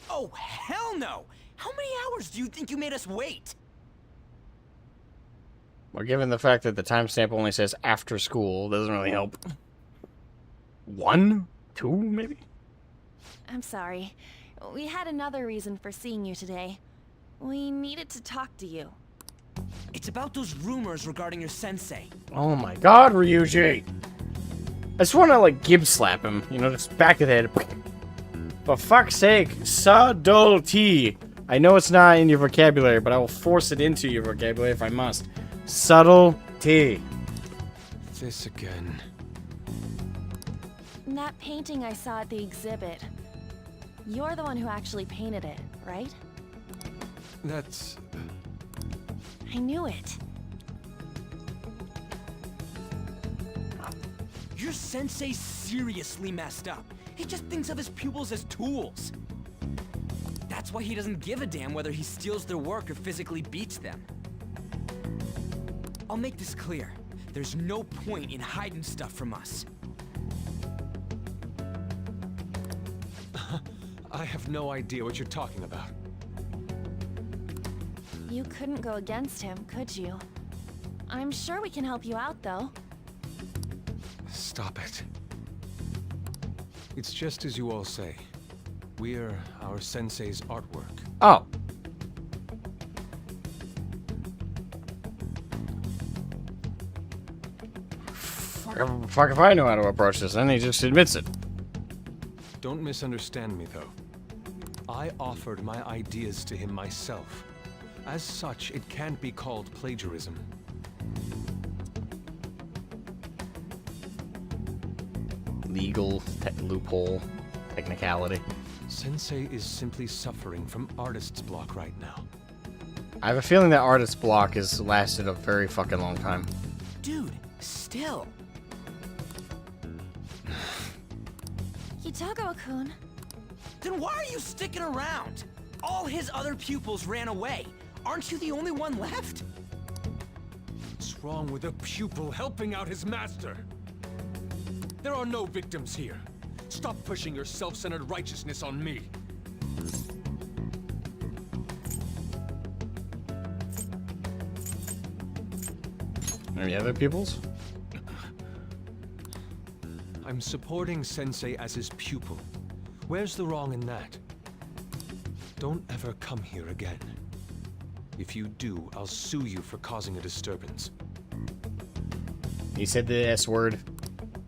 Oh, hell no! How many hours do you think you made us wait? Well, given the fact that the timestamp only says after school, doesn't really help. 1? 2, maybe? I'm sorry. We had another reason for seeing you today. We needed to talk to you. It's about those rumors regarding your sensei. Oh my god, Ryuji! I just want to, like, Gibbs slap him. You know, just back of the head. For fuck's sake, subtlety! I know it's not in your vocabulary, but I will force it into your vocabulary if I must. Subtlety. This again. That painting I saw at the exhibit. You're the one who actually painted it, right? That's... I knew it. Your sensei's seriously messed up. He just thinks of his pupils as tools. That's why he doesn't give a damn whether he steals their work or physically beats them. I'll make this clear. There's no point in hiding stuff from us. I have no idea what you're talking about. You couldn't go against him, could you? I'm sure we can help you out, though. Stop it. It's just as you all say. We're our sensei's artwork. Oh. Fuck if I know how to approach this, then he just admits it. Don't misunderstand me, though. I offered my ideas to him myself. As such, it can't be called plagiarism. Legal loophole, technicality. Sensei is simply suffering from artist's block right now. I have a feeling that artist's block has lasted a very fucking long time. Dude, still. Kitagawa-kun. Then why are you sticking around? All his other pupils ran away. Aren't you the only one left? wrong with a pupil helping out his master? There are no victims here. Stop pushing your self-centered righteousness on me. Any other pupils? I'm supporting Sensei as his pupil. Where's the wrong in that? Don't ever come here again. If you do, I'll sue you for causing a disturbance. He said the S word.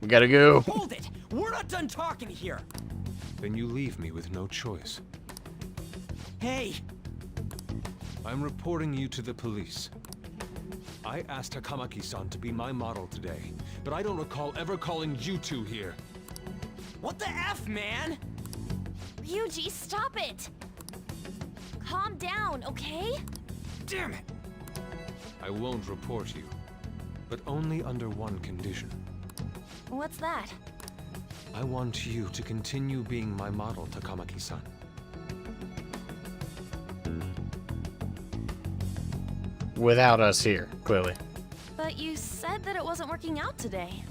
We gotta go. Hold it! We're not done talking here! Then you leave me with no choice. Hey! I'm reporting you to the police. I asked Takamaki-san to be my model today, but I don't recall ever calling you two here. What the F, man? Ryuji, stop it! Calm down, okay? Damn it! I won't report you, but only under one condition. What's that? I want you to continue being my model, Takamaki-san. Without us here, clearly. But you said that it wasn't working out today.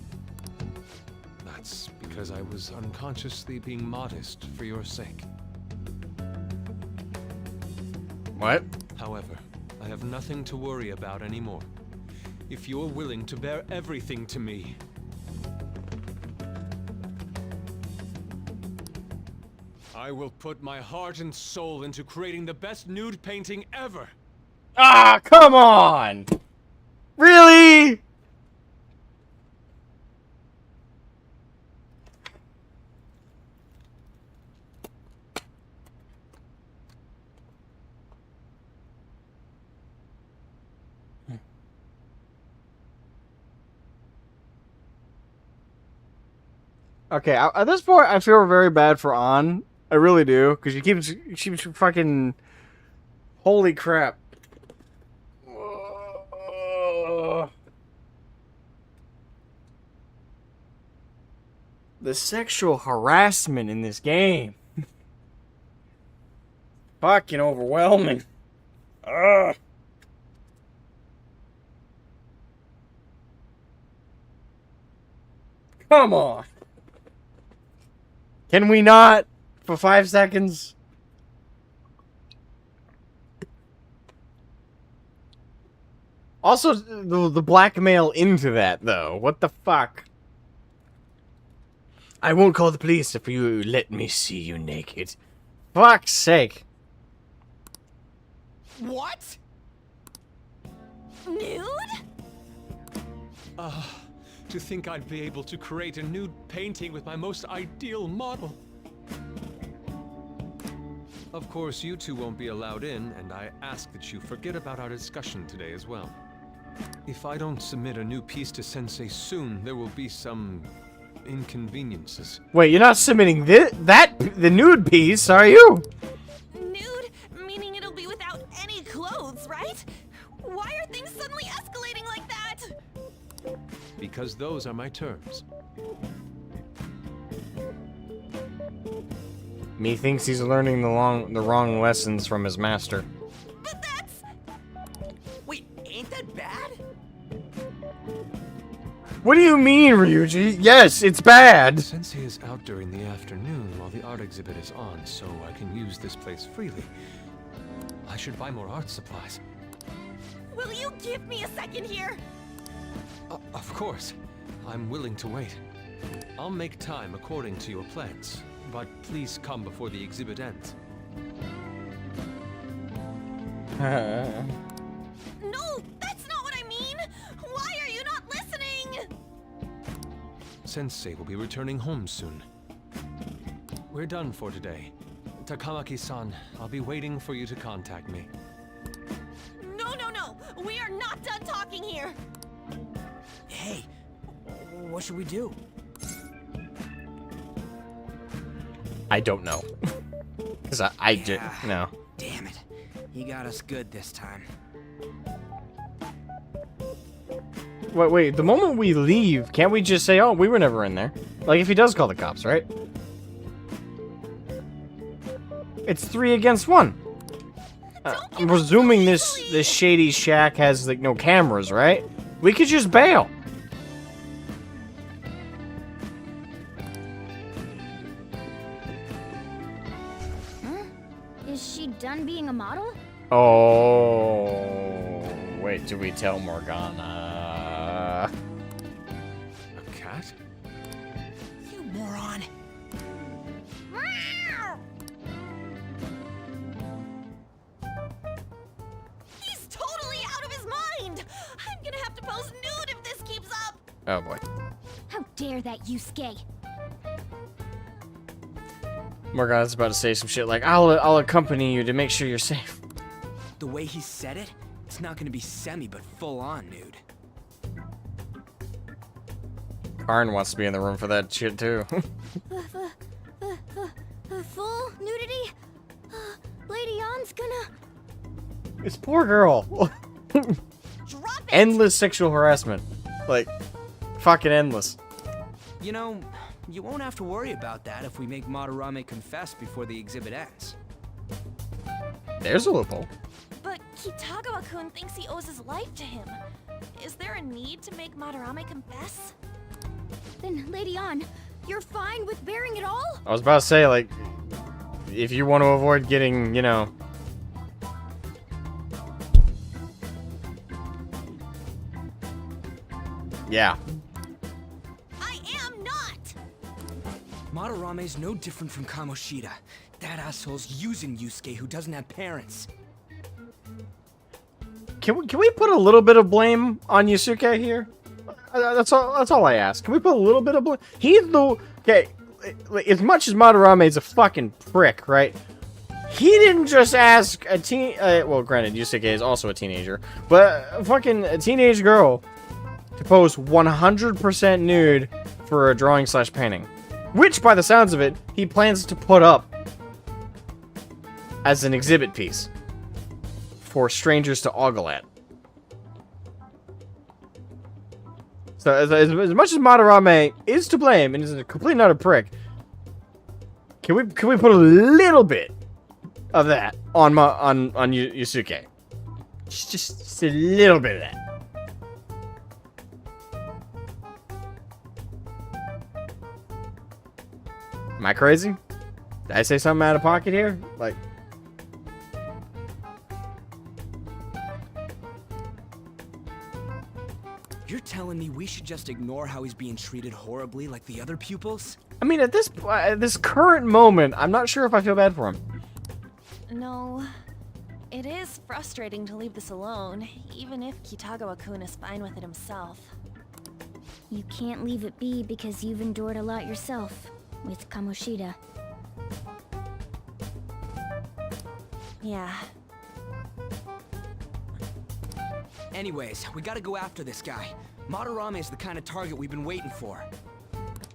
That's because I was unconsciously being modest for your sake. What? However, I have nothing to worry about anymore. If you're willing to bear everything to me, I will put my heart and soul into creating the best nude painting ever. Ah, come on! Really? Okay, at this point, I feel very bad for An. I really do, because she keeps fucking... Holy crap. The sexual harassment in this game. Fucking overwhelming. Ugh. Come on. Can we not? For 5 seconds? Also, the blackmail into that, though. What the fuck? I won't call the police if you let me see you naked. Fuck's sake. What? Nude? To think I'd be able to create a nude painting with my most ideal model. Of course, you two won't be allowed in, and I ask that you forget about our discussion today as well. If I don't submit a new piece to Sensei soon, there will be some inconveniences. Wait, you're not submitting the nude piece, are you? Nude? Meaning it'll be without any clothes, right? Why are things suddenly escalating like that? Because those are my terms. Me thinks he's learning the wrong lessons from his master. But that's... Wait, ain't that bad? What do you mean, Ryuji? Yes, it's bad. Sensei is out during the afternoon while the art exhibit is on, so I can use this place freely. I should buy more art supplies. Will you give me a second here? Of course. I'm willing to wait. I'll make time according to your plans, but please come before the exhibit ends. No, that's not what I mean! Why are you not listening? Sensei will be returning home soon. We're done for today. Takamaki-san, I'll be waiting for you to contact me. No, no, no! We are not done talking here! Hey, what should we do? I don't know. Because I just... No. Damn it. He got us good this time. Wait, the moment we leave, can't we just say, oh, we were never in there? Like, if he does call the cops, right? It's 3 against 1. I'm presuming this shady shack has, like, no cameras, right? We could just bail. Is she done being a model? Oh, wait, do we tell Morgana? A cat? You moron. He's totally out of his mind! I'm gonna have to pose nude if this keeps up! Oh boy. How dare that Yusuke? Morgana's about to say some shit like, I'll accompany you to make sure you're safe. The way he said it, it's not gonna be semi, but full on nude. Karn wants to be in the room for that shit too. Full nudity? Lady Yon's gonna... This poor girl. Drop it! Endless sexual harassment. Like, fucking endless. You know, you won't have to worry about that if we make Madarame confess before the exhibit ends. There's a loophole. But Kitagawa-kun thinks he owes his life to him. Is there a need to make Madarame confess? Then, Lady Yon, you're fine with bearing it all? I was about to say, like, if you want to avoid getting, you know... Yeah. I am not! Madarame's no different from Kamoshida. That asshole's using Yusuke who doesn't have parents. Can we put a little bit of blame on Yusuke here? That's all I ask. Can we put a little bit of blame? He's the... Okay, as much as Madarame is a fucking prick, right? He didn't just ask a teen... well, granted, Yusuke is also a teenager. But fucking a teenage girl to pose 100% nude for a drawing/painting. Which, by the sounds of it, he plans to put up as an exhibit piece for strangers to ogle at. So, as much as Madarame is to blame and is completely not a prick, can we put a little bit of that on Yusuke? Just a little bit of that. Am I crazy? Did I say something out of pocket here? Like, You're telling me we should just ignore how he's being treated horribly like the other pupils? I mean, at this current moment, I'm not sure if I feel bad for him. No. It is frustrating to leave this alone, even if Kitagawa-kun is fine with it himself. You can't leave it be because you've endured a lot yourself with Kamoshida. Yeah. Anyways, we gotta go after this guy. Madarame is the kind of target we've been waiting for.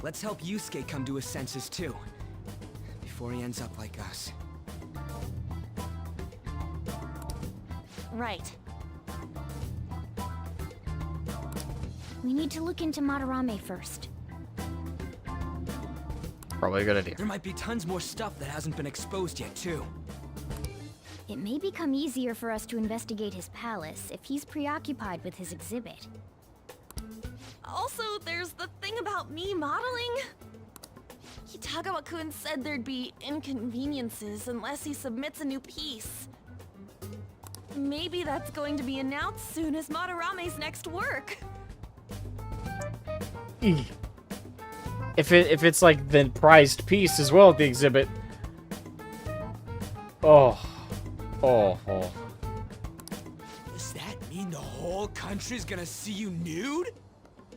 Let's help Yusuke come to his senses too, before he ends up like us. Right. We need to look into Madarame first. Probably a good idea. There might be tons more stuff that hasn't been exposed yet too. It may become easier for us to investigate his palace if he's preoccupied with his exhibit. Also, there's the thing about me modeling. Kitagawa-kun said there'd be inconveniences unless he submits a new piece. Maybe that's going to be announced soon as Madarame's next work. If it's like the prized piece as well at the exhibit. Oh. Does that mean the whole country's gonna see you nude?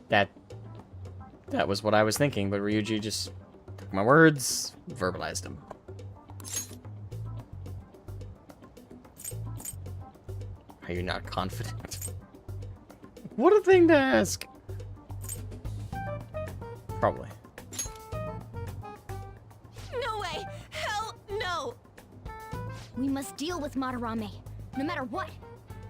That was what I was thinking, but Ryuji just took my words, verbalized them. Are you not confident? What a thing to ask. Probably. No way! Hell no! We must deal with Madarame, no matter what,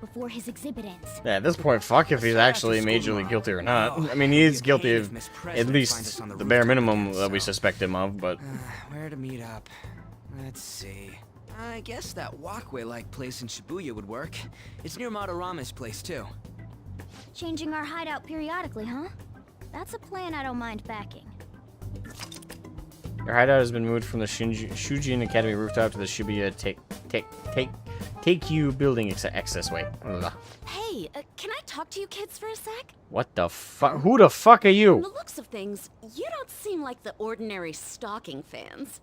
before his exhibit ends. Yeah, at this point, fuck if he's actually majorly guilty or not. I mean, he is guilty of at least the bare minimum that we suspect him of, but... Where to meet up? Let's see. I guess that walkway-like place in Shibuya would work. It's near Madarame's place, too. Changing our hideout periodically, huh? That's a plan I don't mind backing. Your hideout has been moved from the Shujin Academy rooftop to the Shibuya Take You building access way. Ugh. Hey, can I talk to you kids for a sec? What the fuck? Who the fuck are From the you? looks of things, you don't seem like the ordinary stalking fans.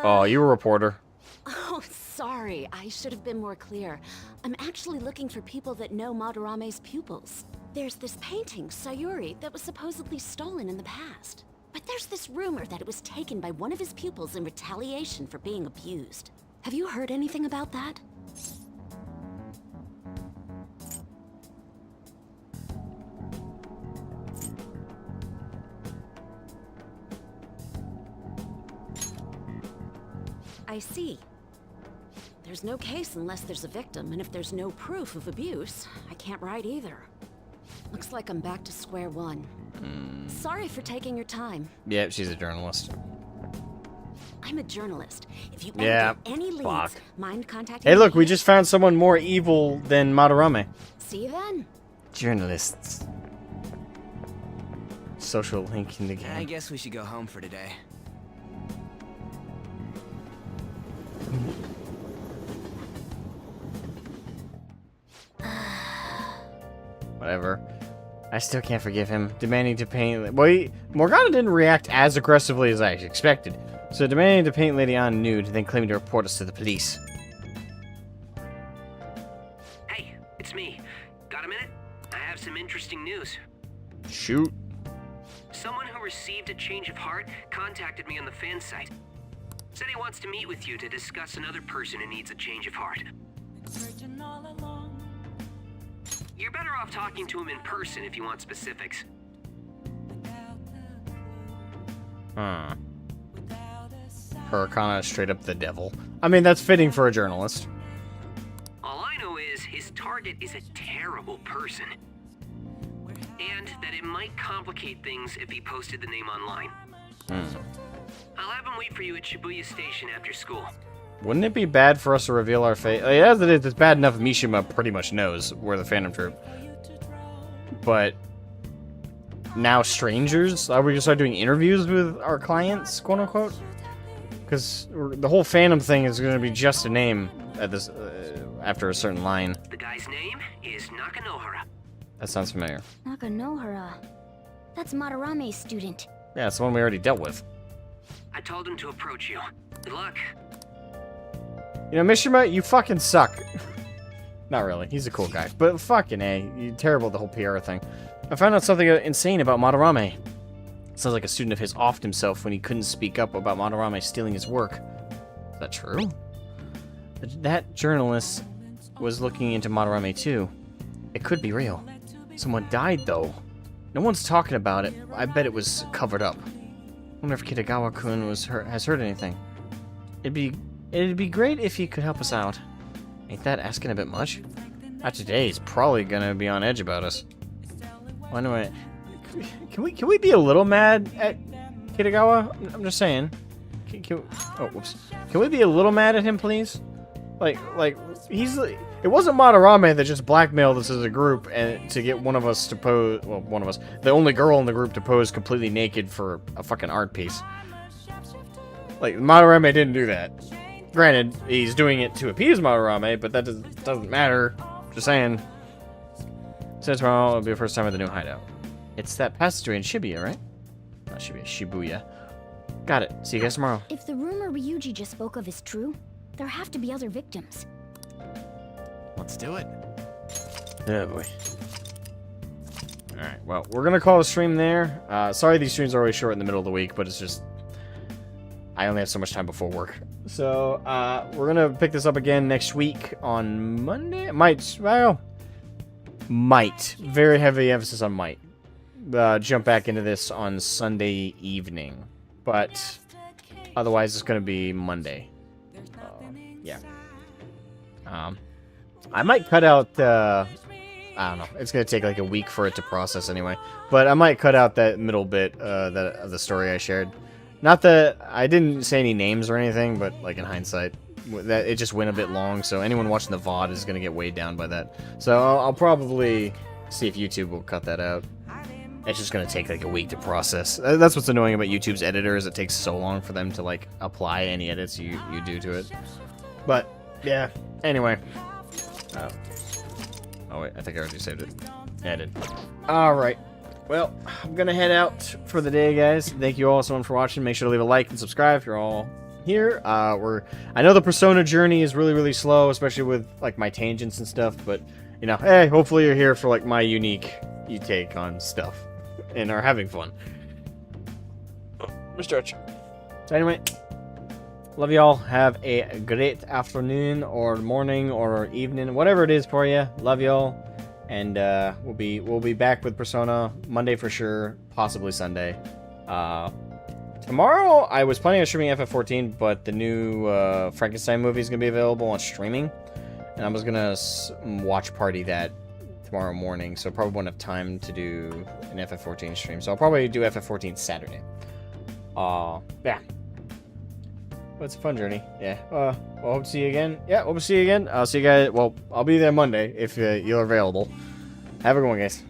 Oh, you a reporter. Oh, sorry. I should have been more clear. I'm actually looking for people that know Madarame's pupils. There's this painting, Sayuri, that was supposedly stolen in the past. But there's this rumor that it was taken by one of his pupils in retaliation for being abused. Have you heard anything about that? I see. There's no case unless there's a victim, and if there's no proof of abuse, I can't write either. Looks like I'm back to square one. Sorry for taking your time. Yep, she's a journalist. I'm a journalist. If you Yeah, ever get any leads, fuck. mind contacting Hey, me look, we here? just found someone more evil than Madarame. See you then. Journalists. Social link in the I game. guess we should go home for today. Whatever. I still can't forgive him. Demanding to paint... Well, Morgana didn't react as aggressively as I expected. So demanding to paint Lady Anne nude, then claiming to report us to the police. Hey, it's me. Got a minute? I have some interesting news. Shoot. Someone who received a change of heart contacted me on the fan site. Said he wants to meet with you to discuss another person who needs a change of heart. You're better off talking to him in person if you want specifics. Huh. Hurricane straight up the devil. I mean, that's fitting for a journalist. All I know is his target is a terrible person. And that it might complicate things if he posted the name online. I'll have him wait for you at Shibuya Station after school. Wouldn't it be bad for us to reveal our fate? Like, as it is, it's bad enough Mishima pretty much knows we're the Phantom Troop. But now strangers? Are we gonna start doing interviews with our clients, quote unquote? Because the whole Phantom thing is gonna be just a name at this after a certain line. The guy's name is Nakanohara. That sounds familiar. Nakanohara. That's Madarame's student. Yeah, it's the one we already dealt with. I told him to approach you. Good luck. You know, Mishima, you fucking suck. Not really. He's a cool guy. But fucking A, you're terrible at the whole PR thing. I found out something insane about Madarame. Sounds like a student of his offed himself when he couldn't speak up about Madarame stealing his work. Is that true? That journalist was looking into Madarame too. It could be real. Someone died though. No one's talking about it. I bet it was covered up. I wonder if Kitagawa-kun has heard anything. It'd be great if you could help us out. Ain't that asking a bit much? After today, he's probably gonna be on edge about us. Well, anyway, can we be a little mad at Kitagawa? I'm just saying. Oh, whoops. Can we be a little mad at him, please? Like it wasn't Madarame that just blackmailed us as a group and to get one of us to pose. Well, one of us, the only girl in the group, to pose completely naked for a fucking art piece. Like Madarame didn't do that. Granted, he's doing it to appease Madarame, but that doesn't matter. Just saying. So tomorrow will be the first time at the new hideout. It's that passageway in Shibuya, right? Not Shibuya, Shibuya. Got it. See you guys tomorrow. If the rumor Ryuji just spoke of is true, there have to be other victims. Let's do it. Oh boy. Alright, well, we're gonna call the stream there. Sorry these streams are always short in the middle of the week, but it's just... I only have so much time before work. So, we're gonna pick this up again next week on Monday? Might. Very heavy emphasis on might. Jump back into this on Sunday evening. But, otherwise it's gonna be Monday. Yeah. I might cut out, I don't know. It's gonna take like a week for it to process anyway. But I might cut out that middle bit of the story I shared. Not that I didn't say any names or anything, but like in hindsight, that it just went a bit long, so anyone watching the VOD is gonna get weighed down by that. So I'll probably see if YouTube will cut that out. It's just gonna take like a week to process. That's what's annoying about YouTube's editor, is it takes so long for them to like apply any edits you do to it. But yeah, anyway. Oh wait, I think I already saved it. Yeah, I did. Alright. Well, I'm gonna head out for the day, guys. Thank you all so much for watching. Make sure to leave a like and subscribe if you're all here. I know the Persona journey is really slow, especially with like my tangents and stuff, but you know, hey, hopefully you're here for like my unique take on stuff and are having fun. Stretch. So anyway, love y'all. Have a great afternoon or morning or evening, whatever it is for you. Love y'all. And we'll be back with Persona Monday for sure, possibly Sunday. Tomorrow I was planning on streaming FF14, but the new Frankenstein movie is gonna be available on streaming, and I was gonna watch party that tomorrow morning, so probably won't have time to do an FF14 stream. So I'll probably do FF14 Saturday. Yeah. But it's a fun journey. Yeah. Well, hope to see you again. Yeah, hope to see you again. I'll see you guys. Well, I'll be there Monday if you're available. Have a good one, guys.